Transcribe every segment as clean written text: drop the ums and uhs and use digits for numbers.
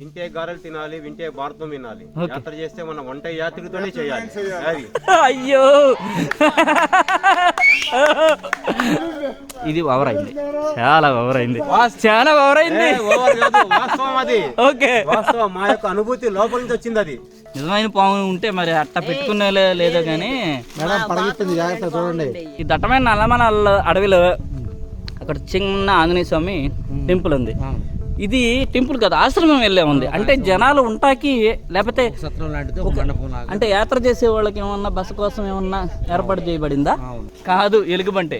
వింటే గారెలు తినాలి, వింటే భారతం వినాలి. యాత్ర చేస్తే మనం వంట యాత్రికతోనే చేయాలి. అది అయ్యో ఇది ఓవర్ అయింది, చాలా ఓవర్ అయింది, చాలా ఓవర్ అయింది. ఓవర్ కాదు, వాస్తవం అది. ఓకే, వాస్తవం. మా యొక్క అనుభూతి లోపల నుంచి వచ్చింది. అది నిజమైన పాము ఉంటే మరి అట్ట పెట్టుకునే లేదో కానీ చూడండి. ఈ దట్టమైన నల్లమల అడవిలో అక్కడ చిన్న ఆంజనేయ స్వామి టెంపుల్ ఉంది. ఇది టెంపుల్ కదా, ఆశ్రమం వెళ్ళే ఉంది. అంటే జనాలు ఉంటాకి లేకపోతే అంటే యాత్ర చేసే వాళ్ళకి ఏమన్నా బస కోసం ఏమన్నా ఏర్పాటు చేయబడిందా? కాదు, ఎలుగుబంటి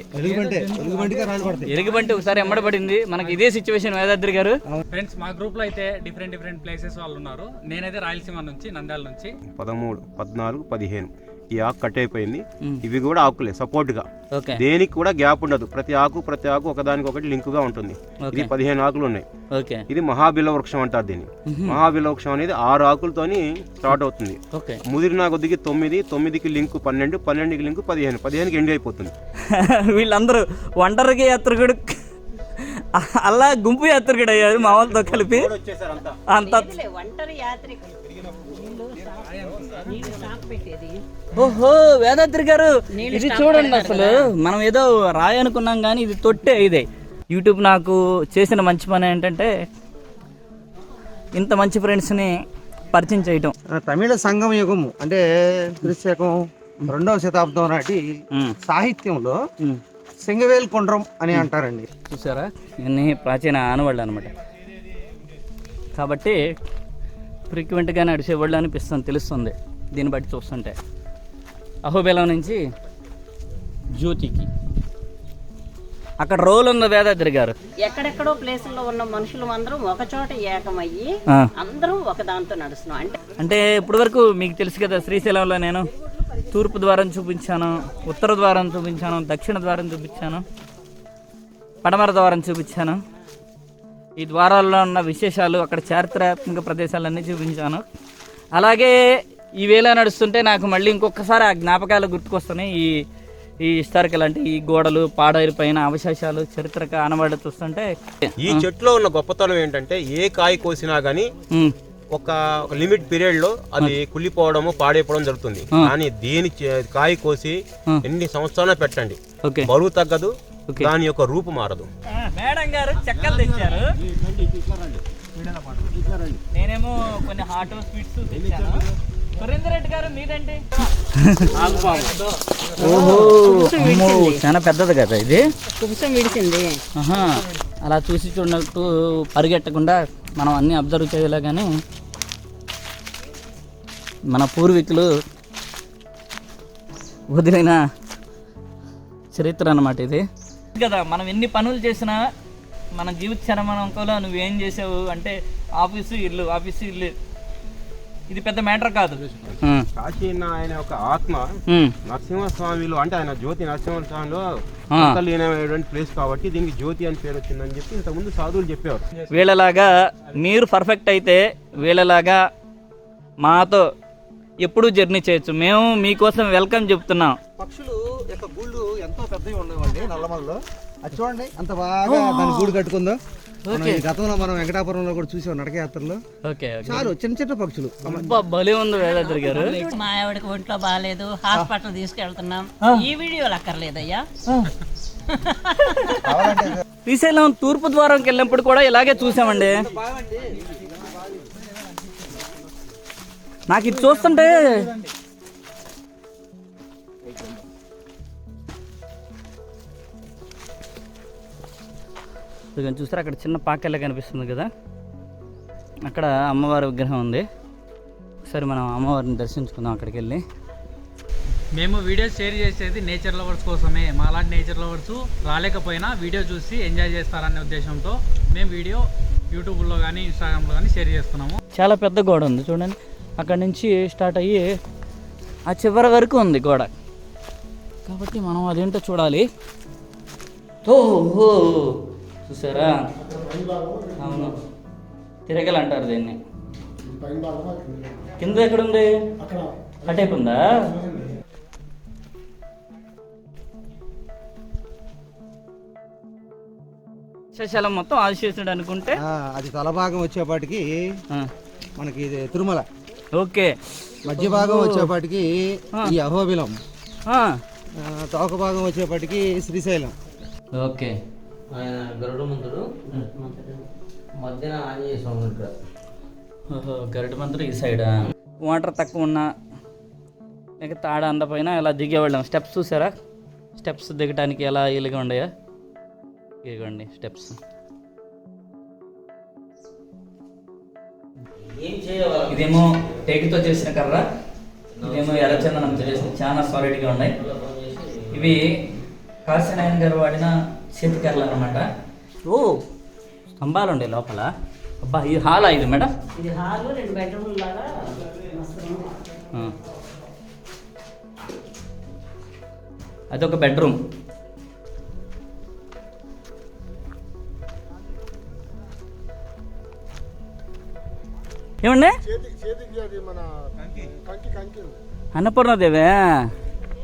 ఒకసారి ఎమ్మడబడింది మనకి. ఇదే సిచ్యువేషన్ వేదాద్రి గారు. ఫ్రెండ్స్, మా గ్రూప్ లో అయితే డిఫరెంట్ ప్లేసెస్ వాళ్ళు ఉన్నారు. నేనైతే రాయలసీమ నుంచి, నంద్యాల నుంచి. 13, 14, 15 ఈ ఆకు కట్ అయిపోయింది. ఇవి కూడా ఆకులే సపోర్ట్ గా, దేనికి కూడా గ్యాప్ ఉండదు. ప్రతి ఆకు ఒకదానికి ఒకటి లింక్ గా ఉంటుంది. ఇది 15 ఆకులు ఉన్నాయి. ఇది మహాబిల వృక్షం అంటారు దీన్ని. మహాబిల వృక్షం అనేది 6 ఆకులతోని స్టార్ట్ అవుతుంది. ముదిరిన కొద్దికి 9, 9కి లింక్ 12, 12కి లింక్ 15, 15కి ఎండ్ అయిపోతుంది. వీళ్ళందరూ ఒంటరికి యాత్రికుడు అలా గుంపు యాత్రికుడు అయ్యారు మా వాళ్ళతో కలిపి. అంత ఓహో వేదాద్రి గారు, ఇది చూడండి. అసలు మనం ఏదో రాయి అనుకున్నాం కానీ ఇది తొట్టే. ఇదే యూట్యూబ్ నాకు చేసిన మంచి పని ఏంటంటే ఇంత మంచి ఫ్రెండ్స్ని పరిచయం చేయటం. తమిళ సంగమ యుగము అంటే క్రీస్తకం 2వ శతాబ్దం నాటి సాహిత్యంలో సింగవేల్ కొండ్రం అని అంటారండి. చూసారా, ఇన్ని ప్రాచీన ఆనవాళ్ళు అనమాట. కాబట్టి ఫ్రీక్వెంట్గా నడిచేవాళ్ళు అనిపిస్తుంది, తెలుస్తుంది దీన్ని బట్టి చూస్తుంటే. అహోబిలం నుంచి జ్యోతికి అక్కడ రోల్ ఉంది వేదాద్రి గారు. ఎక్కడెక్కడో ప్లేసుల్లో ఉన్న మనుషులు అందరూ ఒక చోట ఏకమయ్యి అందరూ ఒక దాంతో నడుస్తున్నాం. అంటే ఇప్పటి వరకు మీకు తెలుసు కదా, శ్రీశైలంలో నేను తూర్పు ద్వారం చూపించాను, ఉత్తర ద్వారం చూపించాను, దక్షిణ ద్వారం చూపించాను, పడమర ద్వారం చూపించాను. ఈ ద్వారాల్లో ఉన్న విశేషాలు, అక్కడ చారిత్రాత్మక ప్రదేశాలన్నీ చూపించాను. అలాగే ఈ వేళ నడుస్తుంటే నాకు మళ్ళీ ఇంకొకసారి ఆ జ్ఞాపకాలు గుర్తుకొస్తున్నాయి. ఈ హిస్టారికల్ అంటే ఈ గోడలు, పాడైరు పైన అవశేషాలు, చరిత్రక ఆనవాళ్ళు చూస్తుంటే. ఈ చెట్టులో ఉన్న గొప్పతనం ఏంటంటే ఏ కాయ కోసినా గానీ ఒక లిమిట్ పీరియడ్ లో అది కుళ్ళిపోవడము, పాడైపోవడం జరుగుతుంది. కానీ దీని కాయ కోసి ఎన్ని సంవత్సరాలు పెట్టండి, బరువు తగ్గదు, దాని యొక్క రూపు మారదు. మేడం గారు చెక్కలు తెచ్చారు, నేనేమో కొన్ని హాట్ స్వీట్స్ తెచ్చాను. సురేందర్ రెడ్డి గారు మీదండి. ఓహో, చాలా పెద్దది కదా ఇది. అలా చూసి చూడనట్టు పరిగెట్టకుండా మనం అన్ని అబ్జర్వ్ చేయలే. కానీ మన పూర్వీకులు వదిలిన చరిత్ర అన్నమాట ఇది కదా. మనం ఎన్ని పనులు చేసినా మన జీవిత చరమణంలో నువ్వేం చేసావు అంటే ఆఫీసు ఇల్లు, ఇది పెద్ద మ్యాటర్ కాదు. కాశీ ఆయన ఒక ఆత్మ నరసింహస్వామిలో, అంటే ఆయన జ్యోతి నరసింహస్వామిలో లీనమైనటువంటి ప్లేస్ కాబట్టి దీనికి జ్యోతి అని పేరు వచ్చిందని చెప్పి ఇంతకుముందు సాధువులు చెప్పేవారు. వీళ్ళలాగా మీరు పర్ఫెక్ట్ అయితే వీళ్ళలాగా మాతో ఎప్పుడు జర్నీ చేయొచ్చు. మేము మీకోసం వెల్కమ్ చెప్తున్నాం. పక్షులు యొక్క గూళ్ళు ఎంతో పెద్దవి ఉండేవండి నల్లమల్లో. అది చూడండి ఎంత బాగా దాని గూడు కట్టుకుందో. గతంలో మనం వెంకటాపురంలో కూడా చూసాం నడకయాత్రలో. చాలు చిన్న పక్షులు. భలే ఉంది వేదాద్రి గారు. మా ఆవిడకి ఒంట్లో బాగాలేదు, హాస్పిటల్ తీసుకెళ్తున్నాం. ఈ వీడియోలు అక్కర్లేదయ్యా. శ్రీశైలం తూర్పు ద్వారంకి వెళ్ళినప్పుడు కూడా ఇలాగే చూసామండి. నాకు ఇది చూస్తుంటే చూసారా, అక్కడ చిన్న పాకెళ్ళ కనిపిస్తుంది కదా, అక్కడ అమ్మవారి విగ్రహం ఉంది. ఒకసారి మనం అమ్మవారిని దర్శించుకుందాం అక్కడికి వెళ్ళి. మేము వీడియో షేర్ చేసేది నేచర్ లవర్స్ కోసమే. మాలాంటి నేచర్ లవర్స్ రాలేకపోయినా వీడియో చూసి ఎంజాయ్ చేస్తారనే ఉద్దేశంతో మేము వీడియో యూట్యూబ్లో కానీ ఇన్స్టాగ్రామ్లో కానీ షేర్ చేస్తున్నాము. చాలా పెద్ద గోడ ఉంది చూడండి, అక్కడ నుంచి స్టార్ట్ అయ్యి ఆ చివరి వరకు ఉంది గోడ. కాబట్టి మనం అదేంటో చూడాలి. ఓహో చూసారా, అవును తిరగలు అంటారు దీన్ని. కింద ఎక్కడుంది, అటేపు ఉందా? శ్రీశైలం మొత్తం ఆదిశేషుడు అనుకుంటే అది తలభాగం వచ్చేపాటికి మనకి ఇది తిరుమల. ఓకే. మధ్య భాగం వచ్చేపాటికి ఈ అహోబిలం, తోక భాగం వచ్చేపాటికి శ్రీశైలం. ఓకే. ఆయన గరుడ ముందుడు మధ్యన ఆంజనేయ స్వామి ఉంటాడు. ఓహో, గరుడ మంత్రులు ఈ సైడ్. వాటర్ తక్కువ ఉన్నా లేక తాడ అందపోయినా ఇలా దిగేవాళ్ళం. స్టెప్స్ చూసారా? స్టెప్స్ దిగడానికి ఎలా ఇలాగా ఉండయా? ఇదిగోండి స్టెప్స్. ఇదేమో టేకుతో చేసిన కర్ర, ఇదేమో ఎర్రచందనంతో చేసిన, చాలా సాలిడ్గా ఉన్నాయి. ఇవి కాశీనాయన గారు వాడిన చేతి కర్రలు అనమాట. ఓ, స్తంభాలు ఉండే లోపల. అబ్బా, ఇది హాలా ఇది మేడం? ఇది హాల్, 2 బెడ్రూమ్ల లాగా మస్తు ఉంది. అదొక బెడ్రూమ్. ఏమండి? అన్నపూర్ణాదేవి.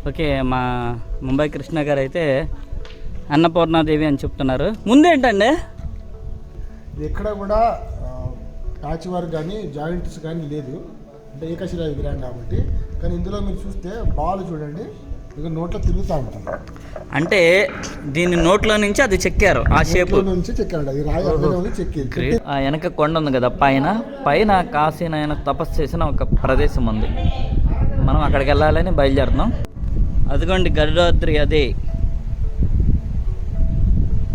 ఓకే, మా ముంబై కృష్ణ గారు అయితే అన్నపూర్ణాదేవి అని చెప్తున్నారు. ముందేంటండి ఎక్కడ కూడా ప్యాచ్ వర్క్ కానీ జాయింట్స్ కానీ లేదు, అంటే ఏకశిలా విగ్రహం కాబట్టి. కానీ ఇందులో మీరు చూస్తే బాల్ చూడండి, ఇక నోట్లో తిరుగుతూ ఉంటుంది. అంటే దీని నోట్లో నుంచి అది చెక్కారు, ఆ షేప్ నుంచి చెక్కారు. అది రాయి చెక్కి. ఆ వెనక కొండ ఉంది కదా, పైన కాశీనాయన తపస్సు చేసిన ఒక ప్రదేశం ఉంది. మనం అక్కడికి వెళ్ళాలని బయలుదేరుతున్నాం. అదిగోండి గరుడాద్రి. అదే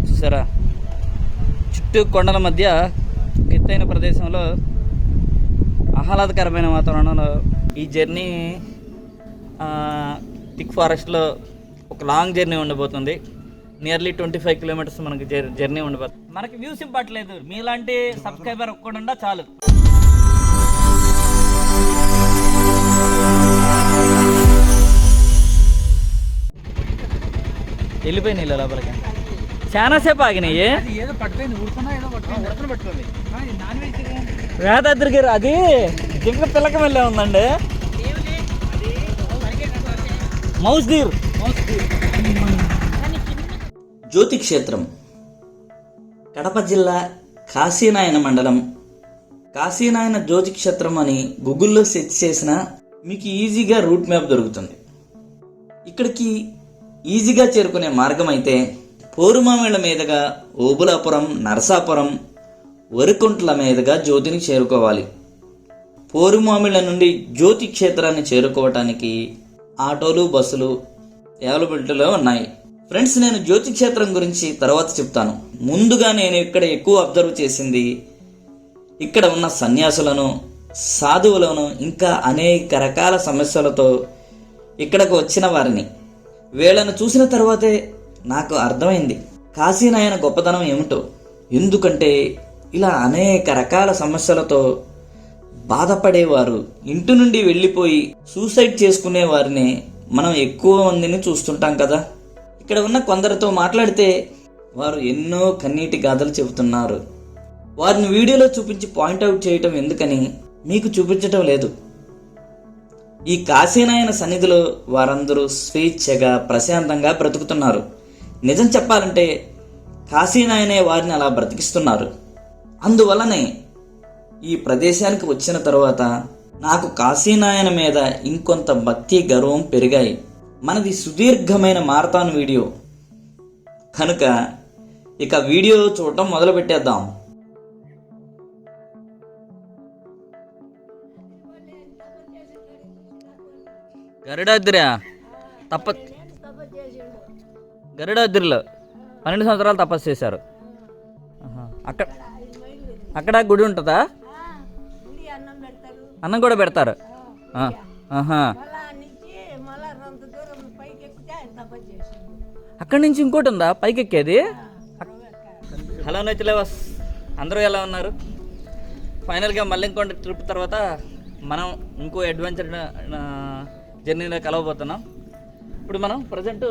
చూసారా, చుట్టూ కొండల మధ్య ఎత్తైన ప్రదేశంలో ఆహ్లాదకరమైన వాతావరణంలో ఈ జర్నీ థిక్ ఫారెస్ట్లో ఒక లాంగ్ జర్నీ ఉండబోతుంది. నియర్లీ 25 కిలోమీటర్స్ మనకి జర్నీ ఉండబోతుంది. మనకి వ్యూస్ ఇంపార్ట్లేదు, మీలాంటి సబ్స్క్రైబర్ ఒక్కడుండా చాలు. వెళ్ళిపోయినాయి లోపలికి, చాలాసేపు ఆగినాయి. ఏదో పట్టుకుంది, ఉడుకున్నా ఏదో పట్టుకుంది. వేదాద్రి గారు అది జింక పిల్లక వెళ్ళే ఉందండి. Mouse Deere. జ్యోతి క్షేత్రం, కడప జిల్లా కాశీనాయన మండలం. కాశీనాయన జ్యోతి క్షేత్రం అని గూగుల్లో సెర్చ్ చేసినా మీకు ఈజీగా రూట్ మ్యాప్ దొరుకుతుంది. ఇక్కడికి ఈజీగా చేరుకునే మార్గం అయితే పోరుమామిళ్ళ మీదుగా ఓబులాపురం, నరసాపురం, వరికుంట్ల మీదుగా జ్యోతిని చేరుకోవాలి. పోరుమామిళ్ళ నుండి జ్యోతి క్షేత్రాన్ని చేరుకోవటానికి ఆటోలు, బస్సులు అవైలబిలిటీలో ఉన్నాయి. ఫ్రెండ్స్, నేను జ్యోతి క్షేత్రం గురించి తర్వాత చెప్తాను. ముందుగా నేను ఇక్కడ ఎక్కువ అబ్జర్వ్ చేసింది ఇక్కడ ఉన్న సన్యాసులను, సాధువులను, ఇంకా అనేక రకాల సమస్యలతో ఇక్కడకు వచ్చిన వారిని. వీళ్ళను చూసిన తర్వాతే నాకు అర్థమైంది కాశీనాయన గొప్పతనం ఏమిటో. ఎందుకంటే ఇలా అనేక రకాల సమస్యలతో బాధపడేవారు, ఇంటి నుండి వెళ్ళిపోయి సూసైడ్ చేసుకునే వారిని మనం ఎక్కువ మందిని చూస్తుంటాం కదా. ఇక్కడ ఉన్న కొందరితో మాట్లాడితే వారు ఎన్నో కన్నీటి గాథలు చెబుతున్నారు. వారిని వీడియోలో చూపించి పాయింట్అవుట్ చేయటం ఎందుకని మీకు చూపించటం లేదు. ఈ కాశీనాయన సన్నిధిలో వారందరూ స్వేచ్ఛగా, ప్రశాంతంగా బ్రతుకుతున్నారు. నిజం చెప్పాలంటే కాశీనాయనే వారిని అలా బ్రతికిస్తున్నారు. అందువల్లనే ఈ ప్రదేశానికి వచ్చిన తర్వాత నాకు కాశీనాయన మీద ఇంకొంత భక్తి, గర్వం పెరిగాయి. మనది సుదీర్ఘమైన మారథాన్ వీడియో కనుక ఇక వీడియో చూడటం మొదలు పెట్టేద్దాం. గరుడాద్రి గరుడాద్రిలో 12 సంవత్సరాలు తపస్సు చేశారు. అక్కడ గుడి ఉంటుందా? అన్నం కూడా పెడతారు. అక్కడి నుంచి ఇంకోటి ఉందా పైకి ఎక్కేది? హలో నైతిలేవాస్, అందరూ ఎలా ఉన్నారు? ఫైనల్గా మళ్ళీ ఇంకొండ ట్రిప్ తర్వాత మనం ఇంకో అడ్వెంచర్ జర్నీలో కలవబోతున్నాం. ఇప్పుడు మనం ప్రజెంట్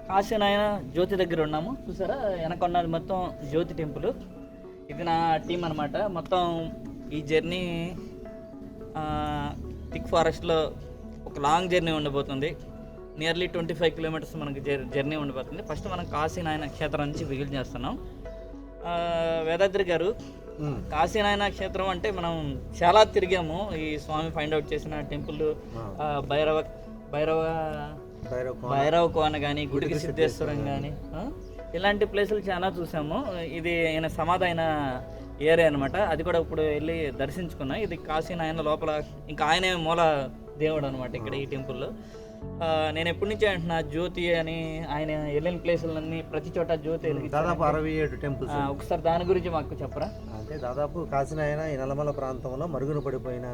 కాశీనాయన జ్యోతి దగ్గర ఉన్నాము. చూసారా, వెనకొన్నది మొత్తం జ్యోతి టెంపుల్. ఇది నా టీం అనమాట. మొత్తం ఈ జర్నీ థిక్ ఫారెస్ట్లో ఒక లాంగ్ జర్నీ ఉండబోతుంది. నియర్లీ 25 కిలోమీటర్స్ మనకి జర్నీ ఉండబోతుంది. ఫస్ట్ మనం కాశీనాయన క్షేత్రం నుంచి బిగిల్ చేస్తున్నాం. వేదాద్రి గారు, కాశీనాయన క్షేత్రం అంటే మనం చాలా తిరిగాము. ఈ స్వామి ఫైండ్ అవుట్ చేసిన టెంపుల్, భైరవ కోన కానీ, గుడికి సిద్ధేశ్వరం కానీ, ఇలాంటి ప్లేసులు చాలా చూసాము. ఇది ఆయన సమాధి అయిన ఏరియా అనమాట. అది కూడా ఇప్పుడు వెళ్ళి దర్శించుకున్నాం. ఇది కాశీనాయన లోపల, ఇంకా ఆయనే మూల దేవుడు అనమాట ఇక్కడ ఈ టెంపుల్లో. నేను ఎప్పటి నుంచి అంటున్నా, జ్యోతి అని ఆయన వెళ్ళిన ప్లేసులన్నీ ప్రతి చోట జ్యోతి దాదాపు 67 టెంపుల్స్. ఒకసారి దాని గురించి మాకు చెప్పరా? అంటే దాదాపు కాశీనాయన ఈ నల్లమల ప్రాంతంలో మరుగున పడిపోయిన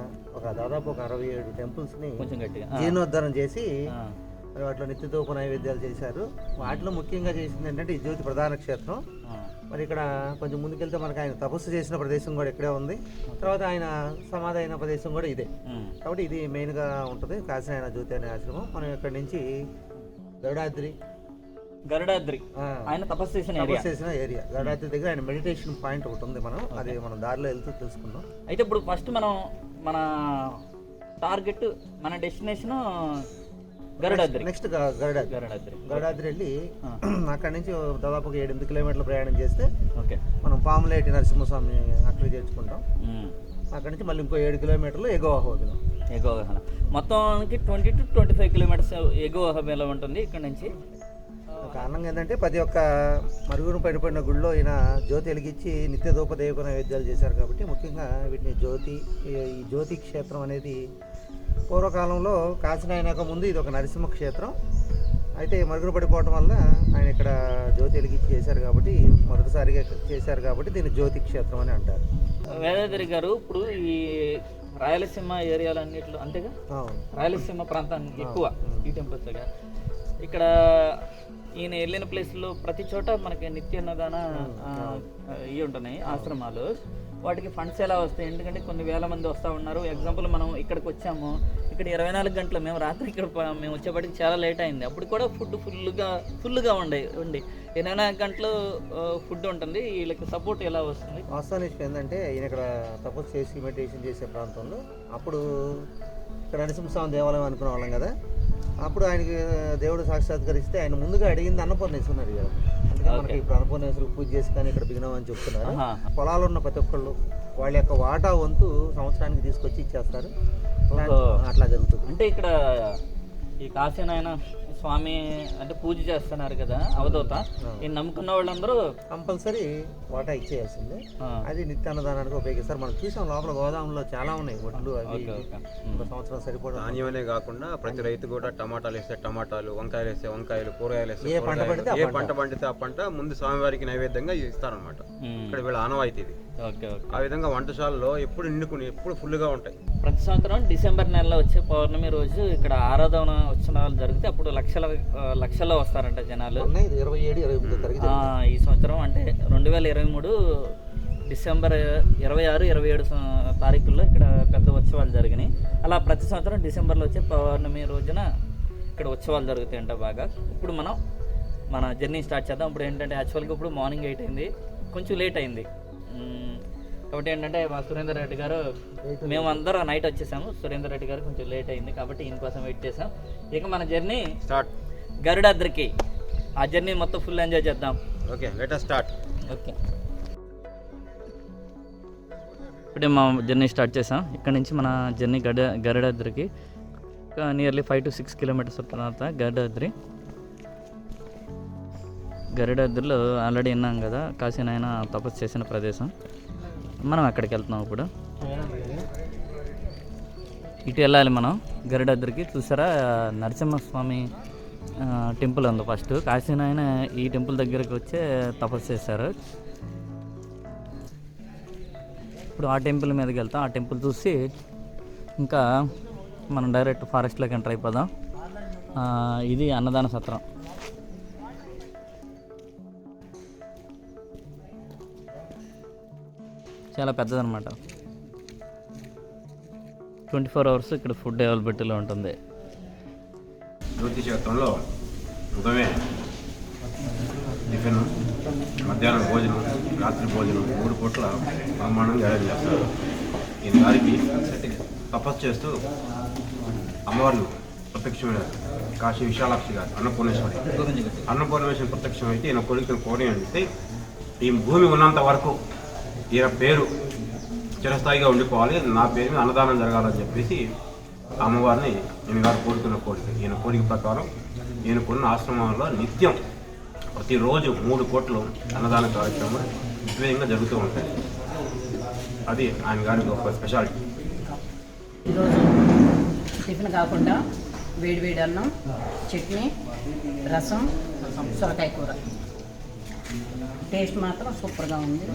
దాదాపు ఒక 67 టెంపుల్స్ని కొంచెం గట్టిగా జీర్ణోద్ధరణ చేసి మరి వాటిలో నిత్యదూప నైవేద్యాలు చేశారు. వాటిలో ముఖ్యంగా చేసింది ఏంటంటే ఈ జ్యోతి ప్రధాన క్షేత్రం. మరి ఇక్కడ కొంచెం ముందుకెళ్తే మనకు ఆయన తపస్సు చేసిన ప్రదేశం కూడా ఇక్కడే ఉంది. తర్వాత ఆయన సమాధి అయిన ప్రదేశం కూడా ఇదే. కాబట్టి ఇది మెయిన్గా ఉంటుంది కాశీనాయన జ్యోతి అనే ఆశ్రమం. మనం ఇక్కడ నుంచి గరుడాద్రి ఆయన తపస్సు చేసిన ఏరియా గరుడాద్రి దగ్గర ఆయన మెడిటేషన్ పాయింట్ ఒకటి ఉంది. మనం దారిలో వెళ్తూ తెలుసుకుందాం. అయితే ఇప్పుడు ఫస్ట్ మన టార్గెట్, మన డెస్టినేషన్ గరుడాద్రి. నెక్స్ట్ గరుడాద్రి వెళ్ళి అక్కడి నుంచి దాదాపు 7-8 కిలోమీటర్ల ప్రయాణం చేస్తే మనం పాములేటి నరసింహస్వామి అక్కడికి చేర్చుకుంటాం. అక్కడి నుంచి మళ్ళీ ఇంకో 7 కిలోమీటర్లు ఎగువ అహోబిలం. మొత్తానికి 20 to 25 కిలోమీటర్స్ ఎగువ అహోబిలం ఉంటుంది ఇక్కడ నుంచి. కారణం ఏంటంటే ప్రతి ఒక్క మరుగున పడిపోయిన గుడిలో ఈయన జ్యోతి వెలిగించి నిత్య ధూపదేవ నైవేద్యాలు చేశారు. కాబట్టి ముఖ్యంగా వీటిని ఈ జ్యోతి క్షేత్రం అనేది పూర్వకాలంలో కాశీనాయనకు ముందు ఇది ఒక నరసింహ క్షేత్రం. అయితే మరుగున పడిపోవటం వల్ల ఆయన ఇక్కడ జ్యోతి వెలిగించి చేశారు కాబట్టి, మొదటిసారిగా చేశారు కాబట్టి దీన్ని జ్యోతి క్షేత్రం అని అంటారు. వేదాద్రి గారు, ఇప్పుడు ఈ రాయలసీమ ఏరియాలన్నింటిలో అంతేగా, రాయలసీమ ప్రాంతానికి ఎక్కువ ఈ టెంపుల్స్. ఇక్కడ ఈయన వెళ్ళిన ప్లేస్లో ప్రతి చోట మనకి నిత్య అన్నదాన ఇవి ఉంటున్నాయి ఆశ్రమాలు. వాటికి ఫండ్స్ ఎలా వస్తాయి? ఎందుకంటే కొన్ని వేల మంది వస్తూ ఉన్నారు. ఎగ్జాంపుల్ మనం ఇక్కడికి వచ్చాము, ఇక్కడ 24 గంటలు, మేము రాత్రి ఇక్కడ మేము వచ్చేప్పటికి చాలా లేట్ అయింది. అప్పుడు కూడా ఫుడ్ ఫుల్గా ఉండి 24 గంటలు ఫుడ్ ఉంటుంది. వీళ్ళకి సపోర్ట్ ఎలా వస్తుంది? వాస్తవానికి ఏంటంటే ఈయన ఇక్కడ తపస్సు చేసి మెడిటేషన్ చేసే ప్రాంతంలో అప్పుడు ఇక్కడ నరసింహస్వామి దేవాలయం అనుకునే వాళ్ళం కదా. అప్పుడు ఆయనకి దేవుడు సాక్షాత్కరిస్తే ఆయన ముందుగా అడిగింది అన్నపూర్ణేశ్వరుని అడిగారు. అందుకే మనకి ఇప్పుడు అన్నపూర్ణేశ్వరికి పూజ చేసి కానీ ఇక్కడ బిగినామని చెప్తున్నారు. పొలాలు ఉన్న ప్రతి ఒక్కళ్ళు వాళ్ళ యొక్క వాటా వంతు సంవత్సరానికి తీసుకొచ్చి ఇచ్చేస్తారు. అట్లా జరుగుతుంది. అంటే ఇక్కడ ఈ కాశీనాయన స్వామి అంటే పూజ చేస్తున్నారు కదా అవధూత, ఈ నమ్ముకున్న వాళ్ళందరూ కంపల్సరీ వాటా ఇచ్చేయాల్సిందే. అది నిత్యాన్నదానానికి ఉపయోగిస్తారు. మనం చూసాం లోపల గోదాములో చాలా ఉన్నాయి వడ్లు, అవి ఒక సంవత్సరం సరిపోవడం. ధాన్యమనే కాకుండా ప్రతి రైతు కూడా టమాటాలు వేస్తే టమాటాలు, వంకాయలు వేస్తే వంకాయలు, కూరగాయలు వేస్తే ఏ పంట పండితే ఆ పంట ముందు స్వామివారికి నైవేద్యంగా ఇస్తారనమాట. ఇక్కడ వీళ్ళ ఆనవాయితీ ఇది. ఆ విధంగా వంటశాలలో ఎప్పుడు నిండుకుని ఎప్పుడు ఫుల్గా ఉంటాయి. ప్రతి సంవత్సరం డిసెంబర్ నెలలో వచ్చే పౌర్ణమి రోజు ఇక్కడ ఆరాధన ఉత్సవాలు జరిగితే అప్పుడు లక్షల్లో వస్తారంట జనాలు. 27-28 ఈ సంవత్సరం అంటే 2023 డిసెంబర్ 26-27 తారీఖుల్లో ఇక్కడ పెద్ద ఉత్సవాలు జరిగినాయి. అలా ప్రతి సంవత్సరం డిసెంబర్లో వచ్చే పౌర్ణమి రోజున ఇక్కడ ఉత్సవాలు జరుగుతాయంట బాగా. ఇప్పుడు మనం మన జర్నీ స్టార్ట్ చేద్దాం. ఇప్పుడు ఏంటంటే యాక్చువల్గా ఇప్పుడు మార్నింగ్ 8 అయింది, కొంచెం లేట్ అయింది. కాబట్టి ఏంటంటే మా సురేందర్ రెడ్డి గారు, మేము అందరం నైట్ వచ్చేసాము. సురేందర్ రెడ్డి గారు కొంచెం లేట్ అయింది కాబట్టి ఈయన కోసం వెయిట్ చేసాం. ఇక మన జర్నీ స్టార్ట్ గరుడాద్రికి. ఆ జర్నీ మొత్తం ఫుల్ ఎంజాయ్ చేద్దాం. Okay, let us start. Okay, ఇప్పుడే మా జర్నీ స్టార్ట్ చేసాం. ఇక్కడ నుంచి మన జర్నీ గరుడాద్రికి నియర్లీ 5 to 6 కిలోమీటర్స్ తర్వాత గరుడాద్రిలో ఆల్రెడీ విన్నాం కదా కాశీనాయన తపస్సు చేసిన ప్రదేశం. మనం అక్కడికి వెళ్తున్నాం. ఇప్పుడు ఇటు వెళ్ళాలి మనం గరుడాద్రికి. చూసారా నరసింహస్వామి టెంపుల్ ఉంది ఫస్ట్. కాశీనాయన ఈ టెంపుల్ దగ్గరికి వచ్చే తపస్సు చేశారు. ఇప్పుడు ఆ టెంపుల్ మీదకి వెళ్తాం. ఆ టెంపుల్ చూసి ఇంకా మనం డైరెక్ట్ ఫారెస్ట్లోకి ఎంటర్ అయిపోదాం. ఇది అన్నదాన సత్రం. చాలా పెద్దదన్నమాట. 24 hours ఇక్కడ ఫుడ్ అవైలబిలిటీలో ఉంటుంది. జ్యోతి క్షేత్రంలో ఉదయమే టిఫిన్, మధ్యాహ్నం భోజనం, రాత్రి భోజనం 3 పూట్ల బ్రహ్మాండంగా ఏర్పాటు చేస్తారు. ఈ దారికి తపస్సు చేస్తూ అమ్మవార్లు ప్రత్యక్షమైన కాశీ విశాలాక్షి గారు అన్నపూర్ణేశ్వరి ప్రత్యక్షమైతే ఈయన కోరికలు కోరి అడిగితే ఈ భూమి ఉన్నంత వరకు ఈయన పేరు చిరస్థాయిగా ఉండిపోవాలి, నా పేరు మీద అన్నదానం జరగాలని చెప్పేసి అమ్మవారిని ఈయన గారు కోరుకున్న కోరిక. ఈయన కోరిక ప్రకారం ఈయనకున్న ఆశ్రమంలో నిత్యం ప్రతిరోజు 3 కోట్లు అన్నదాన కార్యక్రమం విధంగా జరుగుతూ ఉంటాయి. అది ఆయన గారి గొప్ప స్పెషాలిటీ. ఈరోజు టిఫిన్ కాకుండా వేడివేడి అన్నం, చట్నీ, రసం, సొరకాయ కూర. టేస్ట్ మాత్రం సూపర్గా ఉంది.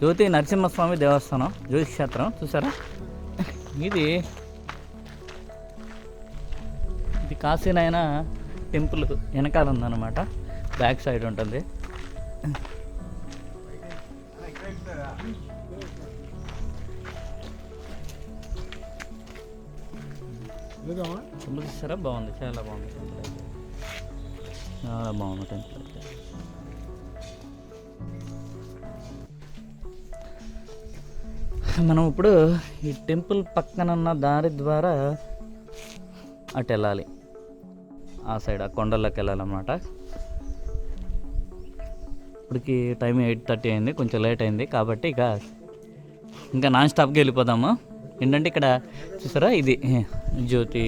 జ్యోతి నరసింహస్వామి దేవస్థానం, జ్యోతి క్షేత్రం చూసారా. ఇది కాశీనాయన టెంపుల్ వెనకాల ఉందన్నమాట, బ్యాక్ సైడ్ ఉంటుంది. టెంపుల్ చూసారా, బాగుంది, చాలా బాగుంది టెంపుల్ అయితే, చాలా బాగుంది టెంపుల్ అయితే. మనం ఇప్పుడు ఈ టెంపుల్ పక్కన ఉన్న దారి ద్వారా అటు వెళ్ళాలి, ఆ సైడ్ ఆ కొండల్లోకి వెళ్ళాలన్నమాట. ఇప్పటికి టైం 8:30 అయింది, కొంచెం లేట్ అయింది కాబట్టి ఇక ఇంకా నాన్ స్టాప్కి వెళ్ళిపోదాము. ఏంటంటే ఇక్కడ చూసారా, ఇది జ్యోతి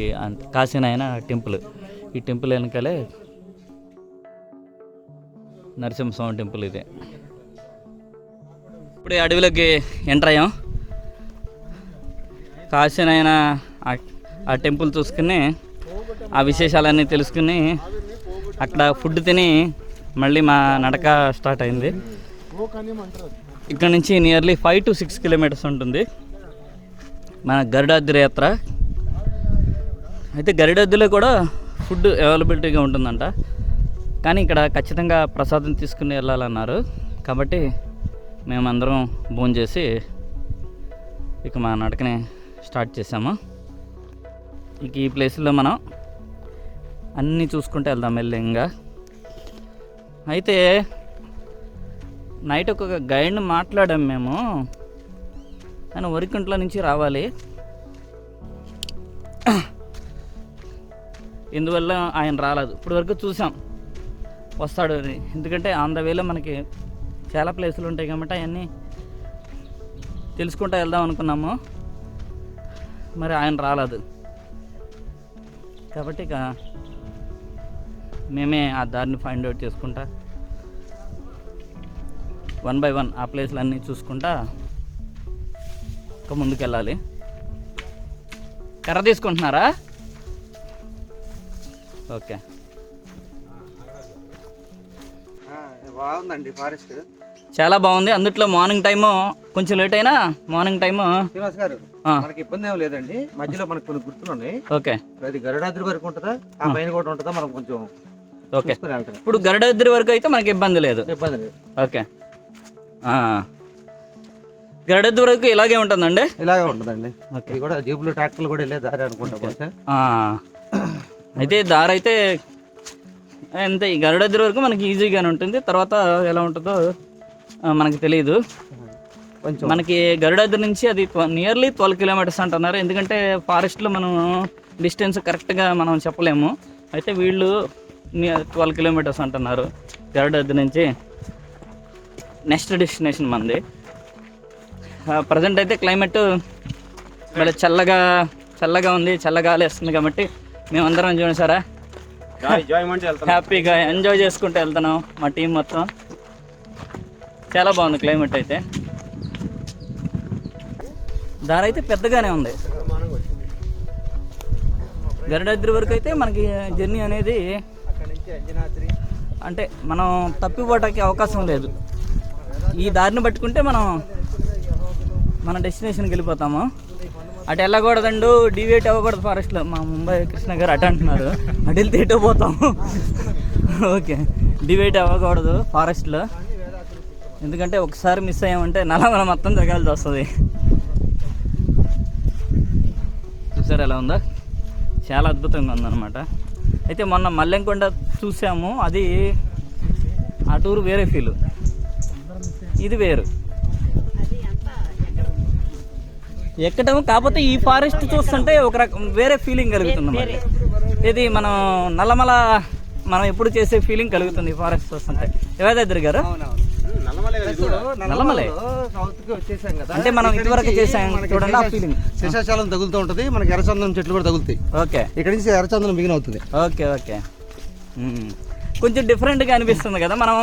కాశీనాయన టెంపుల్. ఈ టెంపుల్ వెనకాలే నరసింహస్వామి టెంపుల్ ఇదే. ఇప్పుడు అడవిలోకి ఎంటర్ అయ్యాం. కాశీనాయన ఆ టెంపుల్ చూసుకుని ఆ విశేషాలన్నీ తెలుసుకుని అక్కడ ఫుడ్ తిని మళ్ళీ మా నడక స్టార్ట్ అయింది. ఇక్కడ నుంచి నియర్లీ 5 to 6 కిలోమీటర్స్ ఉంటుంది మన గరుడాద్రి యాత్ర. అయితే గరుడాద్రిలో కూడా ఫుడ్ అవైలబిలిటీగా ఉంటుందంట, కానీ ఇక్కడ ఖచ్చితంగా ప్రసాదం తీసుకుని వెళ్ళాలన్నారు. కాబట్టి మేమందరం భోజనం చేసి ఇక మా నడకని స్టార్ట్ చేసాము. ఇక ఈ ప్లేస్లో మనం అన్నీ చూసుకుంటూ వెళ్దాం మెల్లిగా. అయితే నైట్ ఒక గైడ్ని మాట్లాడాం మేము, ఆయన వరికుంట్ల నుంచి రావాలి, ఇందువల్ల ఆయన రాలేదు. ఇప్పుడు వరకు చూసాం వస్తాడు అని, ఎందుకంటే ఆన్ ద వేలో మనకి చాలా ప్లేసులు ఉంటాయి కాబట్టి అవన్నీ తెలుసుకుంటూ వెళ్దాం అనుకున్నాము, మరి ఆయన రాలేదు. కాబట్టి ఇక మేమే ఆ దారిని ఫైండ్ అవుట్ చేసుకుంటా 1 by 1 ఆ ప్లేస్లు అన్నీ చూసుకుంటా ఇంకా ముందుకు వెళ్ళాలి. కర్ర తీసుకుంటున్నారా? ఓకే, బాగుందండి ఫారెస్ట్, చాలా బాగుంది. అందుట్లో మార్నింగ్ టైము కొంచెం లేట్ అయినా మార్నింగ్ టైము శ్రీనివాస్ గారు మనకి ఇబ్బంది ఏం లేదండి. మధ్యలో మనకు కొన్ని గుర్తులు ఉన్నాయి. ఓకే, అది గరుడాద్రి వరకు ఉంటుందా, ఆ పైన కూడా ఉంటుందా, మనం కొంచెం ఓకే. ఇప్పుడు గరుడాద్రి వరకు అయితే మనకి ఇబ్బంది లేదు. ఇబ్బంది లేదు. ఓకే, గరుడాద్రి వరకు ఇలాగే ఉంటుందండి. ఇలాగే ఉంటుందండి. ఇది కూడా జీపులు ట్రాక్టర్లు కూడా వెళ్ళే దారి అనుకుంటా. అయితే దారి అయితే అంతే, ఈ గరుడాద్రి వరకు మనకి ఈజీగానే ఉంటుంది, తర్వాత ఎలా ఉంటుందో మనకి తెలియదు. కొంచెం మనకి గరుడాద్రి నుంచి అది నియర్లీ 12 కిలోమీటర్స్ అంటున్నారు, ఎందుకంటే ఫారెస్ట్లో మనం డిస్టెన్స్ కరెక్ట్గా మనం చెప్పలేము. అయితే వీళ్ళు 12 కిలోమీటర్స్ అంటున్నారు గరుడాద్రి నుంచి. నెక్స్ట్ డెస్టినేషన్ మంది. ప్రజెంట్ అయితే క్లైమేట్ చాలా చల్లగా ఉంది, చల్లగాలి వస్తుంది కాబట్టి మేమందరం చూసారా హ్యాపీగా ఎంజాయ్ చేసుకుంటూ వెళ్తున్నాం మా టీం మొత్తం. చాలా బాగుంది క్లైమేట్ అయితే. దారి అయితే పెద్దగానే ఉంది. గరుడాద్రి వరకు అయితే మనకి జర్నీ అనేది అంటే మనం తప్పిపోవటానికి అవకాశం లేదు. ఈ దారిని పట్టుకుంటే మనం మన డెస్టినేషన్కి వెళ్ళిపోతాము. అటు వెళ్ళకూడదండు, డివేట్ అవ్వకూడదు ఫారెస్ట్లో. మా ముంబై కృష్ణ గారు అటు అంటున్నారు, అటు వెళ్తే ఎటో పోతాము. ఓకే, డివేట్ అవ్వకూడదు ఫారెస్ట్లో, ఎందుకంటే ఒకసారి మిస్ అయ్యామంటే నల్లమల మొత్తం తిరగాల్సి వస్తుంది. చూసారు ఎలా ఉందో, చాలా అద్భుతంగా ఉందన్నమాట. అయితే మొన్న మల్లెంకొండ చూసాము, అది ఆ టూర్ వేరే ఫీలు, ఇది వేరు ఎక్కడం. కాకపోతే ఈ ఫారెస్ట్ చూస్తుంటే ఒక రకం వేరే ఫీలింగ్ కలుగుతుంది. ఇది మనం నల్లమల మనం ఎప్పుడు చేసే ఫీలింగ్ కలుగుతుంది ఫారెస్ట్ వస్తుంటే. వేదాద్రి గారు నల్లమలై సౌత్కి వచ్చేసాం కదా, అంటే మనం ఇదివరకు చేసాం చూడండి ఆ ఫీలింగ్. శేషాచలం తగులుతూ ఉంటుంది, మనకి ఎర్రచందనం చెట్లు కూడా తగులుతాయి. ఓకే ఇక్కడ నుంచి ఎర్రచందనం బిగిన్ అవుతుంది. ఓకే ఓకే కొంచెం డిఫరెంట్గా అనిపిస్తుంది కదా మనం,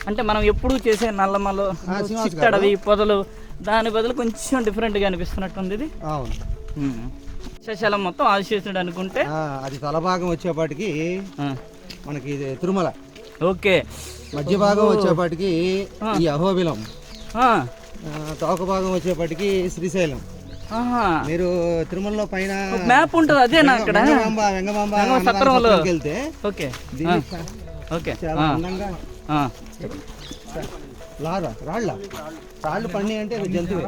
అంటే మనం ఎప్పుడు చేసే నల్లమలు చిట్టడవి పొదలు, దాని బదులు కొంచెం డిఫరెంట్గా అనిపిస్తున్నట్టుంది ఇది. అవును, శేషాచలం మొత్తం ఆశిస్తుడు అనుకుంటే అది తలభాగం వచ్చేపాటికి మనకి ఇది తిరుమల, ఓకే మధ్య భాగం వచ్చేపాటికి ఈ అహోబిలం, తోక భాగం వచ్చేపాటికి శ్రీశైలం. మీరు తిరుమలలో పైన మ్యాప్ ఉంటుంది అదేనా అక్కడ వెంగమాంబ సత్రంలో వెళ్తే ఓకే ఓకే చాలా అందంగా రాళ్ళు పడినాయి అంటే అది జంతువే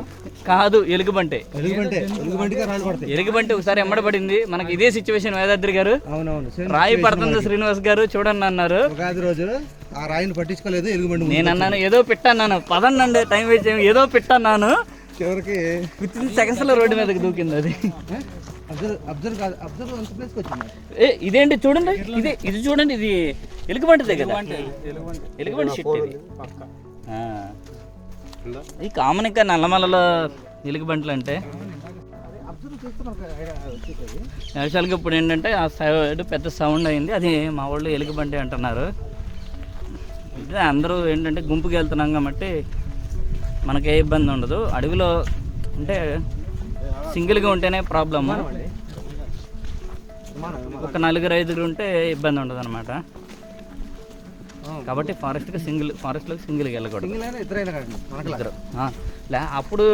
కాదు, ఎలుగుబంటే. ఎలుగుబంటిగా రాళ్ళు పడతాయి. ఎలుగుబంటి ఒకసారి ఎమ్మడబడింది మనకి, ఇదే సిచ్యువేషన్ వేదాద్రి గారు. అవునవును, రాయి పడుతుంది శ్రీనివాస్ గారు చూడండి అన్నారు. ఉగాది రోజు ఆ రాయిని పట్టించుకోలేదు, ఎలుగుబంటి. నేను అన్నాను ఏదో పెట్టన్నాను, పదండి టైం వేస్ట్ చేయం, ఏదో పెట్టన్నాను, చివరికి విత్ ఇన్ సెకండ్స్ లో రోడ్డు మీదకి దూకింది అది. ఇదేంటి చూడండి, ఇది చూడండి, ఇది ఎలుగుబంటిదే కదా, ఎలుగుబంటి షిట్ ఇది. ఈ కామన్ ఇంకా నల్లమలలో ఎలుగుబంట్లు అంటే యాక్చువల్గా ఇప్పుడు ఏంటంటే ఆ సైడ్ పెద్ద సౌండ్ అయింది, అది మా వాళ్ళు ఎలుగుబంటి అంటున్నారు. ఇదే అందరూ ఏంటంటే గుంపుకి వెళ్తున్నాం కాబట్టి మనకి ఏ ఇబ్బంది ఉండదు. అడవిలో అంటే సింగిల్గా ఉంటేనే ప్రాబ్లము, ఒక 4-5 ఉంటే ఇబ్బంది ఉండదు అనమాట. కాబట్టి ఫారెస్ట్లోకి సింగిల్గా వెళ్ళకూడదు. ఇద్దరు అప్పుడు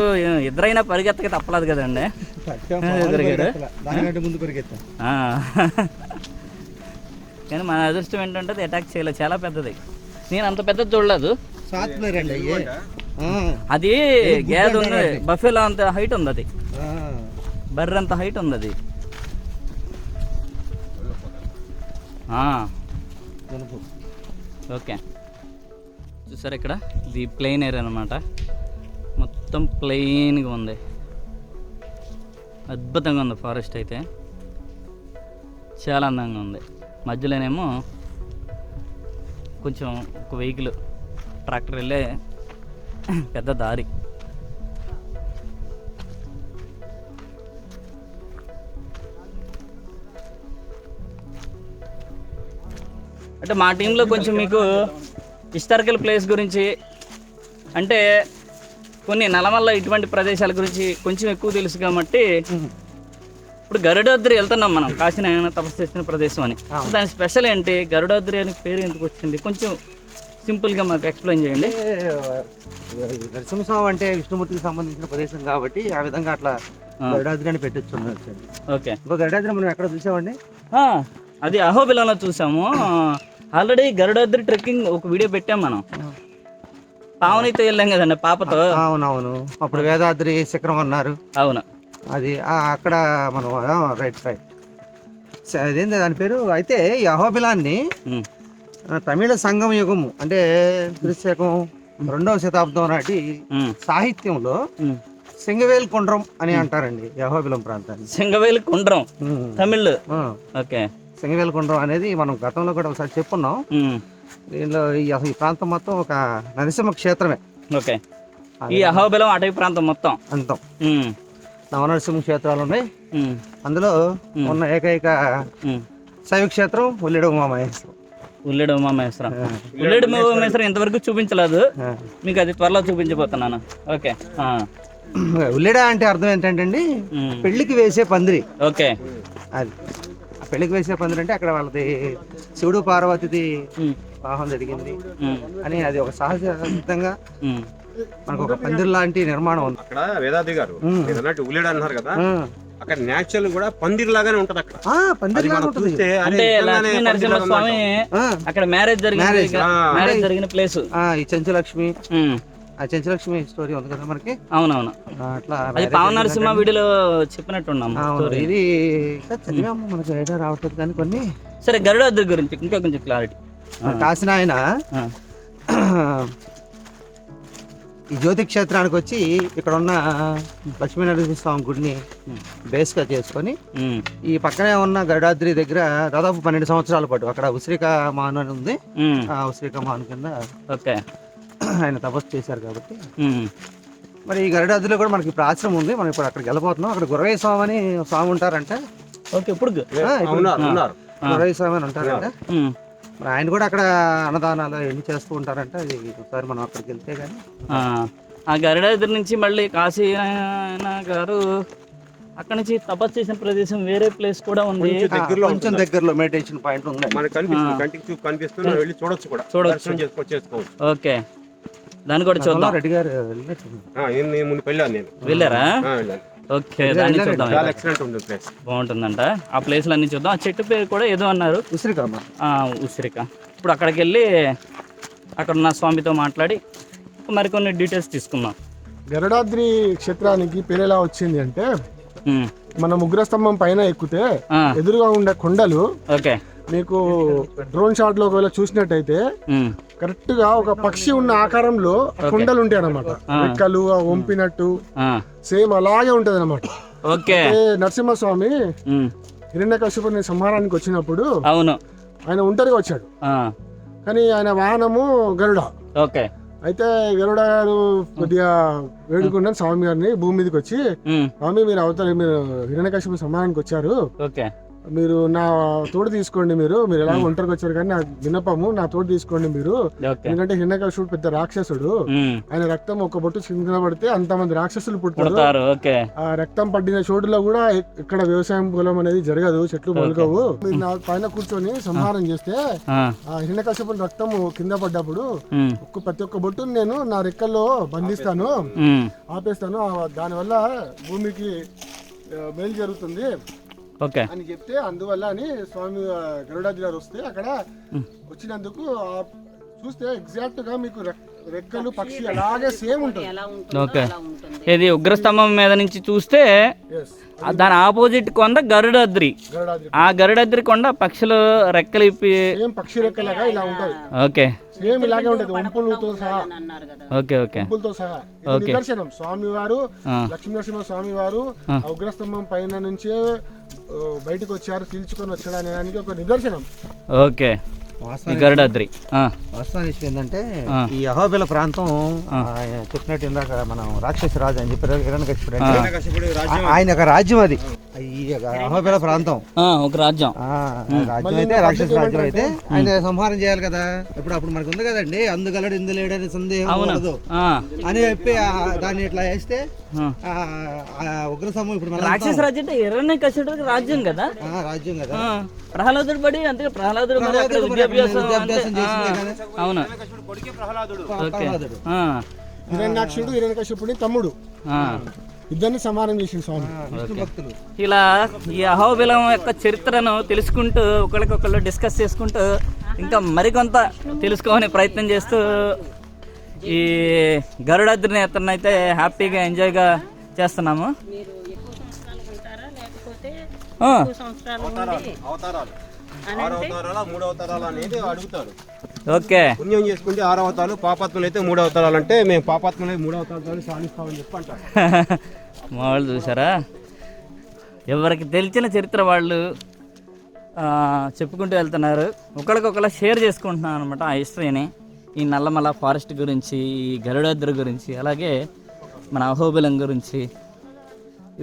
ఇద్దరైనా పరిగెత్తక తప్పలేదు కదండి. కానీ మన అదృష్టం ఏంటంటే అది అటాక్ చేయలేదు, చాలా పెద్దది. నేను అంత పెద్దది చూడలేదు, అది గ్యాద్ ఉంది, బఫెలో అంత హైట్ ఉంది, అది బర్రె అంత హైట్ ఉంది అది. ఓకే చూసారు ఇక్కడ ఇది ప్లెయిన్ ఏరియా అనమాట, మొత్తం ప్లెయిన్గా ఉంది, అద్భుతంగా ఉంది ఫారెస్ట్ అయితే, చాలా అందంగా ఉంది. మధ్యలోనేమో కొంచెం ఒక వెహికల్ ట్రాక్టర్ వెళ్ళే పెద్ద దారి. అంటే మా టీంలో కొంచెం మీకు హిస్టారికల్ ప్లేస్ గురించి, అంటే కొన్ని నల్లమల్ల ఇటువంటి ప్రదేశాల గురించి కొంచెం ఎక్కువ తెలుసు కాబట్టి, ఇప్పుడు గరుడాద్రి వెళ్తున్నాం మనం, కాశీనారాయణ తపస్సు చేసిన ప్రదేశం అని. దాని స్పెషల్ ఏంటి, గరుడాద్రి అనే పేరు ఎందుకు వచ్చింది, కొంచెం సింపుల్గా మాకు ఎక్స్ప్లెయిన్ చేయండి. నరసింహస్వామి అంటే విష్ణుమూర్తికి సంబంధించిన ప్రదేశం కాబట్టి ఆ విధంగా అట్లా గరుడాద్రి అని పెట్టచ్చు. ఓకే, ఇంకో గరుడాద్రి మనం ఎక్కడ చూసామండి, అది అహోబిలంలో చూసాము. ఆల్రెడీ గరుడాద్రి ట్రెక్కింగ్ ఒక వీడియో పెట్టాం మనం, పావనితో వెళ్ళాం కదండి పాపతో. అవునవును, అప్పుడు వేదాద్రి శిఖరం అన్నారు. అవును, అది అక్కడ మనం రైట్ సైడ్ అదేంటి దాని పేరు. అయితే ఈ అహోబిలాన్ని తమిళ సంగమ యుగము అంటే క్రీస్తు 2వ శతాబ్దం నాటి సాహిత్యంలో సింగవేల్ కుండ్రం అని అంటారండి అహోబిలం ప్రాంతాన్ని. సింగవేల్ కుండ్రం తమిళ్. ఓకే, సింగవేల్ కుండ్రం అనేది మనం గతంలో కూడా ఒకసారి చెప్పున్నాం. దీనిలో అసలు ఈ ప్రాంతం మొత్తం ఒక నరసింహ క్షేత్రమే. ఓకే, ఈ అహోబిలం అటవీ ప్రాంతం మొత్తం అంతం నవనరసింహ క్షేత్రాలు ఉన్నాయి. అందులో ఉన్న ఏకైక శైవ క్షేత్రం ఉల్లెడ ఉమామహేశ్వరం. ఉల్లెడ ఉమామహేశ్వరం ఇంతవరకు చూపించలేదు మీకు, అది త్వరలో చూపించబోతున్నాను. ఓకే, ఉల్లెడ అంటే అర్థం ఏంటంటే పెళ్లికి వేసే పందిరి. ఓకే, అది పెళ్లికి వేసే పందిరి అంటే అక్కడ వాళ్ళది శివుడు పార్వతిది వివాహం జరిగింది అని, అది ఒక సహజంగా మనకు ఒక పందిరి లాంటి నిర్మాణం ఉంది అక్కడ. వేదాద్రి గారు ఉల్లెడ అన్నారు కదా, అక్కడ నేచురల్ కూడా పందిరి లాగానే ఉంటది అక్కడ. అంటే లక్ష్మీ నరసింహస్వామి అక్కడ మ్యారేజ్ జరిగిన ప్లేస్ ఈ చెంచులక్ష్మి. ఆ చెంచులక్ష్మి స్టోరీ ఉంది కదా మనకి. అవునవును, అట్లా అది పవన్ నరసింహ వీడియోలో చెప్పినట్టున్నాం. ఇది చదివాము, మనకు ఐడియా రావట్లేదు కానీ కొన్ని. సరే, గరుడాద్రి గురించి ఇంకా కొంచెం క్లారిటీ. కాసిన ఆయన ఈ జ్యోతి క్షేత్రానికి వచ్చి ఇక్కడ ఉన్న లక్ష్మీనరసింహ స్వామి గుడిని బేస్గా చేసుకొని ఈ పక్కనే ఉన్న గరుడాద్రి దగ్గర దాదాపు 12 సంవత్సరాల పాటు అక్కడ ఉసిరిక మాను అని ఉంది. ఆ ఉసిరిక మాను కింద ఓకే ఆయన తపస్సు చేశారు కాబట్టి మరి ఈ గరుడాద్రిలో కూడా మనకి ఇప్పుడు ఆశ్రమం ఉంది. మనం ఇప్పుడు అక్కడికి వెళ్ళిపోతున్నాం. అక్కడ గురవయ్య స్వామి అని స్వామి ఉంటారంట. ఓకే ఇప్పుడు గురవయ్య స్వామి అని ఉంటారంట. మరి ఆయన కూడా అక్కడ అన్నదానాలు ఎన్ని చేస్తూ ఉంటారంట. అది ఒకసారి మనం అక్కడికి వెళ్తే కానీ ఆ గరుడాద్రి నుంచి మళ్ళీ కాశీ గారు అక్కడ నుంచి తపస్సు చేసిన ప్రదేశం వేరే ప్లేస్ కూడా ఉంది. కొంచెం దగ్గరలో మెడిటేషన్ పాయింట్ ఉంది. మనకి కనిపిస్తుంది, కంటికి చూపు కనిపిస్తుంది. వెళ్ళి చూడొచ్చు కూడా, చేసుకోవచ్చు. ఓకే, దాన్ని కూడా చూద్దాం. రెడ్డి గారు ముందు వెళ్ళాను, నేను వెళ్ళారా? ఓకే, దాన్ని చూద్దాం. చాలా ఎక్సలెంట్ ఉంది ప్లేస్, బాగుంటుందంట. ఆ ప్లేస్లు అన్ని చూద్దాం. ఆ చెట్టు పేరు కూడా ఏదో అన్నారు, ఉసిరిక. ఉసిరిక. ఇప్పుడు అక్కడికి వెళ్ళి అక్కడ ఉన్న స్వామితో మాట్లాడి మరికొన్ని డీటెయిల్స్ తీసుకుందాం. గరుడాద్రి క్షేత్రానికి పేరు ఎలా వచ్చింది అంటే, మన ఉగ్రస్తంభం పైన ఎక్కితే ఎదురుగా ఉండే కొండలు ఓకే మీకు డ్రోన్ షాట్ లో ఒకవేళ చూసినట్టయితే కరెక్ట్ గా ఒక పక్షి ఉన్న ఆకారంలో కొండలు ఉంటాయి అన్నమాట. రెక్కలు వంపినట్టు సేమ్ అలాగే ఉంటది అనమాట. ఓకే, నరసింహస్వామి హిరణ్యకశిపుని సంహారానికి వచ్చినప్పుడు అవును ఆయన ఒంటరిగా వచ్చాడు, కానీ ఆయన వాహనము గరుడ. ఓకే, అయితే గరుడ గారు కొద్దిగా వేడుకున్నాను స్వామి గారిని భూమి మీదకి వచ్చి, స్వామి మీరు మీరు హిరణ్యకశిపుని సంహారానికి వచ్చారు, ఓకే మీరు నా తోడు తీసుకోండి, మీరు ఎలా ఒంటరికి వచ్చారు కానీ నా విన్నపము నా తోడు తీసుకోండి మీరు, ఎందుకంటే హిరణ్యకశిపుడు పెద్ద రాక్షసుడు, ఆయన రక్తం ఒక బొట్టు కింద పడితే అంతమంది రాక్షసులు పుడతారు, ఆ రక్తం పడిన చోటులో కూడా ఇక్కడ వ్యవసాయం పొలం అనేది జరగదు, చెట్లు మొలకవు, మీరు నా పైన కూర్చొని సంహారం చేస్తే ఆ హిరణ్యకశిపుడు రక్తం కింద పడ్డప్పుడు ప్రతి ఒక్క బొట్టును నేను నా రెక్కల్లో బంధిస్తాను, ఆపేస్తాను, దానివల్ల భూమికి మేలు జరుగుతుంది అని చెప్తే, అందువల్ల అని స్వామి గరుడాద్రి గారు వస్తే అక్కడ వచ్చినందుకు చూస్తే ఎగ్జాక్ట్ గా మీకు రెక్కలు పక్షి అలాగే సేమ్ ఉంటుంది. ఓకే, ఇది ఉగ్రస్తంభం మీద నుంచి చూస్తే దాని ఆపోజిట్ కొండ గరుడాద్రి. ఆ గరుడాద్రి కొండ పక్షులు రెక్కలు ఇప్పి పక్షి రెక్కలుగా ఇలా ఉంటది. ఓకే, సేమ్ ఇలాగే ఉంటది, వంపులతో సహా. ఓకే ఓకే, వంపులతో సహా నిదర్శనం. స్వామి వారు లక్ష్మీనరసింహ స్వామి వారు ఉగ్రస్తంభం పైన నుంచే బయటకు వచ్చారు, పీల్చుకొని వచ్చాడు అనేదానికి ఒక నిదర్శనం. ఓకే, గరుడాద్రి. వాస్తవానికి ఏంటంటే ఈ అహోబిల ప్రాంతం చెప్పినట్టు ఇందాక మనం రాక్షస రాజు అని చెప్పారు, హిరణ్యకశిపుడు ఆయన ఒక రాజ్యం. అది ఈ అహోబిల ప్రాంతం ఒక రాజ్యం. రాజ్యం అయితే రాక్షస రాజ్యం అయితే ఆయన సంహారం చేయాలి కదా. అప్పుడు మనకు ఉంది కదండి, అందుగలడు ఇందులేడని సందేహం ఉండదు అని చెప్పి దాన్ని ఇట్లా వేస్తే ఉగ్రస్తంభం ఇప్పుడు రాక్షస రాజ్యం అంటే హిరణ్యకశిపుడు రాజ్యం కదా, రాజ్యం కదా. ప్రహ్లాదుడు పడి అంతే, ప్రహ్లాదుడు అవును. హిరణ్యాక్షుడు హిరణ్యకశిపుడి తమ్ముడు, ఇద్దరిని సమానం చేసిన స్వామి. ఇలా ఈ అహోబిలం యొక్క చరిత్రను తెలుసుకుంటూ ఒకరికొకళ్ళు డిస్కస్ చేసుకుంటూ ఇంకా మరికొంత తెలుసుకోవాలని ప్రయత్నం చేస్తూ ఈ గరుడాద్రిని అయితే హ్యాపీగా ఎంజాయ్గా చేస్తున్నాము. ఓకే, పుణ్యం చేసుకుంటే 6 అవతారాలు, పాపాత్మలు అయితే 3 అవతారాలు. అంటే మేము పాపాత్మలు 3 అవతారాలు సాధిస్తామని చెప్పి అంటారు. మా వాళ్ళు చూసారా, ఎవరికి తెలిసిన చరిత్ర వాళ్ళు చెప్పుకుంటూ వెళ్తున్నారు, ఒకరికొకరు షేర్ చేసుకుంటున్నాను అనమాట ఆ హిస్టరీని. ఈ నల్లమల ఫారెస్ట్ గురించి, ఈ గరుడాద్రి గురించి, అలాగే మన అహోబిలం గురించి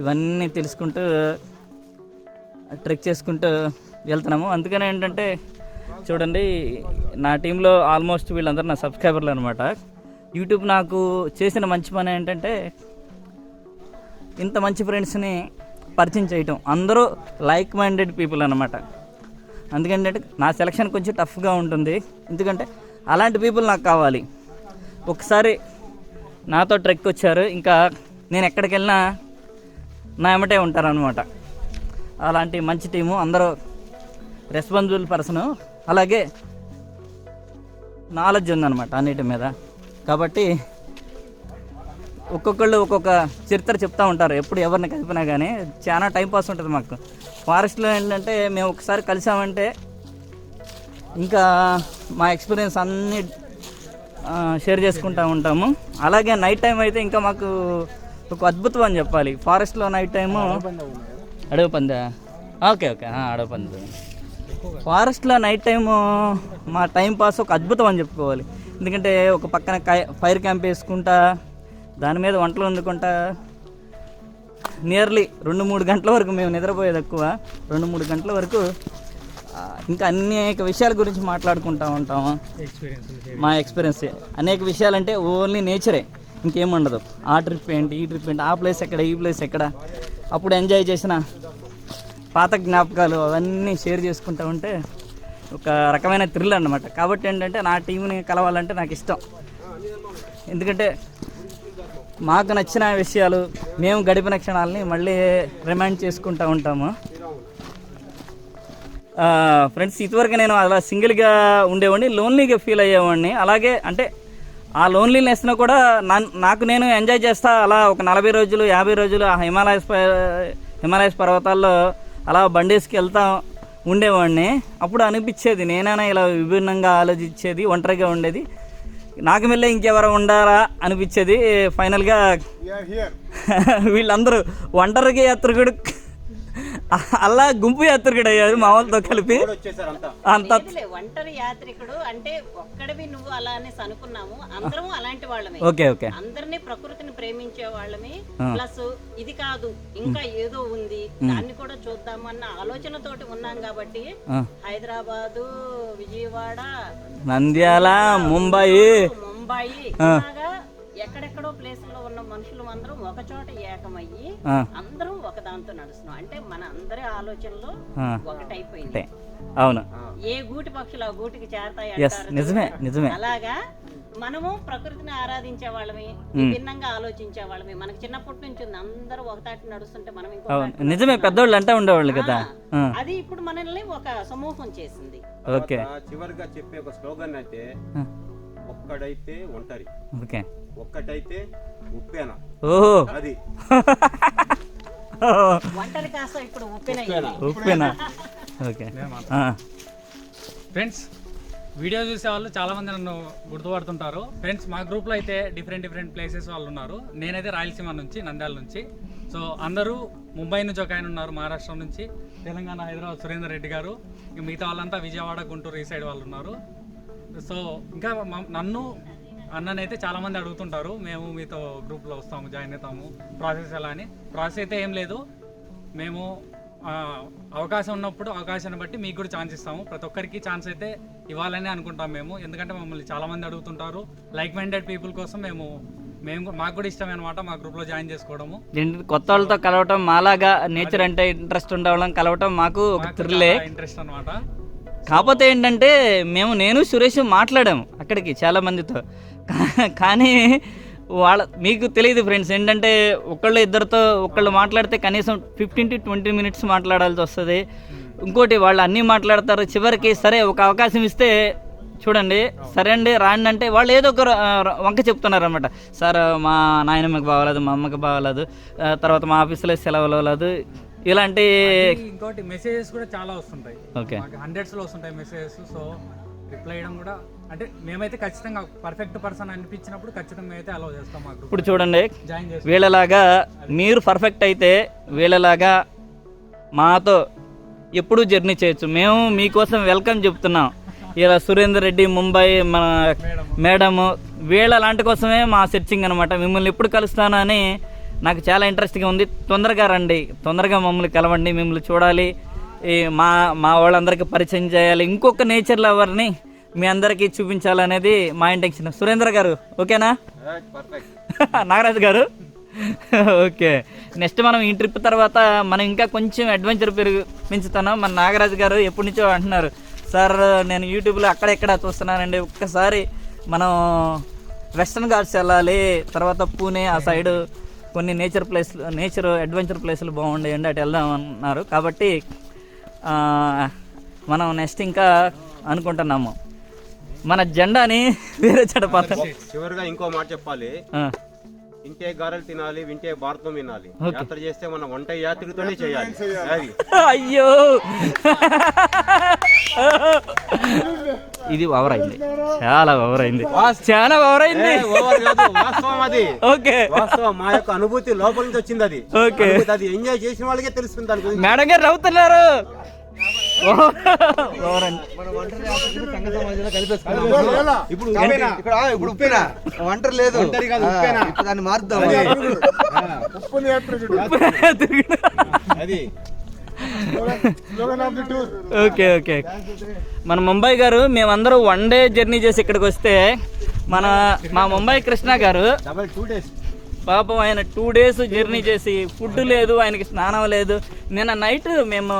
ఇవన్నీ తెలుసుకుంటూ ట్రెక్ చేసుకుంటూ వెళ్తున్నాము. అందుకని ఏంటంటే చూడండి, నా టీంలో ఆల్మోస్ట్ వీళ్ళందరూ నా సబ్స్క్రైబర్లు అనమాట. యూట్యూబ్ నాకు చేసిన మంచి పని ఏంటంటే ఇంత మంచి ఫ్రెండ్స్ని పరిచయం చేయటం, అందరూ లైక్ మైండెడ్ పీపుల్ అనమాట. అందుకంటే నా సెలక్షన్ కొంచెం టఫ్గా ఉంటుంది, ఎందుకంటే అలాంటి పీపుల్ నాకు కావాలి. ఒకసారి నాతో ట్రెక్ వచ్చారు, ఇంకా నేను ఎక్కడికి వెళ్ళినా నా ఎమ్మటే ఉంటారనమాట. అలాంటి మంచి టీము, అందరూ రెస్పాన్సిబుల్ పర్సను, అలాగే నాలెడ్జ్ ఉందన్నమాట అన్నిటి మీద. కాబట్టి ఒక్కొక్కళ్ళు ఒక్కొక్క చరిత్ర చెప్తూ ఉంటారు, ఎప్పుడు ఎవరిని కలిపినా కానీ చాలా టైంపాస్ ఉంటుంది మాకు. ఫారెస్ట్లో ఏంటంటే మేము ఒకసారి కలిసామంటే ఇంకా మా ఎక్స్పీరియన్స్ అన్నీ షేర్ చేసుకుంటూ ఉంటాము. అలాగే నైట్ టైం అయితే ఇంకా మాకు ఒక అద్భుతం అని చెప్పాలి. ఫారెస్ట్లో నైట్ టైము అడవి పందా, ఓకే అడవి పంది. ఫారెస్ట్లో నైట్ టైము మా టైం పాస్ ఒక అద్భుతం అని చెప్పుకోవాలి. ఎందుకంటే ఒక పక్కన ఫైర్ క్యాంప్ వేసుకుంటా, దాని మీద వంటలు వండుకుంటా నియర్లీ 2-3 గంటల వరకు మేము నిద్రపోయేది ఎక్కువ. 2-3 గంటల వరకు ఇంకా అనేక విషయాల గురించి మాట్లాడుకుంటూ ఉంటాము. మా ఎక్స్పీరియన్స్ అనేక విషయాలంటే ఓన్లీ నేచరే, ఇంకేముండదు. ఆ ట్రిప్ ఏంటి, ఈ ట్రిప్ ఏంటి, ఆ ప్లేస్ ఎక్కడ, ఈ ప్లేస్ ఎక్కడ, అప్పుడు ఎంజాయ్ చేసిన పాత జ్ఞాపకాలు అవన్నీ షేర్ చేసుకుంటూ ఉంటే ఒక రకమైన థ్రిల్ అన్నమాట. కాబట్టి ఏంటంటే నా టీంని కలవాలంటే నాకు ఇష్టం. ఎందుకంటే మాకు నచ్చిన విషయాలు, మేము గడిపిన క్షణాలని మళ్ళీ రిమైండ్ చేసుకుంటూ ఉంటాము. ఫ్రెండ్స్, ఇదివరకు నేను అలా సింగిల్గా ఉండేవాడిని, లోన్లీగా ఫీల్ అయ్యేవాడిని. అలాగే అంటే ఆ లోన్లీనెస్ను కూడా నాకు నేను ఎంజాయ్ చేస్తా అలా ఒక 40 రోజులు 50 రోజులు ఆ హిమాలయస్ పర్వతాల్లో అలా బండేసుకి వెళ్తా ఉండేవాడిని. అప్పుడు అనిపించేది నేనైనా ఇలా విభిన్నంగా ఆలోచించేది, ఒంటరిగా ఉండేది, నాకు మెల్లే ఇంకెవరు ఉండారా అనిపించేది. ఫైనల్గా వీళ్ళందరూ ఒంటరిగా యాత్రికుడు అలా గుంపు యాత్రికుడు అయ్యారు మా వాళ్ళతో కలిపి. అంత ఒంటరి యాత్రికుడు అంటే ఒక్కడివి నువ్వు అలా అనేసి అనుకున్నాము. అందరం అలాంటి వాళ్ళమే. ఓకే అందరినీ ప్రకృతిని ప్రేమించే వాళ్ళమే. ప్లస్ ఇది కాదు ఇంకా ఏదో ఉంది, దాన్ని కూడా చూద్దాము అన్న ఆలోచనతోటి ఉన్నాం. కాబట్టి హైదరాబాదు, విజయవాడ, నంద్యాల, ముంబయి ఇలాగా ఎక్కడెక్కడో ప్లేస్ లో ఉన్న మనుషులు అందరం ఒక చోట ఏకమయ్యి అందరం ఒక దాంతో నడుస్తున్నాం. అంటే మన అందరి ఆలోచనలు ఒకటైపోయింది. అవును, ఏ గూటి పక్షులు ఆ గూటికి చేరతాయి నిజమే నిజమే. అలాగా మనము ప్రకృతిని ఆరాధించే వాళ్ళమే, విభిన్నంగా ఆలోచించే వాళ్ళమే. మనకి చిన్నప్పటి నుంచి ఉంది, అందరూ ఒకతాటి నడుస్తుంటే మనం ఇంకో నిజమే, పెద్దోళ్ళు అంటే ఉండేవాళ్ళు కదా. అది ఇప్పుడు మనల్ని ఒక సమూహం చేసింది. ఓకే, చివరిగా చెప్పే ఒక స్లోగన్ అయితే ఒక్కడైతే ఒంటరి, ఓకే ఒక్కటైతే ఉప్పేనా. ఓహో, అది ఒంటరి కాస్త ఇప్పుడు ఉప్పేనా. ఓకే ఫ్రెండ్స్, వీడియో చూసే వాళ్ళు చాలా మంది నన్ను గుర్తుపడుతుంటారు. ఫ్రెండ్స్, మా గ్రూప్లో అయితే డిఫరెంట్ ప్లేసెస్ వాళ్ళు ఉన్నారు. నేనైతే రాయలసీమ నుంచి, నంద్యాల నుంచి. సో అందరూ ముంబై నుంచి ఒక ఆయన ఉన్నారు, మహారాష్ట్ర నుంచి, తెలంగాణ హైదరాబాద్ సురేందర్ రెడ్డి గారు, మిగతా వాళ్ళంతా విజయవాడ, గుంటూరు ఈ సైడ్ వాళ్ళు ఉన్నారు. సో ఇంకా నన్ను అన్ననైతే చాలామంది అడుగుతుంటారు, మేము మీతో గ్రూప్లో వస్తాము, జాయిన్ అవుతాము, ప్రాసెస్ ఎలా అని. ప్రాసెస్ అయితే ఏం లేదు, మేము అవకాశం ఉన్నప్పుడు అవకాశాన్ని బట్టి మీకు కూడా ఛాన్స్ ఇస్తాము. ప్రతి ఒక్కరికి ఛాన్స్ అయితే ఇవ్వాలని అనుకుంటాం మేము. ఎందుకంటే మమ్మల్ని చాలామంది అడుగుతుంటారు. లైక్ మైండెడ్ పీపుల్ కోసం మేము మాకు కూడా ఇష్టమే అనమాట మా గ్రూప్లో జాయిన్ చేసుకోవడము. కొత్త వాళ్ళతో కలవటం, మాలాగా నేచర్ అంటే ఇంట్రెస్ట్ ఉండే వాళ్ళని కలవటం మాకు ఒక థ్రిల్లే, ఇంట్రెస్ట్ అనమాట. కాకపోతే ఏంటంటే నేను సురేష్ మాట్లాడాము అక్కడికి చాలా మందితో. కానీ మీకు తెలియదు ఫ్రెండ్స్, ఏంటంటే ఒకళ్ళు మాట్లాడితే కనీసం 15 to 20 minutes మాట్లాడాల్సి వస్తుంది. ఇంకోటి వాళ్ళు అన్నీ మాట్లాడతారు. చివరికి సరే ఒక అవకాశం ఇస్తే చూడండి, సరే అండి రాండి అంటే వాళ్ళు ఏదో ఒక వంక చెప్తున్నారు అనమాట. సార్ మా నాయనమ్మకి బాగోలేదు, మా అమ్మకి బాగోలేదు, తర్వాత మా ఆఫీసులో సెలవులు లేదు, ఇలాంటి ఇంకోటి మెసేజెస్ కూడా చాలా వస్తుంటాయి. ఓకే, 100s లో వస్తుంటాయి మెసేజెస్. సో రిప్లై చేయడం కూడా అంటే మేమైతే ఖచ్చితంగా పర్ఫెక్ట్ పర్సన్ అనిపించినప్పుడు ఖచ్చితంగా మేమైతే అలౌ చేస్తాం. ఇప్పుడు చూడండి, జాయిన్ చేస్తాం. వీళ్ళలాగా మీరు పర్ఫెక్ట్ అయితే వీళ్ళలాగా మాతో ఎప్పుడూ జర్నీ చేయొచ్చు. మేము మీకోసం వెల్కమ్ చెప్తున్నాం. ఇలా సురేందర్ రెడ్డి, ముంబై, మన మేడము, వీళ్ళ లాంటి కోసమే మా సెర్చింగ్ అనమాట. మిమ్మల్ని ఎప్పుడు కలుస్తానని నాకు చాలా ఇంట్రెస్ట్గా ఉంది. తొందరగా రండి, తొందరగా మమ్మల్ని కలవండి, మిమ్మల్ని చూడాలి, మా వాళ్ళందరికీ పరిచయం చేయాలి, ఇంకొక నేచర్ లవర్ని మీ అందరికీ చూపించాలనేది మా ఇంటెన్షన్. సురేంద్ర గారు ఓకేనా? నాగరాజు గారు ఓకే. నెక్స్ట్ మనం ఈ ట్రిప్ తర్వాత మనం ఇంకా కొంచెం అడ్వెంచర్ పెంచుతున్నాం. మన నాగరాజు గారు ఎప్పటి నుంచో అంటున్నారు, సార్ నేను యూట్యూబ్లో అక్కడెక్కడ చూస్తున్నానండి, ఒక్కసారి మనం వెస్టర్న్ ఘాట్స్ వెళ్ళాలి, తర్వాత పూణే ఆ సైడ్ కొన్ని నేచర్ అడ్వెంచర్ ప్లేసులు బాగుండేయండి, అటు వెళ్దాం అన్నారు. కాబట్టి మనం నెక్స్ట్ ఇంకా అనుకుంటున్నాము మన జెండాని వేరే చెడపాలి. చివరిగా ఇంకో మాట చెప్పాలి, ఇంటే గారెలు తినాలి, వింటే భారతం వినాలి. యాత్ర చేస్తే మనం వంట యాత్రికతోనే చేయాలి. అయ్యో ఇది ఓవర్ అయింది, చాలా ఓవర్ అయింది, చాలా ఓవర్ అయింది. వాస్తవం అది. ఓకే, వాస్తవం. మా యొక్క అనుభూతి లోపల నుంచి వచ్చింది అది. ఓకే, అది ఎంజాయ్ చేసిన వాళ్ళకే తెలుస్తుంది దాని గురించి. మేడం గారు నవ్వుతున్నారు. ఇప్పుడు ఉప్పేనా వంటర్ లేదు, దాన్ని మారుద్దాం. అది ఓకే ఓకే. మన ముంబై గారు మేమందరూ 1 డే జర్నీ చేసి ఇక్కడికి వస్తే మా ముంబై కృష్ణ గారు 2 days పాపం ఆయన 2 days జర్నీ చేసి ఫుడ్ లేదు, ఆయనకి స్నానం లేదు. నిన్న నైట్ మేము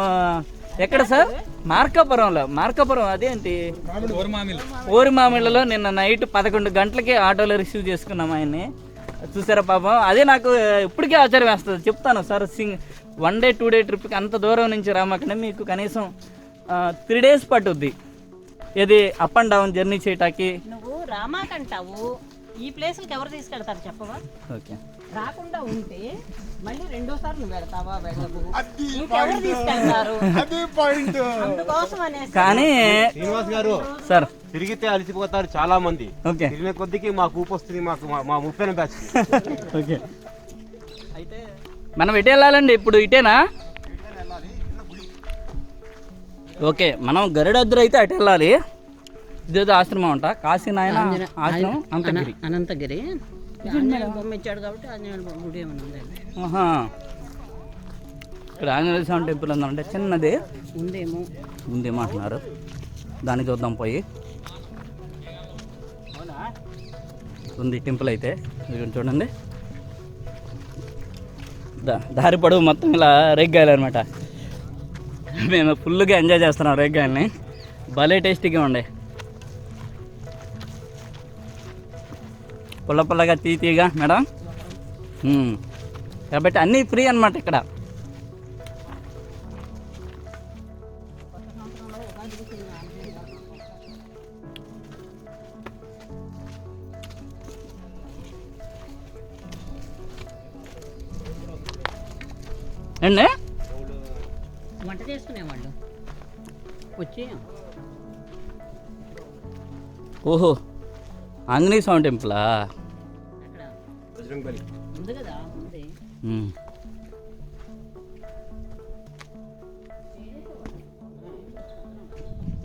ఎక్కడ సార్, మార్కాపురం అదేంటి ఓరిమామిళ్ళలో నిన్న నైట్ 11 గంటలకి ఆటోలో రిసీవ్ చేసుకున్నాం ఆయన్ని. చూసారా పాపం, అదే నాకు ఇప్పటికే ఆశ్చర్యం వేస్తుంది. చెప్తాను సార్, 1 day 2 day ట్రిప్కి అంత దూరం నుంచి రామాకంటే మీకు కనీసం 3 days పట్టుద్ది ఇది అప్ అండ్ డౌన్ జర్నీ చేయటానికి. నువ్వు రామాకంటావు, ఈ ప్లేస్కి ఎవరు తీసుకెళ్తారు చెప్పవా? ఓకే, రాకుండా ఉంటే మళ్ళీ రెండోసారి నువ్వు వెళ్తావా? వెళ్ళవు. ఇంకెవరు తీసుకెళ్తారు? అందుకోసం అనేసి. కానీ శ్రీనివాస్ గారు సార్ తిరిగితే అలసిపోతారు చాలా మంది. ఓకే, తిరిగిన కొద్దికి మాకు ఊపు వస్తుంది. మా 30 బ్యాచ్. ఓకే, అయితే మనం ఎటు వెళ్ళాలండి ఇప్పుడు? ఇటేనా? ఓకే, మనం గరుడాద్రి అయితే అటు వెళ్ళాలి. ఇదేదో ఆశ్రమం అంట, కాశీనాయన ఆశ్రమం, అనంతగిరి బొమ్మ ఇచ్చాడు కాబట్టి ఆంజనేయుల గుడి ఏమైనా ఉందండి? ఇక్కడ ఆంజనేయ స్వామి టెంపుల్ ఉందంటే చిన్నది ఉందేమో అంటున్నారు. దాన్ని చూద్దాం పోయి. ఉంది టెంపుల్ అయితే, చూడండి. దారి పొడవు మొత్తం ఇలా రేగ్గాయలు అనమాట. మేము ఫుల్గా ఎంజాయ్ చేస్తున్నాం రేగ్గాయల్ని, భలే టేస్టీగా ఉండే. పుల్లగా తీగా మేడం. కాబట్టి అన్నీ ఫ్రీ అన్నమాట ఇక్కడ. అండి వంట చేసుకునేవాళ్ళు వచ్చి. ఓహో, ఆంజనేయ స్వామి టెంపులా? ఉంది కదా, ఉంది.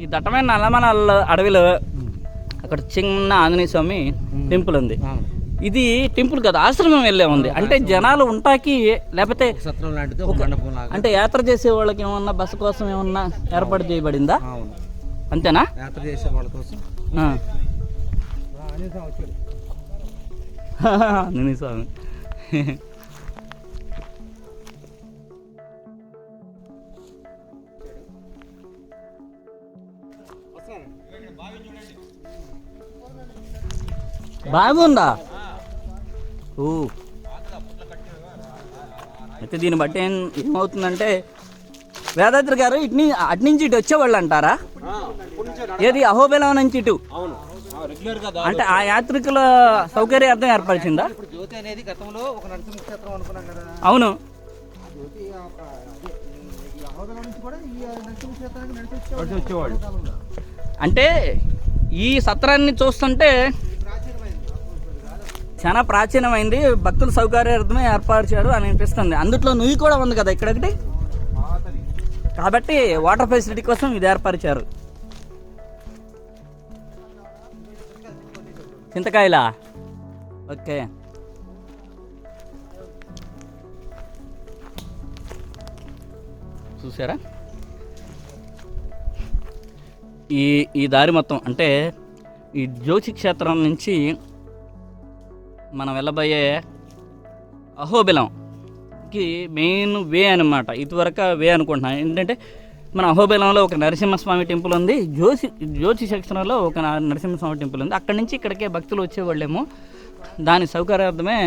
ఈ దట్టమైన నల్లమల అడవిలో అక్కడ చిన్న ఆంజనేయ స్వామి టెంపుల్ ఉంది. ఇది టెంపుల్ కదా, ఆశ్రమం వెళ్ళే ఉంది. అంటే జనాలు ఉంటాకి లేకపోతే సత్రం లాంటిది, ఒక మండపం లాగా. అంటే యాత్ర చేసే వాళ్ళకి ఏమన్నా బస్సు కోసం ఏమన్నా ఏర్పాటు చేయబడిందా? అంతేనా? యాత్ర చేసే వాళ్ళ కోసం ఆంజనేయ స్వామి. బాగుందా? ఓ, అయితే దీన్ని బట్టి ఏమవుతుందంటే వేదాద్రి గారు అటు నుంచి ఇటు వచ్చేవాళ్ళు అంటారా? ఏది అహోబిలం నుంచి ఇటు? అంటే ఆ యాత్రికుల సౌకర్యార్థం ఏర్పరిచిందా? జ్యోతి అనేది గతంలో ఒక నరసింహ క్షేత్రం అనుకున్నాం కదా. అవును. అంటే ఈ సత్రాన్ని చూస్తుంటే చాలా ప్రాచీనమైంది, భక్తుల సౌకర్యార్థమే ఏర్పరిచారు అని అనిపిస్తుంది. అందుట్లో నువ్వు కూడా ఉంది కదా ఇక్కడొకటి, కాబట్టి వాటర్ ఫెసిలిటీ కోసం ఇది ఏర్పరిచారు. చింతకాయలా? ఓకే, చూసారా ఈ దారి మొత్తం. అంటే ఈ జ్యోతి క్షేత్రం నుంచి మనం వెళ్ళబోయే అహోబిలంకి మెయిన్ వే అనమాట. ఇదివరకు వే అనుకుంటున్నాను. ఏంటంటే మన అహోబిలంలో ఒక నరసింహస్వామి టెంపుల్ ఉంది, జ్యోతి క్షేత్రంలో ఒక నరసింహస్వామి టెంపుల్ ఉంది. అక్కడి నుంచి ఇక్కడికే భక్తులు వచ్చేవాళ్ళేమో, దాని సౌకర్యార్థమే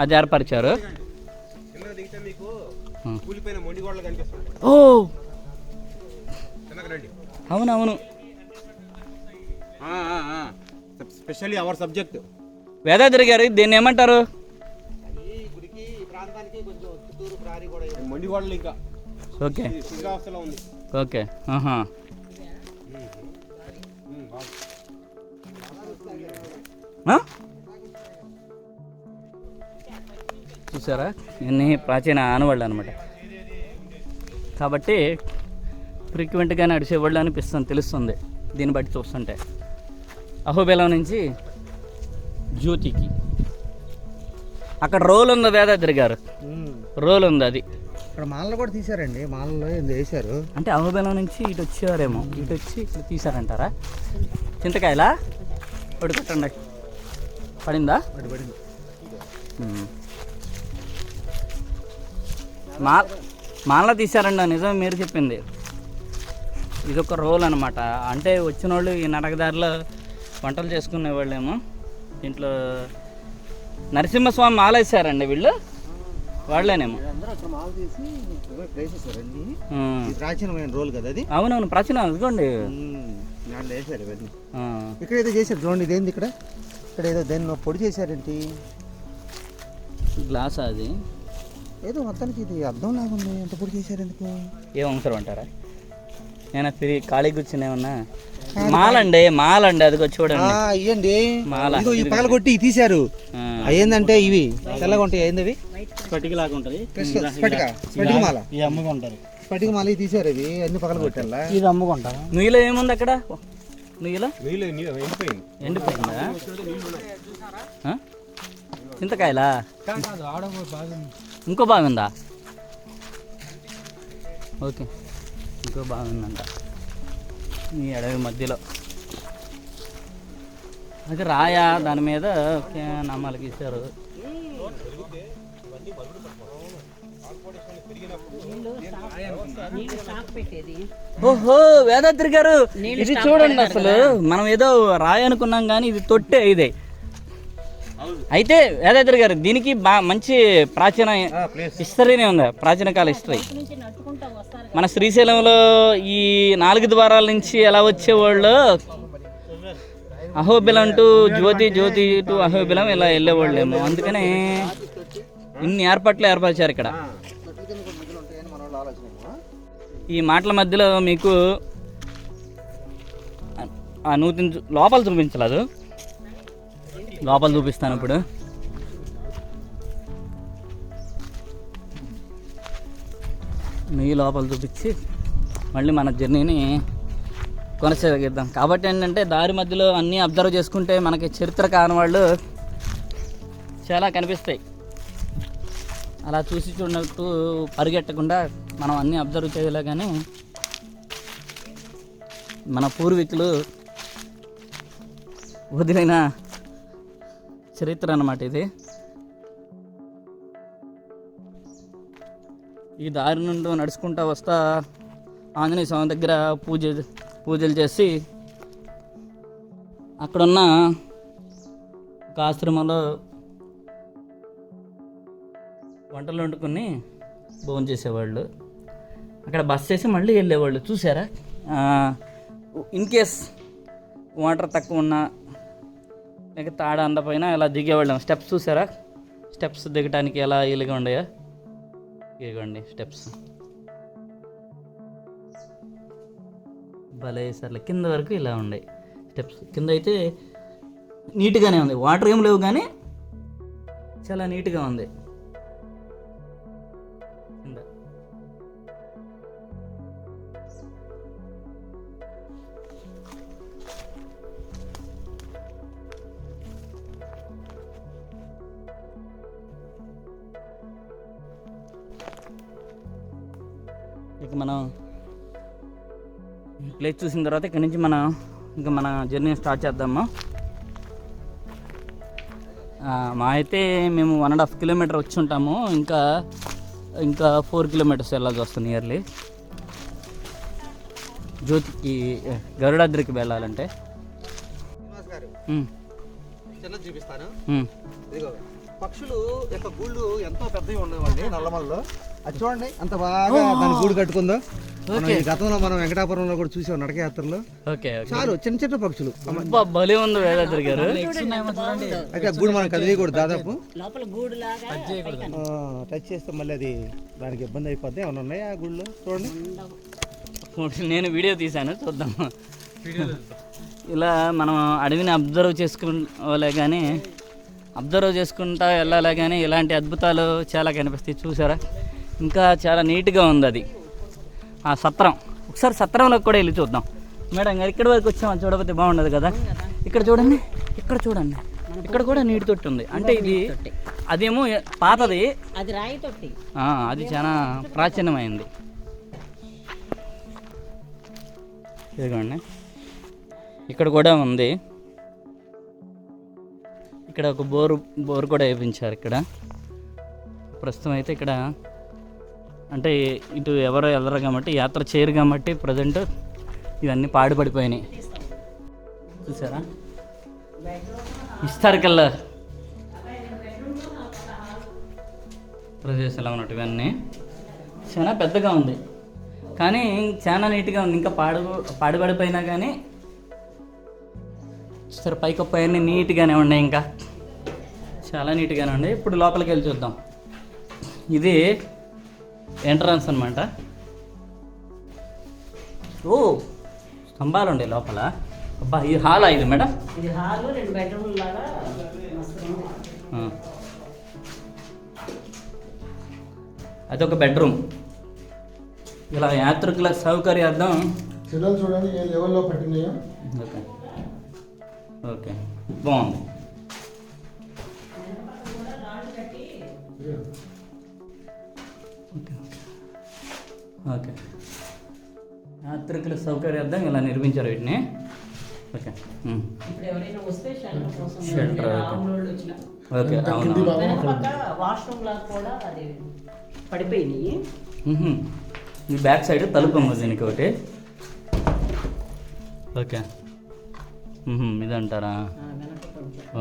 అది ఏర్పరిచారు. ఓ అవునవును, స్పెషల్లీ అవర్ సబ్జెక్ట్. వేదాద్రి గారు దీన్ని ఏమంటారు? మొండిగోడలు ఇంకా ఓకే శిథిలావస్థలో ఉంది. ఓకే, ఆ? చూసారా ఇవన్నీ ప్రాచీన ఆనవాళ్ళు అనమాట. కాబట్టి ఫ్రీక్వెంట్గా నడిచేవాళ్ళు అనిపిస్తుంది, తెలుస్తుంది దీన్ని బట్టి చూస్తుంటే. అహోబిలం నుంచి జ్యోతికి అక్కడ రోల్ ఉంది, వేదాద్రి గారు రోల్ ఉంది, అది ఇక్కడ మాలలో కూడా తీశారండి, మాలలో ఏందో వేశారు. అంటే అహోబిలం నుంచి ఇటు వచ్చేవారేమో, ఇటు వచ్చి ఇట్లా తీశారంటారా? చింతకాయలా ఒకటి కొట్టండి, పడిందా? పడింది. మాల తీశారండి, నిజం మీరు చెప్పింది. ఇదొక రోల్ అనమాట. అంటే వచ్చిన వాళ్ళు ఈ నరకదారిలో వంటలు చేసుకునేవాళ్ళేమో. దీంట్లో నరసింహస్వామి మాల వేసారండి వీళ్ళు, వాళ్ళేనేమో. అందరూ అక్కడ మాల తీసి వేసేసారండి. ప్రాచీనమైన రోల్ కదా అది. అవునవును, ప్రాచీన. ఇదిగోండి దాంట్లో వేసారు ఇవన్నీ. ఇక్కడ ఏదో చేశారు చూడండి, ఇదేంది ఇక్కడ ఏదో దాన్ని పొడి చేశారేంటి? గ్లాస్ అది ఏదో మొత్తానికి ఇది అర్థం లాగుంది, ఎంత పొడి చేశారు ఎందుకు? ఏం అవసరం అంటారా? నేను ఖాళీ కూర్చుని ఏమన్నా మాలండి, మాలండి, అదిగో చూడండి. ఇవ్వండి మాల. ఇదిగో ఈ పగల కొట్టి తీశారు. ఏంటంటే ఇవి తెల్లగా ఉంటాయి, ఏంది అవి? స్ఫటిక లాగా ఉంటుంది. స్ఫటిక మాల, అమ్ముకుంటారు. స్ఫటిక మాల తీశారు. ఇవి అన్ని పగల కొట్టాలా? ఇది అమ్ముకుంటారు. నుయ్యిలో ఏముంది అక్కడ? నుయ్యిలో ఎండిపోయిందా? చింతకాయలా? ఇంకో బాగుందా? ఓకే, ఇంకో బాగుందంట ఈ అడవి మధ్యలో. అది రాయా, దాని మీద నామాలు గీశారు. ఓహో, వేదాద్రి గారు ఇది చూడండి. అసలు మనం ఏదో రాయి అనుకున్నాం కానీ ఇది తొట్టే ఇదే. అయితే వేదాద్రి గారు దీనికి మంచి ప్రాచీన హిస్టరీనే ఉంది, ప్రాచీన కాల హిస్టరీ. మన శ్రీశైలంలో ఈ 4 ద్వారాల నుంచి ఎలా వచ్చేవాళ్ళు, అహోబిలం టు జ్యోతి, జ్యోతి టు అహోబిలం ఇలా వెళ్ళేవాళ్ళేమో. అందుకనే ఇన్ని ఏర్పాట్లు ఏర్పరిచారు ఇక్కడ. ఈ మాటల మధ్యలో మీకు ఆ నూతిని లోపల చూపించలేదు, లోపల చూపిస్తాను ఇప్పుడు. నెయ్యి లోపల చూపించి మళ్ళీ మన జర్నీని కొనసాగిద్దాం. కాబట్టి ఏంటంటే దారి మధ్యలో అన్నీ అబ్జర్వ్ చేసుకుంటే మనకి చరిత్ర కానివాళ్ళు చాలా కనిపిస్తాయి. అలా చూసి చూడనట్టు పరిగెట్టకుండా మనం అన్నీ అబ్జర్వ్ చేయలే. కానీ మన పూర్వీకులు వదిలిన చరిత్ర అన్నమాట ఇది. ఈ దారి నుండి నడుచుకుంటూ వస్తా ఆంజనేయ స్వామి దగ్గర పూజలు చేసి అక్కడున్న ఒక ఆశ్రమంలో వంటలు వండుకొని భోజనం చేసేవాళ్ళు. అక్కడ బస్ చేసి మళ్ళీ వెళ్ళేవాళ్ళు. చూసారా, ఇన్ కేస్ వాటర్ తక్కువ ఉన్నా లేక తాడ అందపోయినా ఇలా దిగేవాళ్ళం. స్టెప్స్ చూసారా, స్టెప్స్ దిగటానికి ఎలా ఇలాగా ఉండయా? ఇదిగోండి స్టెప్స్ భలే సర్లే. కింద వరకు ఇలా ఉన్నాయి స్టెప్స్. కింద అయితే నీట్గానే ఉంది, వాటర్ ఏం లేవు కానీ చాలా నీట్గా ఉంది కింద. ఇక మనం ప్లేస్ చూసిన తర్వాత ఇక్కడ నుంచి మనం ఇంకా మన జర్నీ స్టార్ట్ చేద్దాము. మా అయితే మేము 1.5 కిలోమీటర్ వచ్చి ఉంటాము. ఇంకా 4 కిలోమీటర్స్ వెళ్ళాల్సి వస్తుంది నియర్లీ జ్యోతికి, గరుడాద్రికి వెళ్ళాలంటే. చిన్నది చూపిస్తాను. ఇదిగో పక్షులు యొక్క గూళ్ళు ఎంతో పెద్దవి ఉండేవండి నల్లమల్లో. అది చూడండి అంత బాగా దాని గూడు కట్టుకుందో. గతంలో మనం వెంకటాపురంలో కూడా చూసాం నడకయాత్రలో. చాలు చిన్న చిన్న పక్షులు భలే ఉంది వేదాద్రి గారు. అయితే ఆ గూడు మనం కదిలేయకూడదు, దాదాపు లోపల గూడు లాగా టచ్ చేస్తే మళ్ళీ అది దానికి ఇబ్బంది అయిపోద్ది. ఏమైనా ఉన్నాయా ఆ గుడిలో? చూడండి, నేను వీడియో తీశాను, చూద్దాం. ఇలా మనం అడవిని అబ్జర్వ్ చేసుకోలే కానీ అబ్జర్వ్ చేసుకుంటా వెళ్ళాలి కానీ ఇలాంటి అద్భుతాలు చాలా కనిపిస్తాయి. చూసారా, ఇంకా చాలా నీట్గా ఉంది అది ఆ సత్రం. ఒకసారి సత్రంలోకి కూడా వెళ్ళి చూద్దాం మేడం గారు. ఇక్కడ వరకు వచ్చాము, చూడకపోతే బాగుండదు కదా. ఇక్కడ చూడండి, ఇక్కడ చూడండి, ఇక్కడ కూడా నీటి తొట్టి ఉంది. అంటే ఇది అదేమో పాతది, అది రాయి తొట్టి, అది చాలా ప్రాచీనమైంది. ఇదిగోండి, ఇక్కడ కూడా ఉంది. ఇక్కడ ఒక బోరు కూడా వేయించారు ఇక్కడ. ప్రస్తుతం అయితే ఇక్కడ అంటే ఇటు ఎవరో వెళ్ళరు కాబట్టి, యాత్ర చేయరు కాబట్టి ప్రజెంట్ ఇవన్నీ పాడుపడిపోయినాయి. చూసారా, హిస్టారికల్ ప్రదేశాలు ఉన్నట్టు ఇవన్నీ. చాలా పెద్దగా ఉంది కానీ చాలా నీట్గా ఉంది. ఇంకా పాడుపడిపోయినా కానీ సరే పైకప్పు అవన్నీ నీట్గానే ఉన్నాయి, ఇంకా చాలా నీట్గానే ఉన్నాయి. ఇప్పుడు లోపలికి వెళ్ళి చూద్దాం. ఇది ఎంట్రన్స్ అనమాట. ఓ స్తంభాలు ఉండే లోపల. అబ్బా, ఇది హాలా ఇది మేడం? ఇది హాలు, 2 బెడ్రూమ్ల లాగా. అదొక బెడ్రూమ్. ఇలా యాత్రికుల సౌకర్యార్థం. శిలలు చూడండి ఏ లెవెల్లో పట్టినాయో. ఓకే ఓకే, బాగుంది. ఓకే, యాత్రికుల సౌకర్యార్థం ఇలా నిర్మించారు వీటిని. ఓకే, ఇప్పుడు ఎవరైనా వస్తే షెల్టర్ కోసం షెల్టర్. ఓకే, అవును. వెనకపక్క వాష్రూమ్ లాగా కూడా అది పడిపోయినాయి. ఈ బ్యాక్ సైడ్ తలుపు ఉంది దీనికి ఒకటి. ఓకే, ఇదంటారా?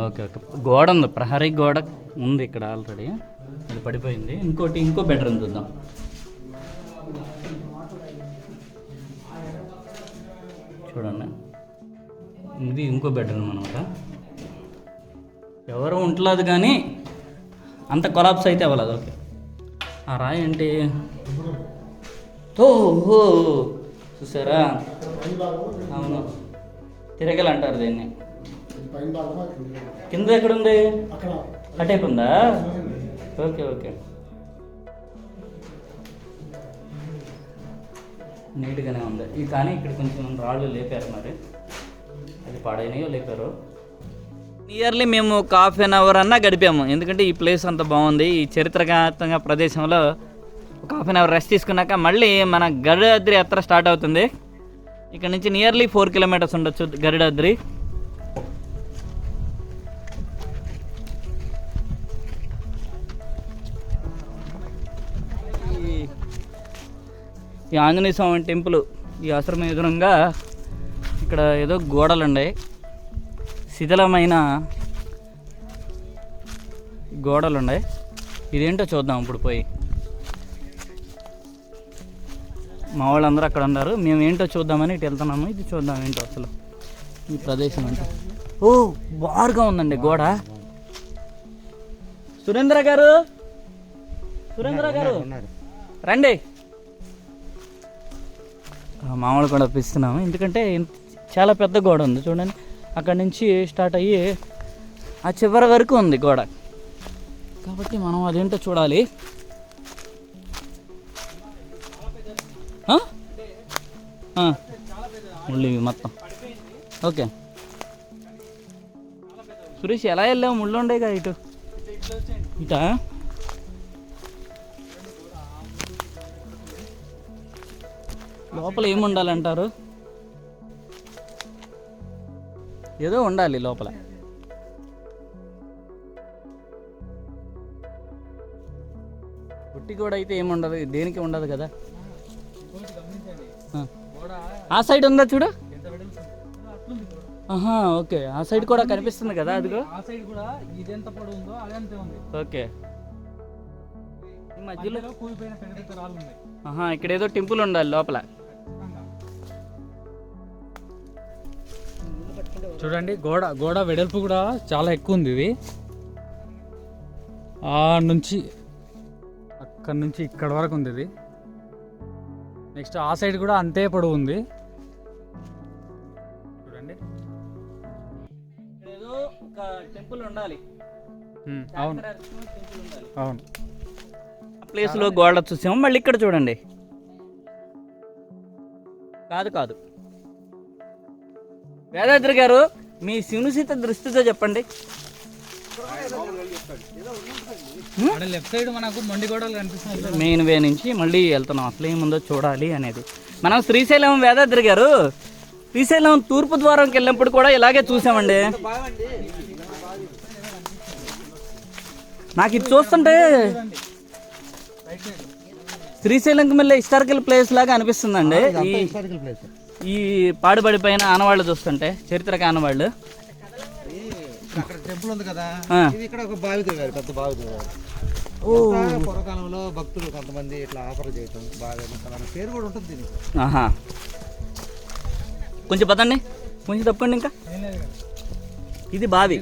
ఓకే ఓకే, గోడ ఉంది, ప్రహరీ గోడ ఉంది ఇక్కడ ఆల్రెడీ, అది పడిపోయింది. ఇంకో బెడ్రూమ్ చూద్దాం. చూడండి, ఇది ఇంకో బెడ్రూమ్ అనమాట. ఎవరు ఉంటలేదు కానీ అంత కొలాప్స్ అయితే అవ్వలేదు. ఓకే, ఆ రాయి ఏంటి? ఓహో, చూసారా? అవును, తిరగలు అంటారు దీన్ని. కింద ఎక్కడుంది? అటైపు ఉందా? ఓకే ఓకే, నీట్గానే ఉంది. ఇది కానీ ఇక్కడ కొంచెం రాళ్ళు లేపారు, మరి అది పాడైనాయో లేపారు. నియర్లీ మేము ఒక ½ అన్నా గడిపాము, ఎందుకంటే ఈ ప్లేస్ అంత బాగుంది. ఈ చరిత్రకాత్మక ప్రదేశంలో ఒక ½ రెస్ట్ తీసుకున్నాక మళ్ళీ మన గరుడాద్రి యాత్ర స్టార్ట్ అవుతుంది. ఇక్కడ నుంచి నియర్లీ 4 కిలోమీటర్స్ ఉండొచ్చు గరుడాద్రి. ఈ ఆంజనేయ స్వామి టెంపుల్, ఈ ఆశ్రమం ఎదురుగా ఇక్కడ ఏదో గోడలు ఉన్నాయి, శిథిలమైన గోడలు ఉన్నాయి. ఇదేంటో చూద్దాం ఇప్పుడు పోయి. మా వాళ్ళందరూ అక్కడ ఉన్నారు, మేము ఏంటో చూద్దామని ఇటు వెళ్తున్నాము. ఇది చూద్దాం ఏంటో అసలు ఈ ప్రదేశం అంటే. ఓ బారుగా ఉందండి గోడ. సురేంద్ర గారు రండి. మామూలు కూడా పిస్తున్నాము, ఎందుకంటే చాలా పెద్ద గోడ ఉంది చూడండి. అక్కడి నుంచి స్టార్ట్ అయ్యి ఆ చివరి వరకు ఉంది గోడ, కాబట్టి మనం అదేంటో చూడాలి. ముళ్ళు ఇవి మొత్తం. ఓకే సురేష్, ఎలా వెళ్ళాము? ముళ్ళు ఉండేగా ఇటు ఇటా? లోపల ఏముండాలంటారు? ఏదో ఉండాలి లోపల. పుట్టి కూడా అయితే ఏముండదు, దేనికి ఉండదు కదా. ఆ సైడ్ ఉందా చూడు. ఓకే, ఆ సైడ్ కూడా కనిపిస్తుంది కదా, అదిగో ఆ సైడ్ కూడా ఇదెంత పొడవు ఉందో అదంతే ఉంది. ఓకే, ఈ మధ్యలో కూలిపోయిన పెద్ద పెద్ద రాళ్ళు ఉన్నాయి. ఇక్కడ ఏదో టెంపుల్ ఉండాలి లోపల. చూడండి, గోడ వెడల్పు కూడా చాలా ఎక్కువ ఉంది. ఇది అక్కడ నుంచి ఇక్కడ వరకు ఉంది. ఇది నెక్స్ట్ ఆ సైడ్ కూడా అంతే పొడవు ఉంది. చూడండి, సింపుల్ ఉండాలి. అవును అవును. ఆ ప్లేస్లో గోడ చూసాము. మళ్ళీ ఇక్కడ చూడండి. కాదు వేదాద్రి గారు, మీ సునిశ్చిత దృష్టితో చెప్పండి. లెఫ్ట్ సైడ్ మనకు మొండి గోడలు కనిపిస్తుంది. మెయిన్ వే నుంచి మళ్ళీ వెళ్తున్నాం. అసలు ఏముందో చూడాలి అనేది. మనం శ్రీశైలం వేదాద్రి గారు, శ్రీశైలం తూర్పు ద్వారంకి వెళ్ళినప్పుడు కూడా ఇలాగే చూసామండి. నాకు ఇది చూస్తుంటే శ్రీశైలంకి మళ్ళీ హిస్టారికల్ ప్లేస్ లాగా అనిపిస్తుందండి. ఈ పాడుబడిపోయిన ఆనవాళ్ళు చూస్తుంటే, చరిత్రక ఆనవాళ్ళు. అక్కడ టెంపుల్ ఉంది కదా, ఇది ఇక్కడ ఒక బావి తవ్వారు, పెద్ద బావి తవ్వారు. పూర్వకాలంలో భక్తులు కొంతమంది ఇట్లా ఆఫర్ చేయటం బాగా పేరు కూడా ఉంటుంది దీనికి. ఆహా, కొంచెం పదండి, కొంచెం తప్పండి. ఇంకా ఇది బావి.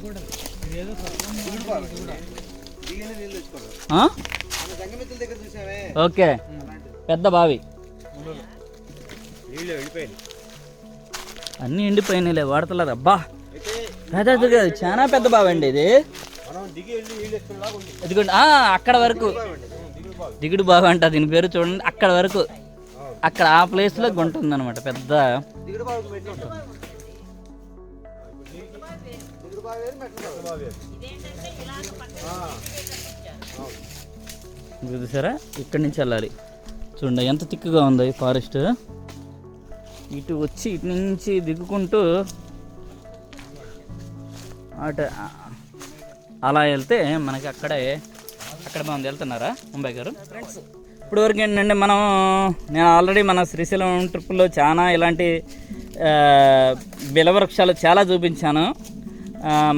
ఓకే, పెద్ద బావి. అన్నీ ఎండిపోయినాయిలే, వాడతలేదు. అబ్బా వేదాద్రి గారు, చాలా పెద్ద బావి అండి ఇది. ఇదిగోండి, అక్కడ వరకు దిగుడు బావి అంట దీని పేరు. చూడండి అక్కడ వరకు, అక్కడ ఆ ప్లేస్లో గుంట ఉందన్నమాట పెద్ద. చూసారా, ఇక్కడి నుంచి వెళ్ళాలి. చూడండి ఎంత తిక్కుగా ఉందో ఈ ఫారెస్ట్. ఇటు వచ్చి ఇటు నుంచి దిగుకుంటూ అటు అలా వెళ్తే మనకి అక్కడ మనం వెళ్తున్నారా ముంబై గారు? ఇప్పుడు వరకు ఏంటంటే నేను ఆల్రెడీ మన శ్రీశైలం ట్రిప్పుల్లో చాలా ఇలాంటి బిలవృక్షాలు చాలా చూపించాను.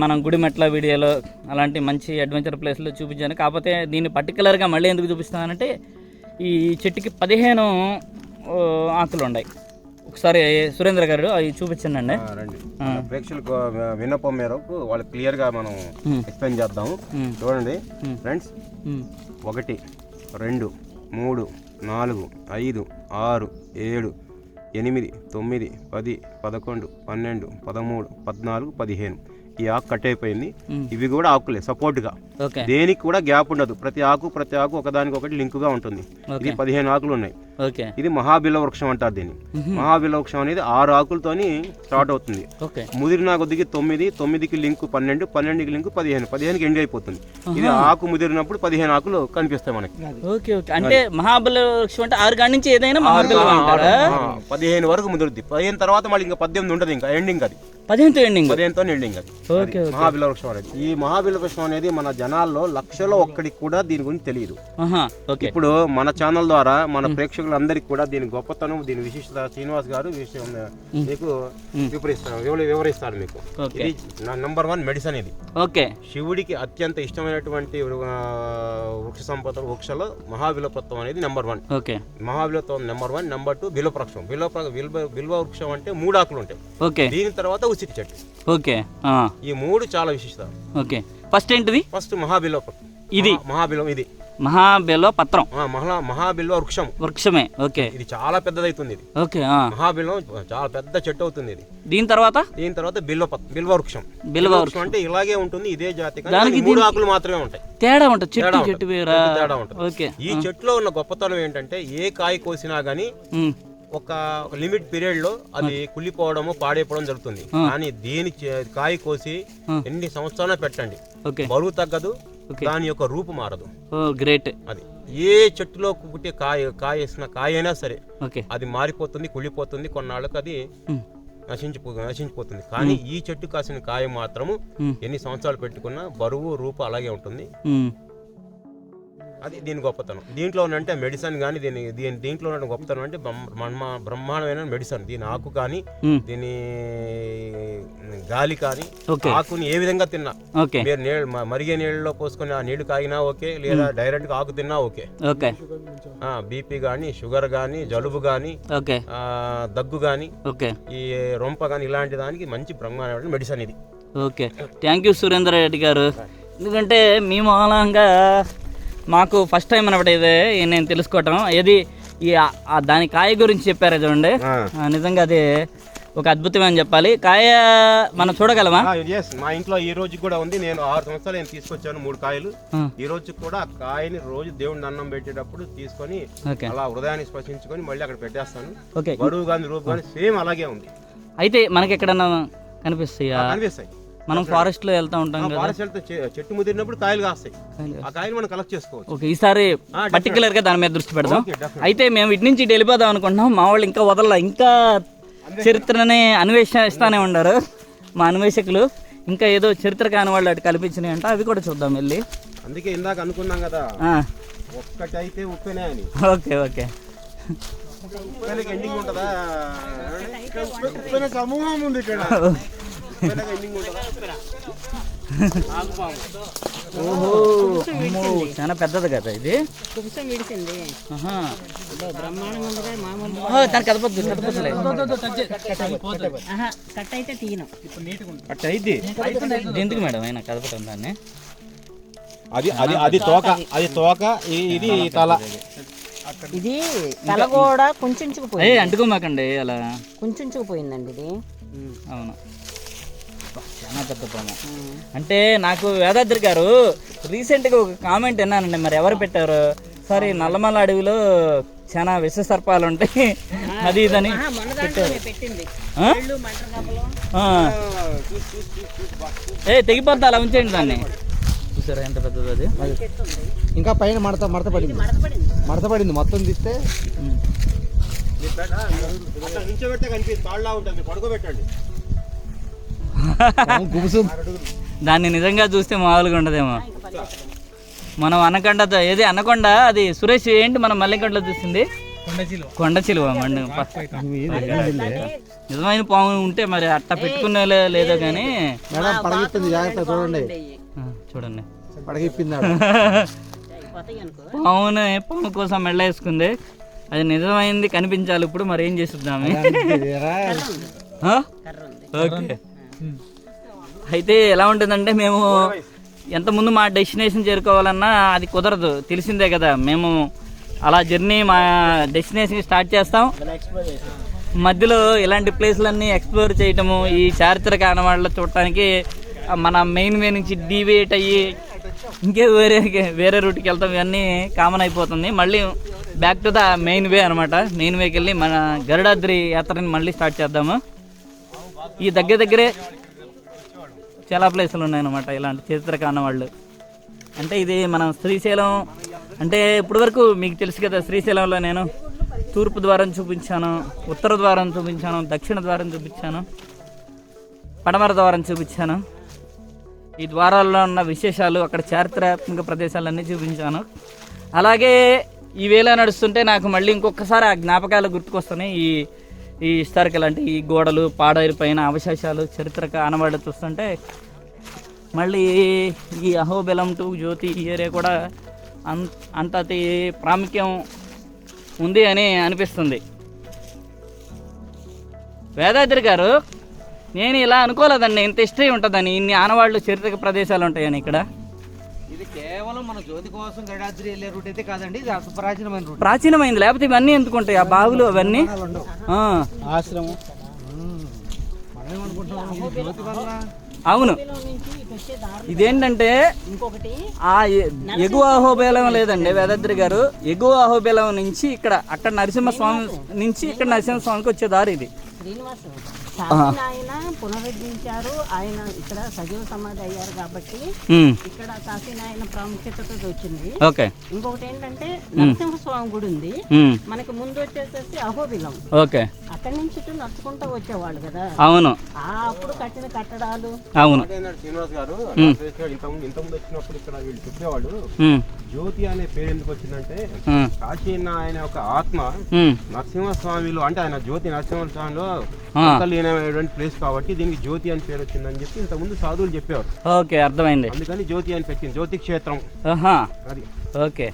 మనం గుడిమెట్ల వీడియోలో అలాంటి మంచి అడ్వెంచర్ ప్లేస్లో చూపించాను. కాకపోతే దీన్ని పర్టికులర్గా మళ్ళీ ఎందుకు చూపిస్తానంటే, ఈ చెట్టుకి 15 ఆకులు ఉన్నాయి. ఒకసారి సురేంద్ర గారు అవి చూపించండి అండి. ప్రేక్షకులకు విన్నపం మేరకు వాళ్ళు క్లియర్గా మనం ఎక్స్ప్లెయిన్ చేద్దాము. చూడండి ఫ్రెండ్స్, 1 2 3 4 5 6 7 8 9 10 11 12 13 14 15 ఈ ఆకు కట్ అయిపోయింది. ఇవి కూడా ఆకులే సపోర్ట్గా, దేనికి కూడా గ్యాప్ ఉండదు. ప్రతి ఆకు ఒకదానికొకటి లింకుగా ఉంటుంది. ఇది 15 ఆకులు ఉన్నాయి. ఇది మహాబిల వృక్షం అంటారు దీన్ని. మహాబిల వృక్షం అనేది 6 ఆకులతోని స్టార్ట్ అవుతుంది. ముదిరిన కొద్దికి 9, 9కి లింక్ 12, 12కి లింక్ 15, 15కి ఎండ్ అయిపోతుంది. ఇది ఆకు ముదిరినప్పుడు 15 ఆకులు కనిపిస్తాయి మనకి. అంటే మహాబిల వృక్షం అంటే 6 కాడి నుంచి ఏదైనా 15 వరకు ముదురుద్ది. 15 తర్వాత మళ్ళీ ఇంకా 18 ఉండదు. ఇంకా ఎండింగ్ అది 15తో ఎండింగ్ అది. మహాబిల వృక్షం అనేది, ఈ మహాబిల వృక్షం అనేది మన జనాల్లో లక్షలో ఒక్కడికి కూడా దీని గురించి తెలియదు. ఇప్పుడు మన ఛానల్ ద్వారా మన ప్రేక్షకులందరికీ కూడా దీని గొప్పతనం, దీని విశిష్టత శ్రీనివాస్ గారు మీకు వివరిస్తారు. మీకు ఇది నంబర్ 1 మెడిసిన్. ఇది శివుడికి అత్యంత ఇష్టమైనటువంటి వృక్ష సంపద వృక్షలో మహాబిలపత్వం అనేది నెంబర్ 1. మహాబిలత్వం నెంబర్ 1. నెంబర్ 2 బిల్వ వృక్షం. బిల్వ వృక్షం అంటే 3 ఆకులు ఉంటాయి. దీని తర్వాత ఉసిరి చెట్టు. ఈ 3 చాలా విశిష్టత. ఫస్ట్ ఏంటిది? ఫస్ట్ మహాబిల్వ. ఇది మహాబిల్వ పత్రం, మహాబిల్వ వృక్షమే. ఇది చాలా పెద్దదవుతుంది. ఇది మహాబిల్వం చాలా పెద్ద చెట్టు అవుతుంది. ఇది దీని తర్వాత బిల్వ వృక్షం. బిల్వ వృక్షం అంటే ఇలాగే ఉంటుంది, ఇదే జాతి, 3 ఆకులు మాత్రమే ఉంటాయి. తేడా ఉంటుంది, తేడా ఉంటుంది. ఈ చెట్టులో ఉన్న గొప్పతనం ఏంటంటే, ఏ కాయ కోసినా గానీ ఒక లిమిట్ పీరియడ్ లో అది కుళ్ళిపోవడము, పాడైపోవడం జరుగుతుంది. కానీ దీని కాయ కోసి ఎన్ని సంవత్సరాలు పెట్టండి, బరువు తగ్గదు, దాని యొక్క రూపు మారదు. గ్రేట్. అది ఏ చెట్టులో పుట్టే కాయ వేసిన కాయ అయినా సరే అది మారిపోతుంది, కుళ్ళిపోతుంది, కొన్నాళ్ళకు అది నశించిపోతుంది. కానీ ఈ చెట్టు కాసిన కాయ మాత్రము ఎన్ని సంవత్సరాలు పెట్టుకున్నా బరువు, రూపు అలాగే ఉంటుంది. అది దీని గొప్పతనం. దీంట్లో అంటే మెడిసిన్ కానీ దీంట్లో ఉన్న గొప్పతనం అంటే బ్రహ్మాండమైన మెడిసిన్. దీని ఆకు కానీ, దీని గాలి కానీ, ఆకుని ఏ విధంగా తిన్నా, మీరు మరిగే నీళ్ళలో పోసుకుని ఆ నీళ్లు తాగినా ఓకే, లేదా డైరెక్ట్ గా ఆకు తిన్నా ఓకే. బీపీ గానీ, షుగర్ గానీ, జలుబు గానీ, దగ్గు గానీ, ఈ రొంప గానీ, ఇలాంటి దానికి మంచి బ్రహ్మాండమైన మెడిసిన్ ఇది. థ్యాంక్ యూ సురేందర్ రెడ్డి గారు. ఎందుకంటే మీ మూలంగా మాకు ఫస్ట్ టైం అనమాట ఇది నేను తెలుసుకోవటం. ఏది ఈ దాని కాయ గురించి చెప్పారు చూడండి, నిజంగా అది ఒక అద్భుతం అని చెప్పాలి. కాయ మనం చూడగలమా? ఎస్, మా ఇంట్లో ఈ రోజు కూడా ఉంది. నేను 6 సంవత్సరాలు నేను తీసుకొచ్చాను 3 కాయలు. ఈ రోజు కూడా ఆ కాయని రోజు దేవుడిని అన్నం పెట్టేటప్పుడు తీసుకొని అలా హృదయాన్ని స్పర్శించుకొని మళ్ళీ అక్కడ పెట్టేస్తాను. బరువు కానీ రూపు కానీ సేమ్ అలాగే ఉంది. అయితే మనకి ఎక్కడన్నా కనిపిస్తాయా? కనిపిస్తాయి. మనం ఫారెస్ట్ లో వెళ్తా ఉంటాం కదా, ఫారెస్ట్ వెళ్తే చెట్టు ముదిరినప్పుడు కాయలు కాస్తాయి. ఆ కాయలు మనం కలెక్ట్ చేసుకోవచ్చు. ఓకే, ఈసారి పర్టికులర్ గా దాని మీద దృష్టి పెడదాం. అయితే మేము ఇటు నుంచి వెళ్ళిపోదాం అనుకుంటున్నాం. మా వాళ్ళు ఇంకా వదల, ఇంకా చరిత్రని అన్వేషిస్తానే ఉన్నారు మా అన్వేషకులు. ఇంకా ఏదో చరిత్ర కాని వాళ్ళు అటు కల్పించినాయి అంట, అవి కూడా చూద్దాం వెళ్ళి. అందుకే ఇందాక అనుకున్నాం కదా, ఒక్కటైతే ఉప్పెనే అని. ఓకే ఓకే, ఎండింగ్ ఉంటుందా? సమూహం ఉంది ఇక్కడ. ఓహో, చాలా పెద్దది కదా ఇది. దాని కదపొద్దులే, కట్ అయితే తీయను. కట్ అయింది ఎందుకు మేడం అయినా కదపటం దాన్ని? అది తోక, ఇది తల. ఇది తల కూడా కొంచెం అంటుకోమాకండి అలా, కొంచెం పోయిందండి ఇది. అవును, చాలా పెద్ద పాము. అంటే నాకు వేదాద్రి గారు రీసెంట్గా ఒక కామెంట్ విన్నానండి, మరి ఎవరు పెట్టారు? సారీ, నల్లమల అడవిలో చాలా విష సర్పాలు ఉంటాయి అది ఇదని పెట్టారు. తెగిపోద్ది, అలా ఉంచేయండి దాన్ని. చూసారా ఎంత పెద్దది అది? ఇంకా పైన మడత పడింది మొత్తం తీస్తే. నిల్చోబెట్టే కనిపిస్తుంది, తాళ్ళ ఉంటుంది, పడుకోబెట్టండి. దాన్ని నిజంగా చూస్తే మామూలుగా ఉండదేమో. మనం అనకొండతో ఏది అనకొండ, అది సురేష్ ఏంటి మనం మల్లికొండలో చూసింది కొండ చిలువ. నిజమైన పాము ఉంటే మరి అట్ట పెట్టుకునే లేదో కానీ చూడండి, పాము కోసం మెళ్ళేసుకుంది. అది నిజమైంది కనిపించాలి ఇప్పుడు, మరి ఏం చేస్తుందామె? ఓకే, అయితే ఎలా ఉంటుందంటే, మేము ఎంతముందు మా డెస్టినేషన్ చేరుకోవాలన్నా అది కుదరదు, తెలిసిందే కదా. మేము అలా జర్నీ మా డెస్టినేషన్ స్టార్ట్ చేస్తాం, మధ్యలో ఇలాంటి ప్లేస్లన్నీ ఎక్స్ప్లోర్ చేయటము, ఈ చారిత్రక ఆనవాళ్ళు చూడటానికి మన మెయిన్ వే నుంచి డీవియేట్ అయ్యి ఇంకే వేరే రూట్కి వెళ్తాం. ఇవన్నీ కామన్ అయిపోతుంది. మళ్ళీ బ్యాక్ టు ద మెయిన్ వే అనమాట. మెయిన్ వేకి వెళ్ళి మన గరుడాద్రి యాత్రని మళ్ళీ స్టార్ట్ చేద్దాము. ఈ దగ్గరే చాలా ప్లేసులు ఉన్నాయన్నమాట ఇలాంటి చరిత్రక ఆనవాళ్ళు. అంటే ఇది మనం శ్రీశైలం అంటే ఇప్పటి వరకు మీకు తెలుసు కదా, శ్రీశైలంలో నేను తూర్పు ద్వారం చూపించాను, ఉత్తర ద్వారం చూపించాను, దక్షిణ ద్వారం చూపించాను, పడమర ద్వారం చూపించాను. ఈ ద్వారాల్లో ఉన్న విశేషాలు, అక్కడ చారిత్రాత్మక ప్రదేశాలన్నీ చూపించాను. అలాగే ఈ వేళ నడుస్తుంటే నాకు మళ్ళీ ఇంకొకసారి ఆ జ్ఞాపకాలు గుర్తుకొస్తున్నాయి. ఈ హిస్టారికల్ అంటే ఈ గోడలు, పాడైరు పైన అవశేషాలు, చరిత్రక ఆనవాళ్ళు చూస్తుంటే మళ్ళీ ఈ అహోబెలం టు జ్యోతి ఈ ఏరియా కూడా అంతటి ప్రాముఖ్యం ఉంది అని అనిపిస్తుంది. వేదాద్రి గారు, నేను ఇలా అనుకోలేదండి, ఇంత హిస్టరీ ఉంటుందని, ఇన్ని ఆనవాళ్ళు చరిత్రక ప్రదేశాలు ఉంటాయని ఇక్కడ. ఇది కేవలం మన జ్యోతి కోసం గరుడాద్రి వెళ్ళే రూట్ అయితే కాదండి, ఇది అసలు ప్రాచీనమైన రూట్. ప్రాచీనమైంది, లేకపోతే ఇవన్నీ ఎందుకుంటాయి? ఆ బావులు అవన్నీ ఆశ్రమం. అవును, ఇదేంటంటే ఆ ఎగువ అహోబేలం లేదండి వేదాద్రి గారు, ఎగువ అహోబేలం నుంచి అక్కడ నరసింహస్వామి నుంచి ఇక్కడ నరసింహస్వామికి వచ్చే దారి ఇది. ఆయన పునరుద్ధరించారు, ఆయన ఇక్కడ సజీవ సమాధి అయ్యారు కాబట్టి ఇక్కడ కాశీనాయన ప్రాముఖ్యతతో వచ్చింది. ఇంకొకటి ఏంటంటే నరసింహస్వామి గుడి ఉంది మనకి, ముందు వచ్చేసేసి అహోబిలం. అక్కడి నుంచి ఇటు నడుచుకుంటూ వచ్చేవాళ్ళు కదా. అవును, అప్పుడు కట్టిన కట్టడాలు. అవును, శ్రీనివాస్ గారు ఇంతకుముందు వచ్చినప్పుడు ఇక్కడ వీళ్ళు చెప్పేవాళ్ళు, జ్యోతి అనే పేరు ఎందుకు వచ్చిందంటే, కాశీనాయన ఒక ఆత్మ నరసింహస్వామిలో, అంటే ఆయన జ్యోతి నరసింహస్వామిలో ప్లేస్ కాబట్టి దీనికి జ్యోతి అని పేరు వచ్చిందని చెప్పి ఇంతకుముందు సాధువులు చెప్పేవారు. ఓకే, అర్థమైంది. అందుకని జ్యోతి అని పెట్టింది, జ్యోతి క్షేత్రం అది. ఓకే,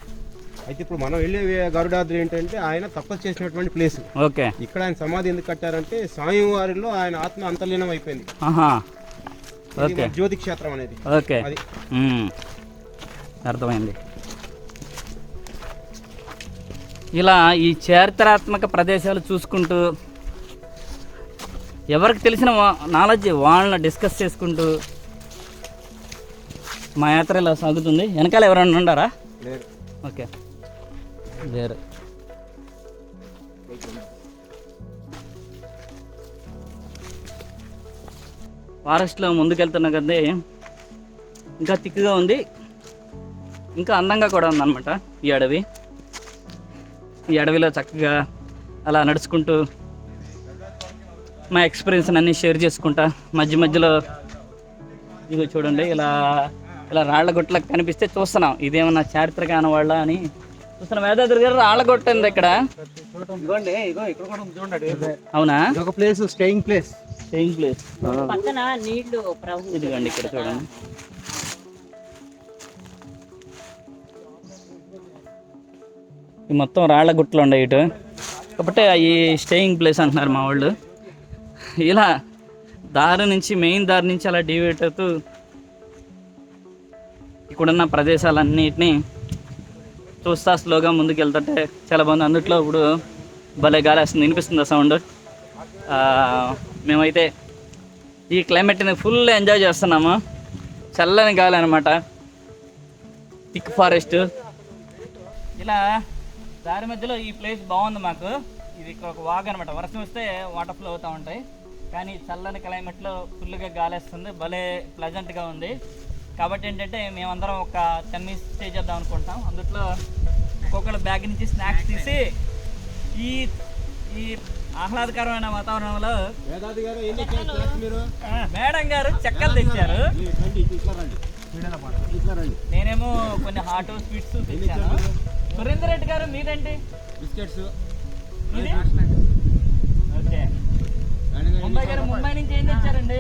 అయితే ఇప్పుడు మనం వెళ్ళే గరుడాద్రి ఏంటంటే ఆయన తపస్సు చేసినటువంటి ప్లేస్. ఓకే, ఇక్కడ ఆయన సమాధి ఎందుకు కట్టారంటే స్వామివారిలో ఆయన ఆత్మ అంతర్లీనం అయిపోయింది. జ్యోతి క్షేత్రం అనేది. ఓకే, అది అర్థమైంది. ఇలా ఈ చారిత్రాత్మక ప్రదేశాలు చూసుకుంటూ ఎవరికి తెలిసిన నాలెడ్జ్ వాళ్ళని డిస్కస్ చేసుకుంటూ మా యాత్ర ఇలా సాగుతుంది. వెనకాల ఎవరైనా ఉండారా? ఓకే, లేరు. ఫారెస్ట్లో ముందుకెళ్తున్నా కదా, ఇంకా థిక్గా ఉంది, ఇంకా అందంగా కూడా ఉందన్నమాట ఈ అడవి. ఈ అడవిలో చక్కగా అలా నడుచుకుంటూ మా ఎక్స్పీరియన్స్ అన్నీ షేర్ చేసుకుంటా మధ్య మధ్యలో ఇదిగో చూడండి ఇలా ఇలా రాళ్ల గుట్టలకు కనిపిస్తే చూస్తున్నాం ఇదేమన్నా చారిత్రక ఆనవాళ్ళ అని చూస్తున్నాం. వేదాద్రి గారు రాళ్ల గుట్ట ఉంది ఇక్కడ. అవునా? ఒక ప్లేస్, స్టేయింగ్ ప్లేస్. పక్కన నీళ్లు ఇదిగోండి ఇక్కడ చూడండి. ఈ మొత్తం రాళ్ల గుట్టలు ఉన్నాయి ఇటు, కాబట్టి ఈ స్టేయింగ్ ప్లేస్ అంటున్నారు మా వాళ్ళు. ఇలా దారి నుంచి, మెయిన్ దారి నుంచి అలా డివైట్ అవుతూ ఇక్కడున్న ప్రదేశాలన్నిటినీ చూస్తా స్లోగా ముందుకు వెళ్తుంటే చాలా బాగుంది. అందుట్లో ఇప్పుడు భలే గాలి వస్తుంది, వినిపిస్తుంది ఆ సౌండ్. మేమైతే ఈ క్లైమేట్ని ఫుల్ ఎంజాయ్ చేస్తున్నాము. చల్లని గాలి అనమాట, థిక్ ఫారెస్ట్. ఇలా దారి మధ్యలో ఈ ప్లేస్ బాగుంది మాకు. ఇది ఇక్కడ ఒక వాగ్ అనమాట, వర్షం వస్తే వాటర్ ఫ్లో అవుతూ ఉంటాయి. కానీ చల్లని క్లైమేట్లో ఫుల్గా గాలి వస్తుంది, భలే ప్లెజెంట్గా ఉంది. కాబట్టి ఏంటంటే మేమందరం ఒక 10 minutes స్టే చేద్దాం అనుకుంటాం. అందుట్లో ఒక్కొక్కరు బ్యాగ్ నుంచి స్నాక్స్ తీసి ఈ ఈ ఆహ్లాదకరమైన వాతావరణంలో మేడం గారు చెక్కలు తెచ్చారు, నేనేమో కొన్ని హాట్ స్వీట్స్ తెచ్చాను. సురేందర్ రెడ్డి గారు మీరేంటి? బిస్కెట్స్. ఓకే. ముంబై గారు ముంబై నుంచి ఏం తెచ్చారండి?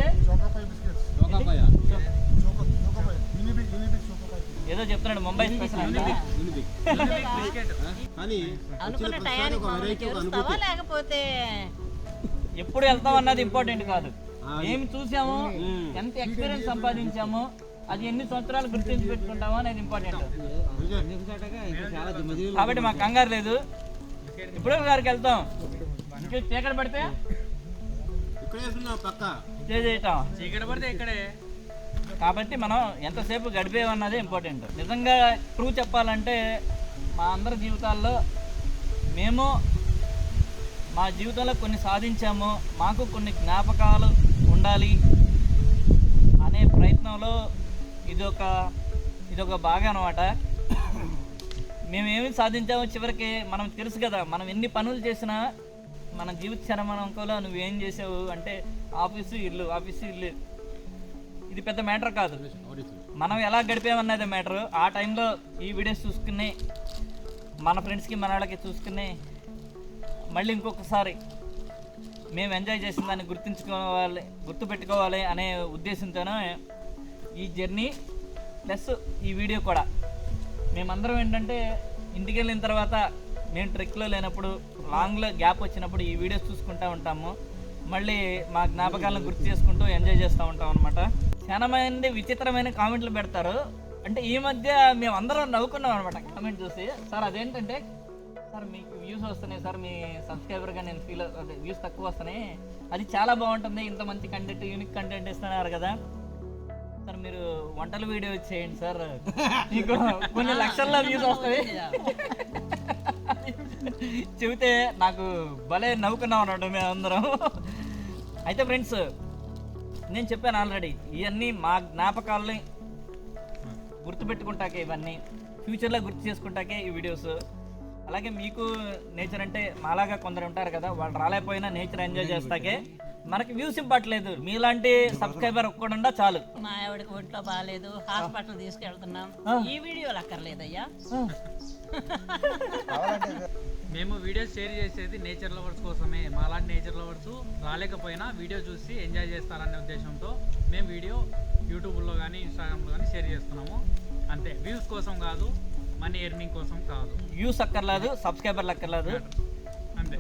ఏదో చెప్తున్నాడు ముంబై స్పెషల్. అనుకున్న టయానికి లేకపోతే ఎప్పుడు వెళ్తాం అన్నది ఇంపార్టెంట్ కాదు, ఏమి చూసాము, ఎంత ఎక్స్పీరియన్స్ సంపాదించాము, అది ఎన్ని సంవత్సరాలు గుర్తించి పెట్టుకుంటామో అనేది ఇంపార్టెంట్. కాబట్టి మాకు కంగారు లేదు, ఇప్పుడు గారికి వెళ్తాం. ఇంకా చీకటి పడితే స్టే చేయటం, చీకటి పడితే ఇక్కడే. కాబట్టి మనం ఎంతసేపు గడిపేమన్నదే ఇంపార్టెంట్. నిజంగా ట్రూ చెప్పాలంటే మా అందరి జీవితాల్లో మేము మా జీవితంలో కొన్ని సాధించాము, మాకు కొన్ని జ్ఞాపకాలు ఉండాలి అనే ప్రయత్నంలో ఇదొక భాగం అనమాట. మేమేమి సాధించామో చివరికి మనం తెలుసు కదా, మనం ఎన్ని పనులు చేసినా మన జీవిత శరమణంలో నువ్వేం చేసావు అంటే ఆఫీసు ఇల్లు. ఇది పెద్ద మ్యాటర్ కాదు, మనం ఎలా గడిపామన్నది మ్యాటర్. ఆ టైంలో ఈ వీడియోస్ చూసుకుని మన ఫ్రెండ్స్కి మన వాళ్ళకి చూసుకుని మళ్ళీ ఇంకొకసారి మేము ఎంజాయ్ చేసిన దాన్ని గుర్తుపెట్టుకోవాలి అనే ఉద్దేశంతోనే ఈ జర్నీ ప్లస్ ఈ వీడియో కూడా. మేమందరం ఏంటంటే ఇంటికి వెళ్ళిన తర్వాత మేము ట్రెక్లో లేనప్పుడు, లాంగ్లో గ్యాప్ వచ్చినప్పుడు ఈ వీడియోస్ చూసుకుంటూ ఉంటాము. మళ్ళీ మా జ్ఞాపకాలను గుర్తు చేసుకుంటూ ఎంజాయ్ చేస్తూ ఉంటాం అనమాట. చాలా మంది విచిత్రమైన కామెంట్లు పెడతారు. అంటే ఈ మధ్య మేము అందరం నవ్వుకున్నాం అనమాట కామెంట్ చూసి. సార్ అదేంటంటే, సార్ మీకు వ్యూస్ వస్తున్నాయి సార్, మీ సబ్స్క్రైబర్గా నేను వ్యూస్ తక్కువ వస్తున్నాయి, అది చాలా బాగుంటుంది, ఇంత మంచి కంటెంట్, యూనిక్ కంటెంట్ ఇస్తున్నారు కదా సార్, మీరు వంటల వీడియో చేయండి సార్, మీకు కొన్ని లక్షల్లో వ్యూస్ వస్తాయి చెబితే నాకు భలే నవ్వుకున్నాం అన్నట్టు మేము అందరం. అయితే ఫ్రెండ్స్, నేను చెప్పాను ఆల్రెడీ, ఇవన్నీ మా జ్ఞాపకాలని గుర్తుపెట్టుకుంటాకే, ఇవన్నీ ఫ్యూచర్లో గుర్తు చేసుకుంటాకే ఈ వీడియోస్. అలాగే మీకు నేచర్ అంటే మాలాగా కొందరు ఉంటారు కదా, వాళ్ళు రాలేకపోయినా నేచర్ ఎంజాయ్ చేస్తాకే. మనకి వ్యూస్ ఇంపట్లేదు, మీలాంటి సబ్స్క్రైబర్ ఒక్కడుండా చాలు. మా ఆవిడకి ఒంట్లో బాగాలేదు, హాస్పిటల్ తీసుకెళ్తున్నాం, ఈ వీడియోలు అక్కర్లేదయ్యా. మేము వీడియోస్ షేర్ చేసేది నేచర్ లవర్స్ కోసమే. మాలాంటి నేచర్ లవర్స్ రాలేకపోయినా వీడియో చూసి ఎంజాయ్ చేస్తారనే ఉద్దేశంతో మేము వీడియో యూట్యూబ్లో కానీ ఇన్స్టాగ్రామ్లో కానీ షేర్ చేస్తున్నాము. అంతే, వ్యూస్ కోసం కాదు, మనీ ఎర్నింగ్ కోసం కాదు. వ్యూస్ అక్కర్లేదు, సబ్స్క్రైబర్లు అక్కర్లేదు,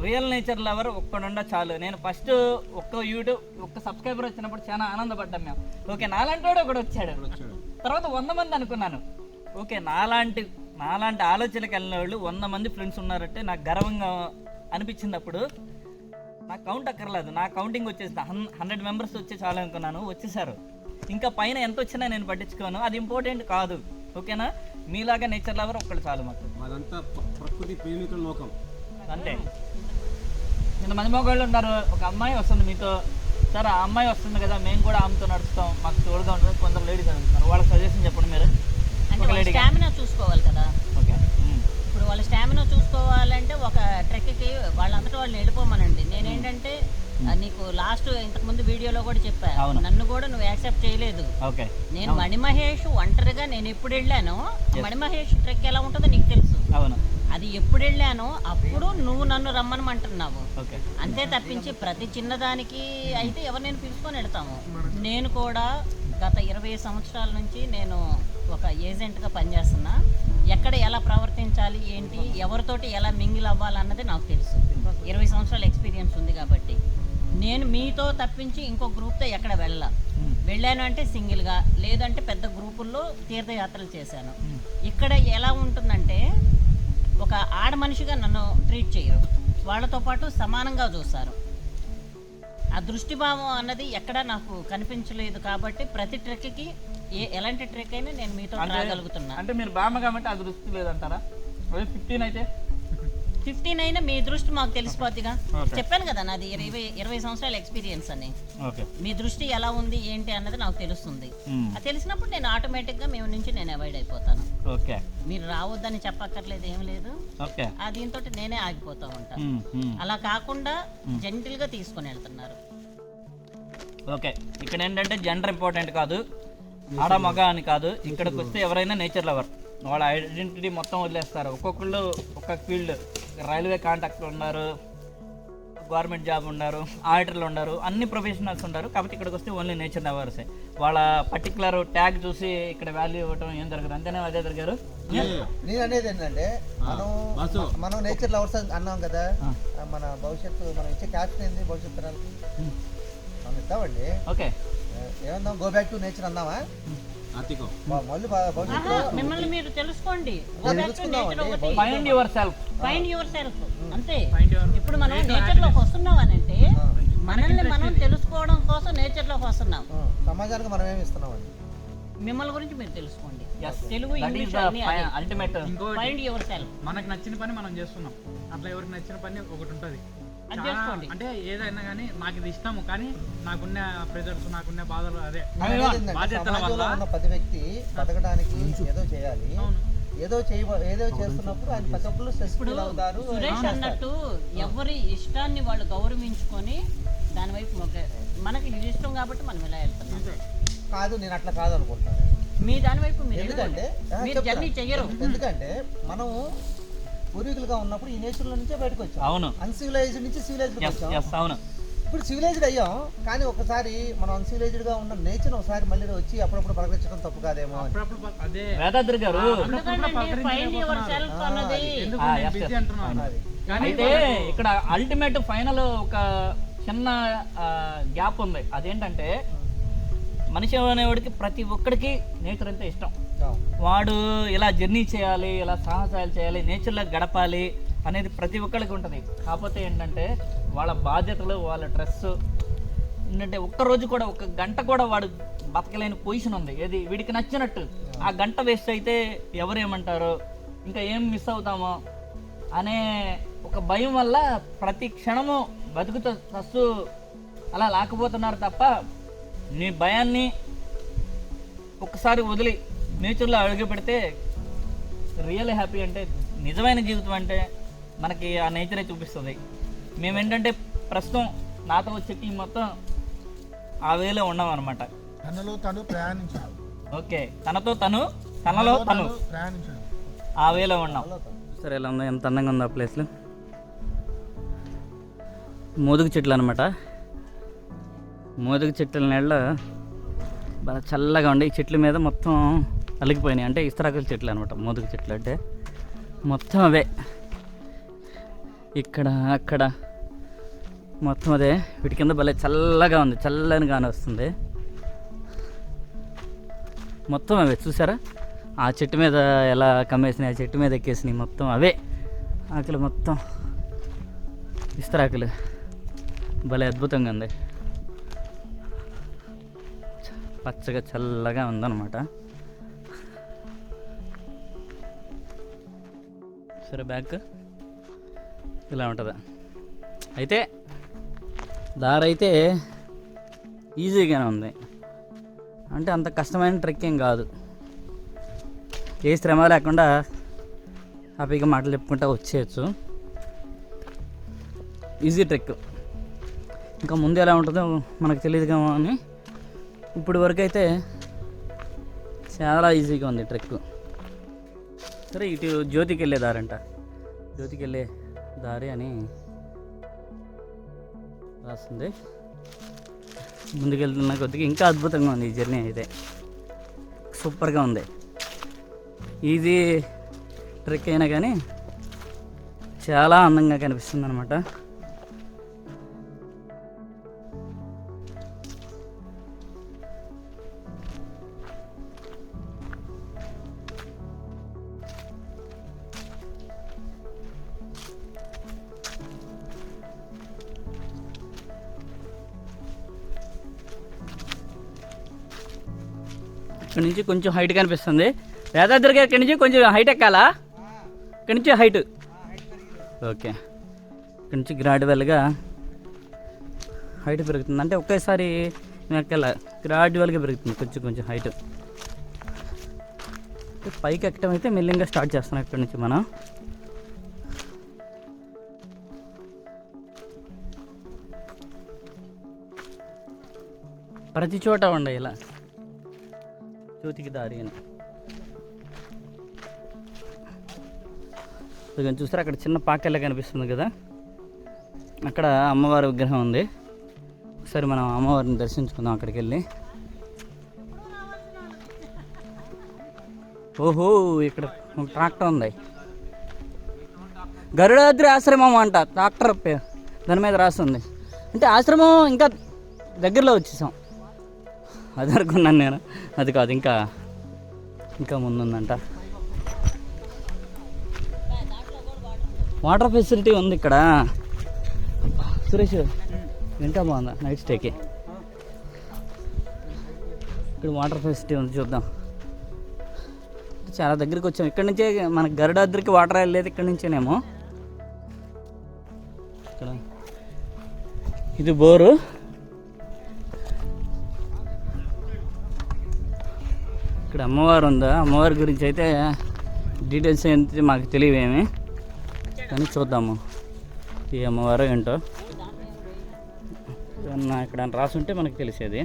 రియల్ నేచర్ లవర్ ఒక్కడుండా చాలు. నేను ఫస్ట్ ఒక్క సబ్స్క్రైబర్ వచ్చినప్పుడు చాలా ఆనందపడ్డాం మేము. ఓకే, నాలాంటి వాడు ఒకడు వచ్చాడు, తర్వాత 100 మంది అనుకున్నాను. ఓకే, నాలాంటి ఆలోచనలకు వెళ్ళిన వాళ్ళు 100 మంది ఫ్రెండ్స్ ఉన్నారంటే నాకు గర్వంగా అనిపించింది. అప్పుడు నాకు కౌంట్ అక్కర్లేదు, నా కౌంటింగ్ వచ్చేసి 100 మెంబర్స్ వచ్చి చాలు అనుకున్నాను, వచ్చేసారు. ఇంకా పైన ఎంత వచ్చినా నేను పట్టించుకోను, అది ఇంపార్టెంట్ కాదు. ఓకేనా? మీలాగా నేచర్ లవర్ ఒక్కళ్ళు చాలు మాకు. అదంతా ప్రకృతి ప్రేమికుల లోకం అంతే. ఇంతమంది మగవాళ్ళు ఉన్నారు, ఒక అమ్మాయి వస్తుంది మీతో, సార్ ఆ అమ్మాయి వస్తుంది కదా మేము కూడా ఆమెతో నడుస్తాం, మాకు తోడుగా ఉంటుంది. కొందరు లేడీస్ అడుగుతున్నారు, వాళ్ళకి సజెషన్ చెప్పండి మీరు. అంటే వాళ్ళ స్టామినా చూసుకోవాలి కదా. ఓకే. ఇప్పుడు వాళ్ళ స్టామినా చూసుకోవాలంటే ఒక ట్రెక్కి వాళ్ళంతటా వాళ్ళు వెళ్ళిపోమనండి. నేనేంటంటే నీకు లాస్ట్ ఇంతకుముందు వీడియోలో కూడా చెప్పా, నన్ను కూడా నువ్వు యాక్సెప్ట్ చేయలేదు. ఓకే. నేను మణిమహేష్ ఒంటరిగా నేను ఎప్పుడు వెళ్ళానో, మణిమహేష్ ట్రెక్ ఎలా ఉంటుందో నీకు తెలుసు. అవును. అది ఎప్పుడు వెళ్ళానో అప్పుడు నువ్వు నన్ను రమ్మనమంటున్నావు. అంతే తప్పించి ప్రతి చిన్నదానికి అయితే ఎవరు నేను పిలుచుకొని వెళ్తాము. నేను కూడా గత 20 సంవత్సరాల నుంచి నేను ఒక ఏజెంట్గా పనిచేస్తున్నా. ఎక్కడ ఎలా ప్రవర్తించాలి, ఏంటి, ఎవరితోటి ఎలా మింగిల్ అవ్వాలన్నది నాకు తెలుసు. 20 సంవత్సరాల ఎక్స్పీరియన్స్ ఉంది కాబట్టి నేను మీతో తప్పించి ఇంకో గ్రూప్తో ఎక్కడ వెళ్ళాను అంటే సింగిల్గా, లేదంటే పెద్ద గ్రూపుల్లో తీర్థయాత్రలు చేశాను. ఇక్కడ ఎలా ఉంటుందంటే ఒక ఆడ మనిషిగా నన్ను ట్రీట్ చేయరు, వాళ్ళతో పాటు సమానంగా చూస్తారు. ఆ దృష్టిభావం అన్నది ఎక్కడా నాకు కనిపించలేదు కాబట్టి ప్రతి ట్రెక్కి ఎలాంటి ట్రెక్ అయినా నేను మీతో రాగలుగుతున్నా. అంటే మీరు బామ్మ కాబట్టి ఆ దృష్టి లేదంటారా? 15 అయితే 15 అయినా మీ దృష్టి మాకు తెలిసిపోద్దిగా. చెప్పాను కదా నాది 20 సంవత్సరాల ఎక్స్పీరియన్స్ అని. మీ దృష్టి ఎలా ఉంది ఏంటి అన్నది నాకు తెలుస్తుంది. అది తెలిసినప్పుడు నేను ఆటోమేటిక్గా మీ నుంచి నేను అవాయిడ్ అయిపోతాను. మీరు రావద్దని చెప్పక్కర్లేదు, ఏం లేదు. దీంతో నేనే ఆగిపోతా ఉంటాను. అలా కాకుండా జెంటిల్గా తీసుకొని వెళ్తున్నారు. ఓకే. ఇక్కడ ఏంటంటే జెండర్ ఇంపార్టెంట్ కాదు, ఆడ మగ అని కాదు. ఇక్కడికి వస్తే ఎవరైనా నేచర్ లవర్, వాళ్ళ ఐడెంటిటీ మొత్తం వదిలేస్తారు. ఒక్కొక్కళ్ళు ఒక్కొక్క ఫీల్డ్, రైల్వే కాంట్రాక్టర్ ఉన్నారు, గవర్నమెంట్ జాబ్ ఉన్నారు, ఆడిటర్లు ఉన్నారు, అన్ని ప్రొఫెషనల్స్ ఉన్నారు. కాబట్టి ఇక్కడికి వస్తే ఓన్లీ నేచర్ లవర్సే. వాళ్ళ పర్టికులర్ ట్యాగ్ చూసి ఇక్కడ వాల్యూ ఇవ్వటం ఏం జరగదు. అంతేనా అజయ్ గారు? నేను అనేది ఏంటంటే మనం నేచర్ లవర్స్ అన్నాం కదా, మన భవిష్యత్తు మనం ఇచ్చే క్యాప్షన్ ఏంది భవిష్యత్తు తరాలకి మనం ఇద్దామండి. ఓకే. ఏమన్నాం? గో బ్యాక్ టు నేచర్ అన్నావా? మిమ్మల్ని మీరు తెలుసుకోండి, ఫైండ్ యువర్ సెల్ఫ్ అంతే. ఇప్పుడు మనం నేచర్ లోకి వస్తున్నాం అని అంటే మనల్ని మనం తెలుసుకోవడం కోసం నేచర్ లోకి వస్తున్నాం. సమాజానికి మనం ఏమి ఇస్తున్నామండి? మిమ్మల్ని గురించి మీరు తెలుసుకోండి. Telugu English ultimate. Find your self. మనకు నచ్చిన పని మనం చేస్తున్నాం, అట్లా ఎవరికి నచ్చిన పని ఒకటి ఉంటుంది. అంటే ఏదైనా కానీ నాకు ఇది ఇష్టము, కానీ నాకున్న ప్రెజర్స్, నాకున్న బాధలు, అదే బాధ్యతల వల్ల ప్రతి వ్యక్తి బతకడానికి ఏదో చేయాలి. ఏదో చేస్తున్నప్పుడు ఆయన పక్కప్పుడు అవుతారు. సురేష్ అన్నట్టు ఎవరి ఇష్టాన్ని వాళ్ళు గౌరవించుకొని దాని వైపు మనకి ఇది ఇష్టం కాబట్టి మనం ఇలా వెళ్తున్నాం. కాదు, నేను అట్లా కాదు అనుకుంటాను. మీ దాని వైపు మీరు ఎందుకంటే జర్నీ చెయ్యరు. ఎందుకంటే మనం పూర్వీకులుగా ఉన్నప్పుడు ఈ నేచర్ లో నుంచే బయటకు వచ్చాం. అవును. అన్సివిలైజ్డ్ నుంచి సివిలైజ్డ్ వచ్చాం. అవును. ఇప్పుడు సివిలైజ్డ్ అయ్యాం, కానీ ఒకసారి మనం అన్సివిలైజ్డ్ గా ఉన్న నేచర్ ఒకసారి మళ్ళీ వచ్చి అప్పుడప్పుడు పలకరించడం తప్పు కాదేమో. వేదాద్రి గారు అయితే ఇక్కడ అల్టిమేట్ ఫైనల్ ఒక చిన్న గ్యాప్ ఉంది. అదేంటంటే మనిషి అనేవాడికి ప్రతి ఒక్కడికి నేచర్ అంటే ఇష్టం. వాడు ఇలా జర్నీ చేయాలి, ఇలా సాహసాలు చేయాలి, నేచర్లో గడపాలి అనేది ప్రతి ఒక్కరికి ఉంటుంది. కాకపోతే ఏంటంటే వాళ్ళ బాధ్యతలు, వాళ్ళ స్ట్రెస్ ఏంటంటే ఒక్కరోజు కూడా, ఒక గంట కూడా వాడు బతకలేని పొజిషన్ ఉంది. ఏది వీడికి నచ్చినట్టు ఆ గంట వేస్ట్ అయితే ఎవరేమంటారో, ఇంకా ఏం మిస్ అవుతామో అనే ఒక భయం వల్ల ప్రతి క్షణము బతుకుతూ చస్తూ అలా లాకపోతున్నారు తప్ప, నీ భయాన్ని ఒక్కసారి వదిలి నేచర్లో అడుగు పెడితే రియల్ హ్యాపీ అంటే, నిజమైన జీవితం అంటే మనకి ఆ నేచరే చూపిస్తుంది. మేమేంటంటే ప్రస్తుతం నాతో వచ్చే టీం మొత్తం ఆ వేలో ఉన్నాం అనమాట. తనలో తను ప్రయాణించాడు. ఓకే. తనలో తను ప్రయాణించాడు, ఆ వేలో ఉన్నాం. సరే, ఎలా ఉందో, ఎంత అందంగా ఉందో ఆ ప్లేస్లో. మోదుగు చెట్లు అనమాట. మోదుగు చెట్ల నీళ్ళ బాగా చల్లగా ఉండే. ఈ చెట్ల మీద మొత్తం అలిగిపోయినాయి, అంటే ఇస్తరాకుల చెట్లు అనమాట. మోదుగు చెట్లు అంటే మొత్తం అవే, ఇక్కడ అక్కడ మొత్తం అదే. వీటి కింద భలే చల్లగా ఉంది, చల్లని గాని వస్తుంది. మొత్తం అవే చూసారా, ఆ చెట్టు మీద ఎలా కమ్మేసినాయి, ఆ చెట్టు మీద ఎక్కేసినాయి, మొత్తం అవే ఆకులు, మొత్తం ఇస్తరాకులు. భలే అద్భుతంగా ఉంది, పచ్చగా చల్లగా ఉందన్నమాట. సరే బ్యాక్ ఇలా ఉంటుంది. అయితే దారి అయితే ఈజీగానే ఉంది, అంటే అంత కష్టమైన ట్రెక్కింగ్ కాదు. ఏ శ్రమ లేకుండా హ్యాపీగా మాటలు చెప్పుకుంటూ వచ్చేయచ్చు. Easy trek. ఇంకా ముందు ఎలా ఉంటుందో మనకు తెలియదు కానీ ఇప్పుడు వరకు అయితే చాలా ఈజీగా ఉంది ట్రెక్. సరే ఇటు జ్యోతికి వెళ్ళే దారంట, జ్యోతికి వెళ్ళే దారి అని రాస్తుంది. ముందుకెళ్తున్న కొద్దిగా ఇంకా అద్భుతంగా ఉంది ఈ జర్నీ అయితే, సూపర్గా ఉంది. ఈజీ ట్రెక్ అయినా కానీ చాలా అందంగా కనిపిస్తుంది అనమాట. ఇక్కడ నుంచి కొంచెం హైట్ కనిపిస్తుంది. వేదాద్రికి ఇక్కడి నుంచి కొంచెం హైట్ ఎక్కాలా? ఇక్కడి నుంచి హైట్ ఓకే. ఇక్కడి నుంచి గ్రాడ్యువల్గా హైట్ పెరుగుతుంది, అంటే ఒకేసారి ఎక్కాల, గ్రాడ్యువల్గా పెరుగుతుంది కొంచెం కొంచెం హైట్. పైకి ఎక్కడం అయితే మెల్లింగా స్టార్ట్ చేస్తున్నాం ఇక్కడి నుంచి మనం. ప్రతి చోట ఉండే ఇలా జ్యోతికి దారి అని చూసారా, అక్కడ చిన్న పాకెళ్ళ కనిపిస్తుంది కదా, అక్కడ అమ్మవారి విగ్రహం ఉంది. ఒకసారి మనం అమ్మవారిని దర్శించుకుందాం అక్కడికి వెళ్ళి. ఓహో, ఇక్కడ ఒక ట్రాక్టర్ ఉంది, గరుడాద్రి ఆశ్రమం అంట, ట్రాక్టర్ దాని మీద రాస్తుంది. అంటే ఆశ్రమం ఇంకా దగ్గరలో వచ్చేసాం, అది అనుకున్నాను నేను. అది కాదు, ఇంకా ముందుందంట. వాటర్ ఫెసిలిటీ ఉంది ఇక్కడ. సురేష్ ఎంత బాగుందా నైట్ స్టేకి? ఇక్కడ వాటర్ ఫెసిలిటీ ఉంది, చూద్దాం. చాలా దగ్గరికి వచ్చాం. ఇక్కడ నుంచే మనకి గరుడాద్రికి వాటర్ వెళ్ళేది ఇక్కడ నుంచేనేమో. ఇక్కడ ఇది బోరు. ఇక్కడ అమ్మవారు ఉందా, అమ్మవారి గురించి అయితే డీటెయిల్స్ ఏంటి మాకు తెలియవేమి, కానీ చూద్దాము ఈ అమ్మవారు ఏంటో. ఏమన్నా ఇక్కడ రాసుంటే మనకు తెలిసేది.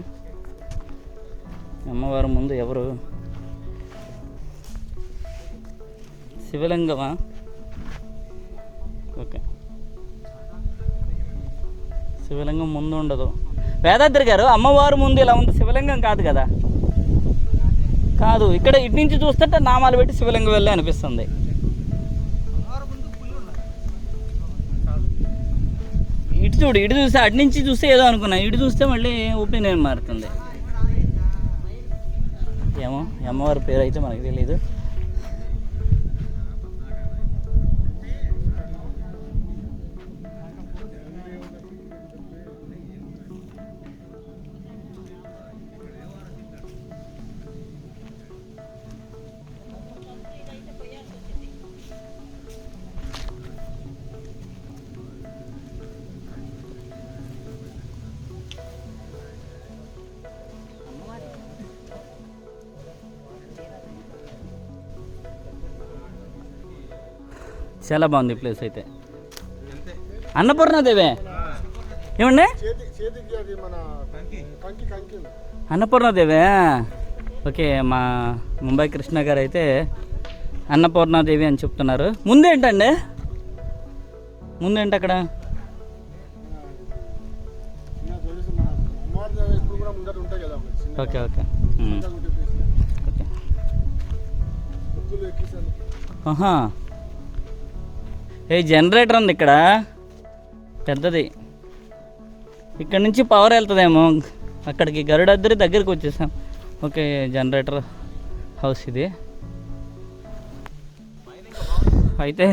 అమ్మవారు ముందు ఎవరు? శివలింగమా? ఓకే, శివలింగం ముందు ఉండదు. వేదాద్రి గారు, అమ్మవారు ముందు ఇలా ఉంది, శివలింగం కాదు కదా? కాదు, ఇక్కడ ఇటు నుంచి చూస్తుంటే నామాలు పెట్టి శివలింగం వెళ్ళి అనిపిస్తుంది. ఇటు చూడు, ఇటు చూస్తే అటు నుంచి చూస్తే ఏదో అనుకున్నా, ఇటు చూస్తే మళ్ళీ ఒపీనియన్ మారుతుంది. ఏమో, అమ్మవారి పేరు అయితే మనకు తెలియదు. చాలా బాగుంది ప్లేస్ అయితే. అన్నపూర్ణదేవే ఏమండి? అన్నపూర్ణదేవే. ఓకే, మా ముంబై కృష్ణ గారు అయితే అన్నపూర్ణాదేవి అని చెప్తున్నారు. ముందేంటండి, ముందేంటి అక్కడ? Okay okay okay. ఆహా, ఏ జనరేటర్ ఉంది ఇక్కడ పెద్దది. ఇక్కడ నుంచి పవర్ వెళ్తుందేమో అక్కడికి. గరుడాద్రి దగ్గరికి వచ్చేసాం. ఓకే, జనరేటర్ హౌస్ ఇది. అయితే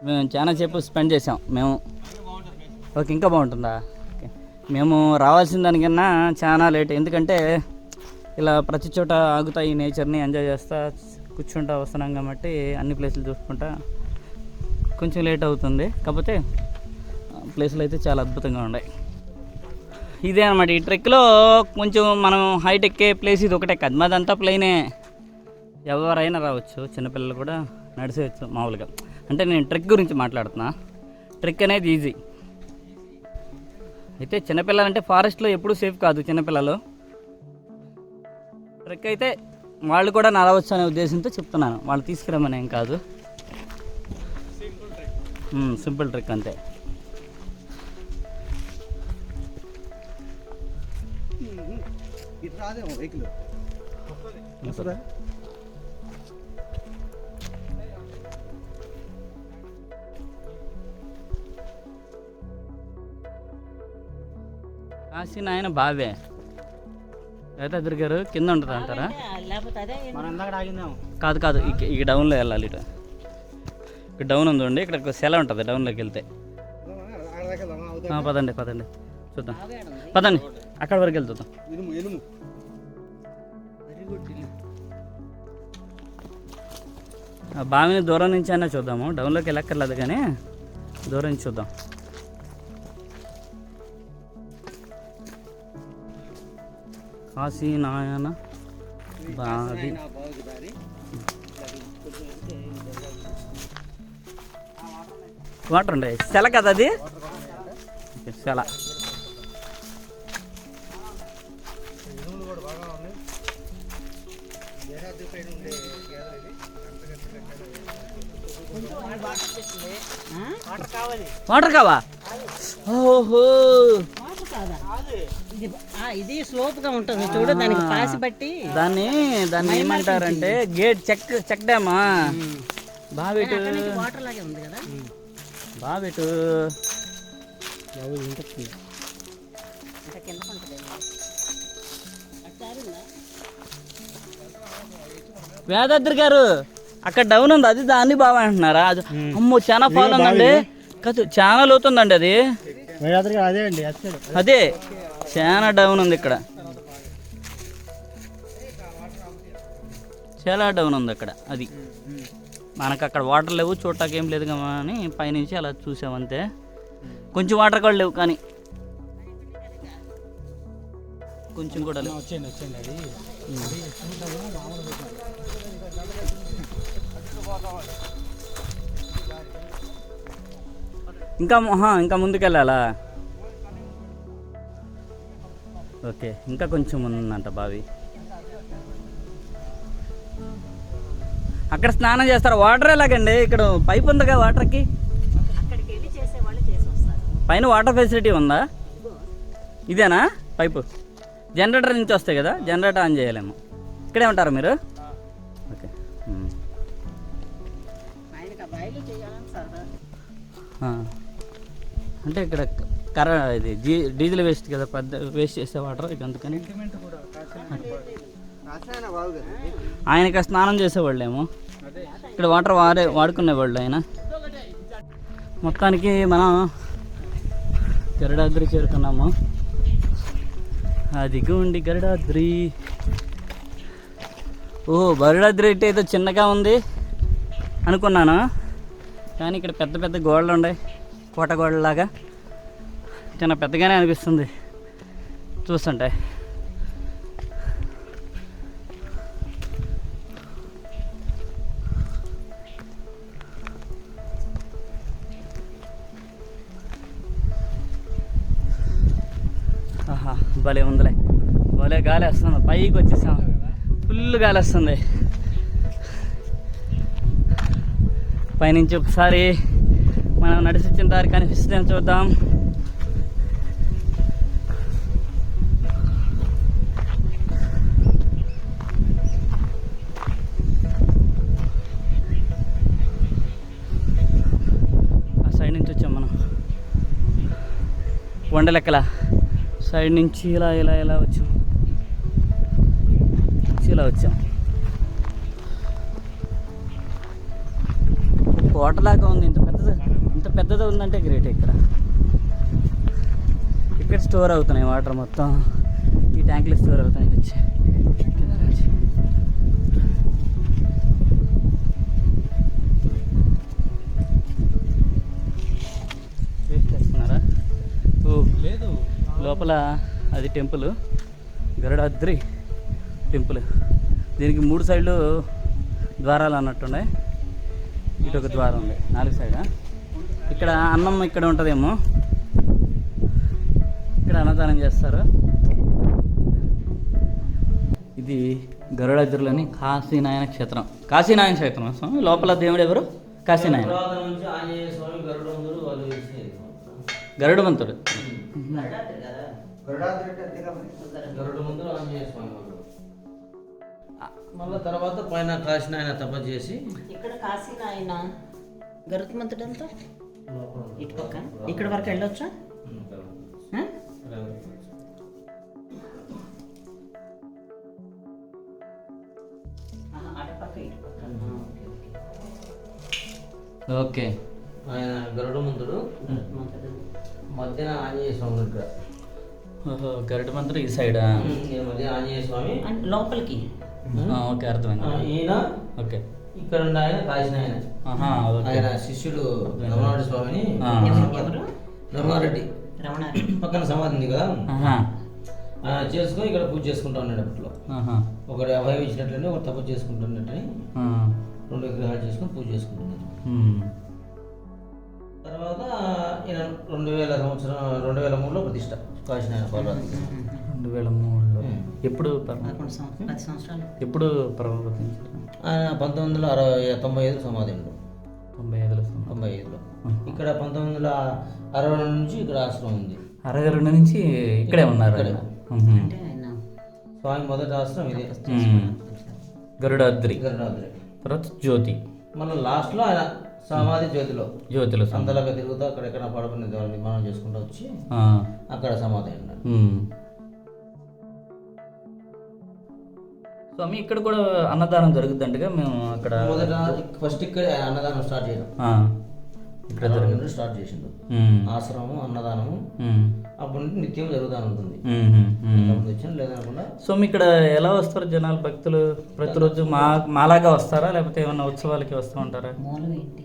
మేము చాలా సేపు స్పెండ్ చేసాం మేము. ఓకే, ఇంకా బాగుంటుందా? ఓకే, మేము రావాల్సిన దానికన్నా చాలా లేట్, ఎందుకంటే ఇలా ప్రతి చోట ఆగుతా ఈ నేచర్ని ఎంజాయ్ చేస్తా కూర్చుంటా వస్తున్నాం కాబట్టి అన్ని ప్లేసులు చూసుకుంటా కొంచెం లేట్ అవుతుంది. కాకపోతే ప్లేసులు అయితే చాలా అద్భుతంగా ఉన్నాయి. ఇదే అనమాట ఈ ట్రెక్లో కొంచెం మనం హైట్ ఎక్కే ప్లేస్ ఇది ఒకటే కాదు, మాదంతా ప్లెయినే, ఎవరైనా రావచ్చు, చిన్నపిల్లలు కూడా నడిచేయచ్చు మామూలుగా. అంటే నేను ట్రెక్ గురించి మాట్లాడుతున్నా. ట్రెక్ అనేది ఈజీ. అయితే చిన్నపిల్లలు అంటే ఫారెస్ట్లో ఎప్పుడూ సేఫ్ కాదు చిన్నపిల్లలు. ట్రెక్ అయితే వాళ్ళు కూడా నడవచ్చు అనే ఉద్దేశంతో చెప్తున్నాను, వాళ్ళు తీసుకురమ్మని ఏం కాదు. సింపుల్ ట్రెక్ అంతే. కాశీ నాయన బావే అయితే దొరికారు కింద ఉంటుంది అంటారా? లేకపోతే అదే కాదు కాదు, ఇక డౌన్లో వెళ్ళాలి. ఇటు ఇక్కడ డౌన్ ఉందండి, ఇక్కడ ఒక సెల ఉంటుంది డౌన్లోకి వెళ్తే. పదండి పదండి చూద్దాం, పదండి అక్కడ వరకు వెళ్తుందాం. బావిని దూరం నుంచి అయినా చూద్దాము, డౌన్లోకి వెళ్ళక్కర్లేదు కానీ దూరం నుంచి చూద్దాం. కాశీ నాయన బావి. వాటర్ ఉండే సెల కదా అది, సెల. వాటర్ కావా? ఓహో ఇది స్లోప్ గా ఉంటుంది చూడు, దానికి పాసి బట్టి దాన్ని ఏమంటారంటే గేట్ చెక్ డ్యామా. బావిటు వాటర్ లాగే ఉంది కదా, బావిటు వేదాద్రి గారు అక్కడ డౌన్ ఉంది, అది దాన్ని బాగా అంటున్నారా? అది అమ్మో చాలా ఫాల్ ఉందండి, కాదు చాలా లోతుందండి అది. అదే చాలా డౌన్ ఉంది ఇక్కడ, చాలా డౌన్ ఉంది అక్కడ. అది మనకు అక్కడ వాటర్ లేవు, చూడటానికి ఏం లేదు కానీ పైనుంచి అలా చూసామంతే. కొంచెం వాటర్ కూడా లేవు, కానీ కొంచెం కూడా లేవు. ఇంకా ముందుకెళ్ళాలా? ఓకే, ఇంకా కొంచెం ఉందంట బావి. అక్కడ స్నానం చేస్తారు. వాటర్ ఎలాగండి? ఇక్కడ పైప్ ఉందిగా వాటర్కి, అక్కడికి వెళ్ళి చేసేవాళ్ళు చేసి వస్తారు. పైన వాటర్ ఫెసిలిటీ ఉందా? ఇదేనా పైపు? జనరేటర్ నుంచి వస్తాయి కదా, జనరేటర్ ఆన్ చేయాలేమో. ఇక్కడే ఉంటారా మీరు? ఓకే. అంటే ఇక్కడ ఇది డీజిల్ వేస్ట్ కదా, పెద్ద వేస్ట్ చేసే వాటర్ ఇక, అందుకని ఆయన ఇక్కడ స్నానం చేసేవాళ్ళేమో, ఇక్కడ వాటర్ వాడుకునేవాళ్ళు ఆయన. మొత్తానికి మనం గరుడాద్రి చేరుకున్నాము. అదిగోండి గరుడాద్రి. గరుడాద్రి అంటే ఏదో చిన్నగా ఉంది అనుకున్నాను, కానీ ఇక్కడ పెద్ద పెద్ద గోడలు ఉన్నాయి, కోట గోడలాగా. చాలా పెద్దగానే అనిపిస్తుంది చూస్తుంటే. ఆహా, భలే ఉందిలే, భలే గాలి వస్తుంది. పైకి వచ్చేసాం, ఫుల్ గాలి వస్తుంది. పైనుంచి ఒకసారి మనం నడిచిన దారి కనిపిస్తుందని చూద్దాం. ఆ సైడ్ నుంచి వచ్చాం మనం, వండలెక్కల సైడ్ నుంచి ఇలా ఇలా ఇలా వచ్చాం, ఇలా వచ్చాం. కోటలాగా ఉంది, ఇంత పెద్దది ఉందంటే గ్రేట్. ఇక్కడ స్టోర్ అవుతున్నాయి వాటర్ మొత్తం, ఈ ట్యాంకులు స్టోర్ అవుతాయి వచ్చి. వేస్ట్ చేస్తున్నారా? ఓ లేదు, లోపల అది టెంపుల్, గరుడాద్రి టెంపుల్. దీనికి 3 సైడ్లు ద్వారాలు అన్నట్టున్నాయి. ఇటు ఒక ద్వారం ఉంది 4 సైడా. ఇక్కడ అన్నం ఇక్కడ ఉంటుందేమో, ఇక్కడ అన్నదానం చేస్తారు. ఇది గరుడాద్రిలోని కాశీనాయన క్షేత్రం. కాశీనాయన క్షేత్రం స్వామి. లోపల దేవుడు ఎవరు? కాశీనాయన, పురాతన నుంచి ఆంజనేయ స్వామి గరుడముందుడు వాళ్ళు వేసేది. గరుడవంతుడు. గరుడముందుడు ఆంజనేయ స్వామి వాళ్ళు. మళ్ళీ తర్వాత పైన కాశీనాయన తపస్సు చేసి ఇక్కడ కాశీనాయన గరుత్మంతుడంతా ఇటు పక్క ఇక్కడ వరకు వెళ్ళొచ్చా? ఆ? అటు పక్క ఇటు పక్క. ఓకే. ఆయన గరుడముందుడు మధ్యన ఆంజనేయ స్వామి ఇక్కడ. ఓహో, గరుడమంతుడు ఈ సైడా? మధ్య ఆంజనేయ స్వామి అంటే లోపలికి. ఓకే, అర్థమైంది. ఈయన ఓకే. ఇక్కడ ఉన్న ఆయన కాశీనాయన. ఆయన శిష్యుడు రమణారెడ్డి స్వామిని. ఎవరు? రమణారెడ్డి రమణారెడ్డి పక్కన సమాధి ఉంది కదా, ఆయన చేసుకుని ఇక్కడ పూజ చేసుకుంటా ఉన్నాడు. అప్పట్లో ఒకటి అభయం ఇచ్చినట్లని ఒకటి తపస్సు చేసుకుంటున్నట్టని 2 విగ్రహాలు చేసుకుని పూజ చేసుకుంటున్నారు. తర్వాత ఈయన 2003లో ప్రతిష్ట కాశీనాయన పార్వతి. 2003లో. ఎప్పుడు 10 సంవత్సరాలు. ఎప్పుడు ప్రవర్తించారు? ఆయన 1995 సమాధి ఉండు. 95లో. ఇక్కడ 1960 నుంచి ఇక్కడ ఆశ్రమం ఉంది. 62 నుంచి ఇక్కడే ఉన్నారు. ఇక్కడే. అంటే ఆయన స్వామి మొదటి ఆశ్రమం ఇదే, గరుడాద్రి. గరుడాద్రి. తర్వాత జ్యోతి. మళ్ళీ లాస్ట్లో ఆయన సమాధి జ్యోతిలో జ్యోతిలో సంతలాగా తిరుగుతూ అక్కడెక్కడ పడుకునే దేవుని నిర్మాణం చేసుకుంటూ వచ్చి అక్కడ సమాధి ఉన్నాడు. స్వామి ఇక్కడ కూడా అన్నదానం జరుగుతుండగా మేము అక్కడ మొదట ఫస్ట్ ఇక్కడ అన్నదానం స్టార్ట్ చేయడం. ఇక్కడ స్టార్ట్ చేసిండు ఆశ్రమం అన్నదానము. అప్పటి నుంచి నిత్యం జరుగుతూ ఉంటుంది. లేదనకుండా. సో మీ ఇక్కడ ఎలా వస్తారు జనాలు, భక్తులు? ప్రతిరోజు మాలాగా వస్తారా, లేకపోతే ఏమన్నా ఉత్సవాలకి వస్తూ ఉంటారా? మూలం ఏంటి?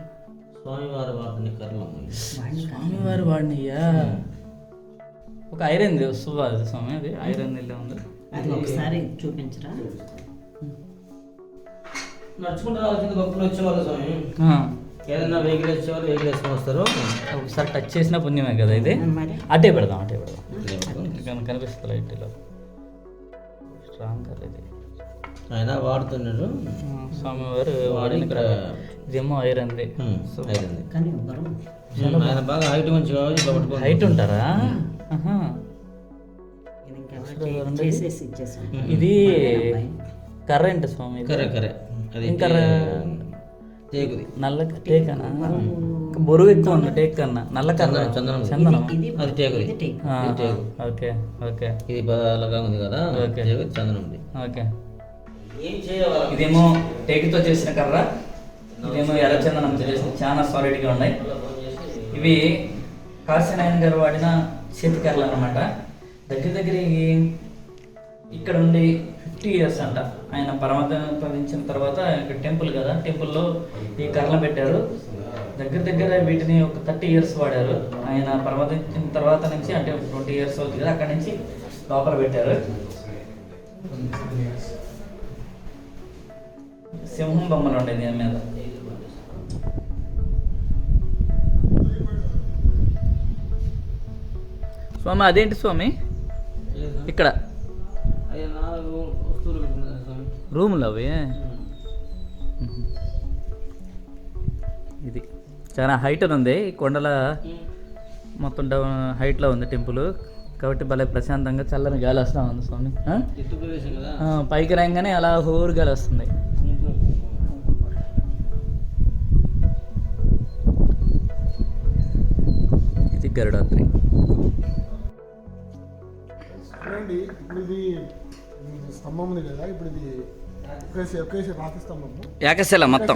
స్వామివారి వారిని కర్రలమ్మ. స్వామివారి వాడినియా? ఒక ఐరన్ వస్తువు అది స్వామి, అది ఐరన్ ఇల్లే ఉంది. అది ఒకసారి చూపించరా? నడుచుకుంటూ రావాల్సింది భక్తులు వచ్చేవాళ్ళు స్వామి. ఏదైనా వెహికల్ వచ్చేవాళ్ళు వెహికల్ వేసుకొని వస్తారు. ఒకసారి టచ్ చేసిన పుణ్యమే కదా ఇది. అటే పెడదాం, అటే పెడదాం. కనిపిస్తుంది లైట్లో స్ట్రాంగ్ ఇది. ఆయన వాడుతున్నాడు స్వామివారు వాడి ఇక్కడ. ఇదేమో ఐరన్ది. కానీ బరువు. ఆయన బాగా హైట్ మంచిగా హైట్ ఉంటారా? చేసేసి ఇచ్చేసాం. ఇది కర్రెంట్ స్వామి. కర్రే కర్రే. అది ఇంకా టేకుది. నల్ల టేకనా? బరువు ఎక్కువ ఉంది టేక్ కన్నా. నల్ల కన్నా చందనం. చందనం. అది టేకుది. Okay okay. ఇది బాగా ఉంది కదా, చందనం ఉంది. ఓకే. ఇదేమో టేకుతో చేసిన కర్ర, ఇదేమో ఎర్రచందనంతో చేసిన. చాలా సాలిడ్గా ఉన్నాయి ఇవి. కాశీనాయన గారు వాడిన చేతి కర్రలు అనమాట. దగ్గర ఇక్కడ ఉండి 50 years అంట. ఆయన పరమపదించిన తర్వాత ఇక్కడ టెంపుల్ కదా, టెంపుల్లో ఈ కర్రలు పెట్టారు. దగ్గర వీటిని ఒక 30 years వాడారు. ఆయన పరమపదించిన తర్వాత నుంచి, అంటే 20 years అవుతుంది కదా, అక్కడి నుంచి లోపల పెట్టారు. సింహం బొమ్మలు ఉండే దీని మీద. స్వామి అదేంటి స్వామి ఇక్కడ రూములు అవి? ఇది చాలా హైట్ ఉంది, కొండల మొత్తం హైట్లో ఉంది టెంపుల్ కాబట్టి భలే ప్రశాంతంగా చల్లని గాలి వస్తూ ఉంది స్వామి. పైకి రాగానే అలా హోరు గాలి వస్తుంది. ఇది గరుడాద్రి. చూడండి, ఇప్పుడు ఇది స్తంభం ఉంది కదా, ఇప్పుడు ఇది ఒకే రాతి స్తంభము. ఏకశిల మొత్తం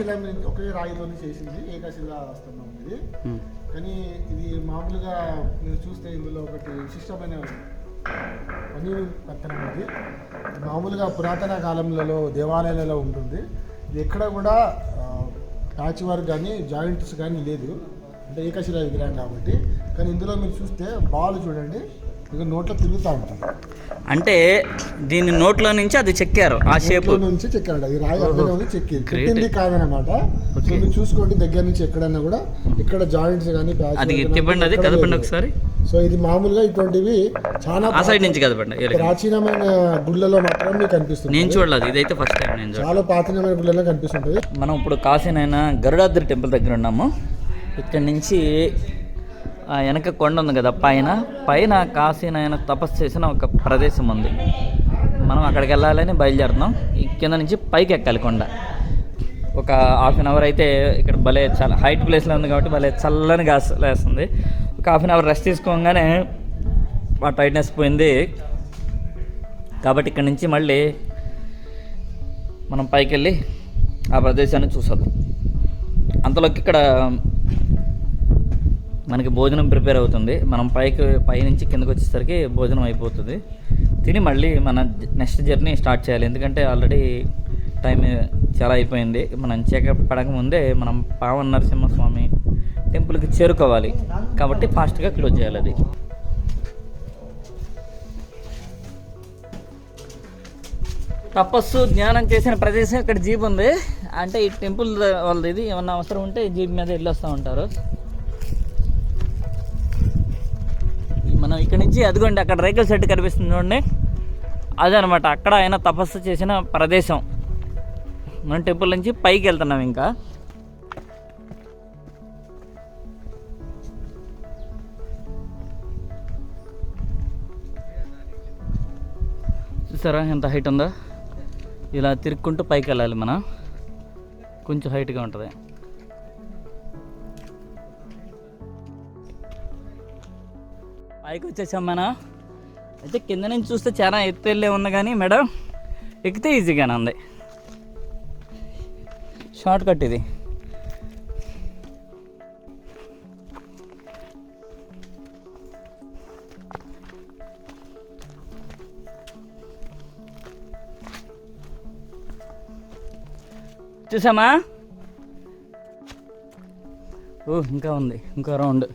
ఒకే రాయితో చేసింది ఏకశిల స్తంభం ఇది. కానీ ఇది మామూలుగా మీరు చూస్తే ఇందులో ఒకటి విశిష్టమైన పని పత్తనం ఇది మామూలుగా పురాతన కాలంలో దేవాలయాలలో ఉంటుంది. ఇది ఎక్కడ కూడా ప్యాచ్ వర్క్ కానీ జాయింట్స్ కానీ లేదు, అంటే ఏకశిలా విగ్రహం కాబట్టి. కానీ ఇందులో మీరు చూస్తే బాల్ చూడండి ఇక నోట్లో తిరుగుతూ ఉంటుంది. అంటే దీని నోట్లో నుంచి అది చెక్కారు, ఆ షేప్ నుంచి చెక్కారు. అది రాయి అందులో ఉంది చెక్కింది, పెట్టింది కాదనమాట. సో మీరు చూసుకోండి దగ్గర నుంచి ఎక్కడన్నా కూడా ఇక్కడ జాయింట్స్ కానీ అది తిప్పండి, అది కదపండి ఒకసారి. సో ఇది మామూలుగా ఇటువంటివి చాలా ఆ సైడ్ నుంచి కదపండి. ప్రాచీనమైన గుళ్ళలో మాత్రం మీకు కనిపిస్తుంది. నేను చూడలేదు, ఇదైతే ఫస్ట్ టైం నేను చాలా ప్రాచీనమైన గుళ్ళలో కనిపిస్తుంటుంది. మనం ఇప్పుడు కాశీనైనా గరుడాద్రి టెంపుల్ దగ్గర ఉన్నాము. ఇక్కడ నుంచి వెనక కొండ ఉంది కదా, పైన కాశీనైనా తపస్సు చేసిన ఒక ప్రదేశం ఉంది. మనం అక్కడికి వెళ్ళాలని బయలుదేరుతున్నాం. ఈ కింద నుంచి పైకి ఎక్కాలి కొండ. ఒక ½ అవర్ అయితే ఇక్కడ భలే చాలా హైట్ ప్లేస్లో ఉంది కాబట్టి భలే చల్లని గాలి లేస్తుంది. ఒక ½ అవర్ రెస్ట్ తీసుకోగానే ఆ టైట్నెస్ పోయింది. కాబట్టి ఇక్కడ నుంచి మళ్ళీ మనం పైకి వెళ్ళి ఆ ప్రదేశాన్ని చూసొద్దాం. అంతలోకి ఇక్కడ మనకి భోజనం ప్రిపేర్ అవుతుంది. మనం పైనుంచి కిందకి వచ్చేసరికి భోజనం అయిపోతుంది. తిని మళ్ళీ మన నెక్స్ట్ జర్నీ స్టార్ట్ చేయాలి. ఎందుకంటే ఆల్రెడీ టైం చాలా అయిపోయింది. మనం చెకప్ పడకముందే మనం పావన నరసింహస్వామి టెంపుల్కి చేరుకోవాలి. కాబట్టి ఫాస్ట్గా క్లోజ్ చేయాలి. అది తపస్సు జ్ఞానం చేసిన ప్రదేశం ఇక్కడ జీప్ ఉంది. అంటే ఈ టెంపుల్ వాళ్ళది, ఇది ఏమన్నా అవసరం ఉంటే జీప్ మీద వెళ్ళి వస్తూ ఉంటారు. మనం ఇక్కడ నుంచి అదిగోండి అక్కడ రేకుల షెడ్ కనిపిస్తుంది చూడండి, అదనమాట అక్కడ ఆయన తపస్సు చేసిన ప్రదేశం. మనం టెంపుల్ నుంచి పైకి వెళ్తున్నాం. ఇంకా చూసారా ఎంత హైట్ ఉందో. ఇలా తిరుక్కుంటూ పైకి వెళ్ళాలి మనం. కొంచెం హైట్గా ఉంటుంది. పైకి వచ్చేసాం మనం. అయితే కింద నుంచి చూస్తే చాలా ఎత్తు వెళ్ళే ఉంది, కానీ మేడం ఎక్కితే ఈజీగానే ఉంది. షార్ట్ కట్ ఇది. చూసామా? ఇంకా ఉంది, ఇంకో రౌండ్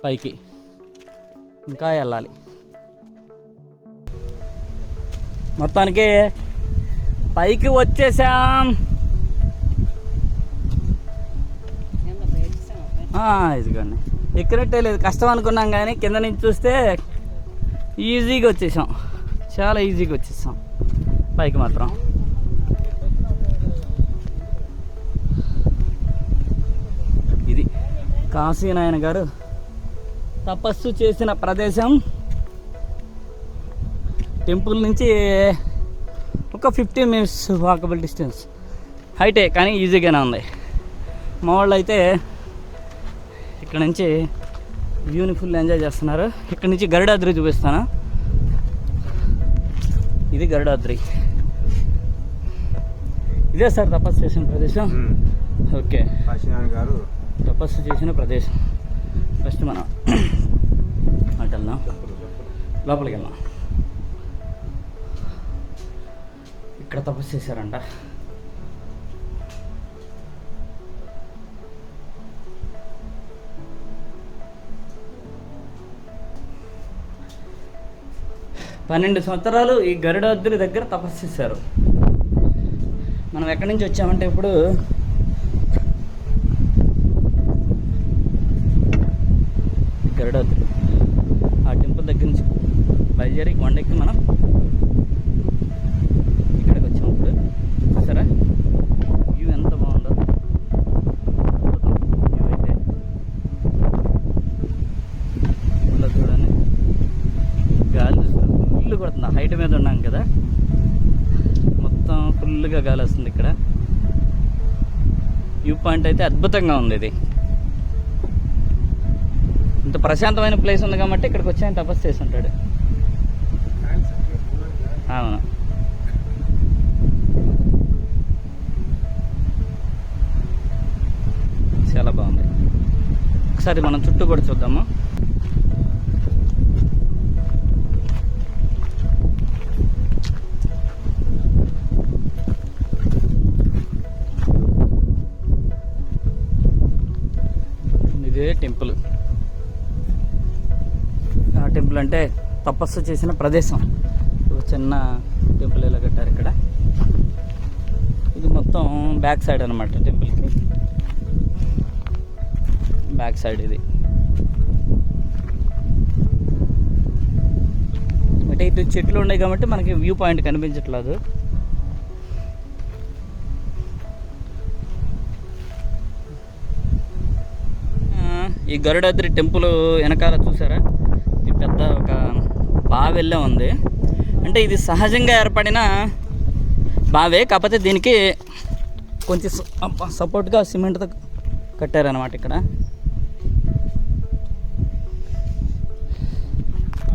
పైకి ఇంకా వెళ్ళాలి. మొత్తానికి పైకి వచ్చేసాం. ఇదిగోండి ఎక్కినట్టే లేదు, కష్టం అనుకున్నాం కానీ కింద నుంచి చూస్తే ఈజీగా వచ్చేసాం. చాలా ఈజీగా వచ్చేసాం పైకి మాత్రం. ఇది కాశీనాయన గారు తపస్సు చేసిన ప్రదేశం. టెంపుల్ నుంచి ఒక 15 minutes వాకబుల్ డిస్టెన్స్. హైటే కానీ ఈజీగానే ఉంది. మా వాళ్ళు అయితే ఇక్కడ నుంచి వ్యూని ఫుల్ ఎంజాయ్ చేస్తున్నారు. ఇక్కడ నుంచి గరుడాద్రి చూపిస్తాను. ఇది గరుడాద్రి. ఇదే సార్ తపస్సు చేసిన ప్రదేశం. ఓకే, కాశీనారాయణ గారు తపస్సు చేసిన ప్రదేశం. ఫస్ట్ మనం అటు వెళ్దాం, లోపలికి వెళ్దాం. ఇక్కడ తపస్సు చేశారంట. పన్నెండు సంవత్సరాలు ఈ గరుడాద్రి దగ్గర తపస్సు చేశారు. మనం ఎక్కడి నుంచి వచ్చామంటే ఇప్పుడు గరుడాద్రి ఆ టెంపుల్ దగ్గర నుంచి బయలుదేరి కొండెక్కి మనం ఇక్కడికి వచ్చాము. ఇప్పుడు చూసారా వ్యూ ఎంత బాగుందో. వ్యూ అయితే చూడండి, గాలి ఫుల్ కొడుతుంది. హైట్ మీద ఉన్నాం కదా, మొత్తం ఫుల్గా గాలి వస్తుంది. ఇక్కడ వ్యూ పాయింట్ అయితే అద్భుతంగా ఉంది. ఇది ఇంత ప్రశాంతమైన ప్లేస్ ఉంది కాబట్టి ఇక్కడికి వచ్చి ఆయన తపస్సు చేసి ఉంటాడు. అవును, చాలా బాగుంది. ఒకసారి మనం చుట్టూ కూడా చూద్దాము. ఇదే టెంపుల్. ఆ టెంపుల్ అంటే తపస్సు చేసిన ప్రదేశం. ఒక చిన్న టెంపుల్ ఇలా కట్టారు ఇక్కడ. ఇది మొత్తం బ్యాక్ సైడ్ అనమాట టెంపుల్కి. బ్యాక్ సైడ్ ఇది. అంటే ఇటు చెట్లు ఉన్నాయి కాబట్టి మనకి వ్యూ పాయింట్ కనిపించట్లేదు. ఈ గరుడాద్రి టెంపుల్ వెనకాల చూసారా, ఇది పెద్ద ఒక బావెల్లే ఉంది. అంటే ఇది సహజంగా ఏర్పడిన బావే, కాకపోతే దీనికి కొంచెం సపోర్ట్గా సిమెంట్తో కట్టారనమాట. ఇక్కడ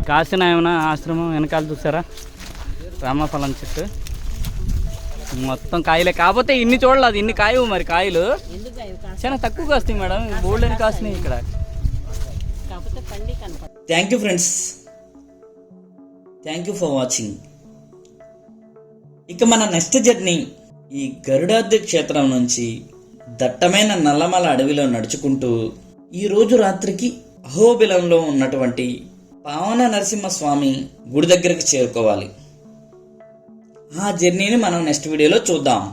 కాశీనాయన ఆశ్రమం వెనకాల చూసారా, రామఫలం చెట్టు మొత్తం కాయలే. కాకపోతే ఇన్ని చూడలేదు, ఇన్ని కాయవు మరి. కాయలు చాలా తక్కువగా వస్తాయి మేడం, గోల్డెన్ కాసినాయి ఇక్కడ. Thank you friends, thank you for watching. ఇక మన నెక్స్ట్ జర్నీ ఈ గరుడాద్రి క్షేత్రం నుంచి దట్టమైన నల్లమల అడవిలో నడుచుకుంటూ ఈరోజు రాత్రికి అహోబిలంలో ఉన్నటువంటి పావన నరసింహస్వామి గుడి దగ్గరికి చేరుకోవాలి. ఆ జర్నీని మనం నెక్స్ట్ వీడియోలో చూద్దాం.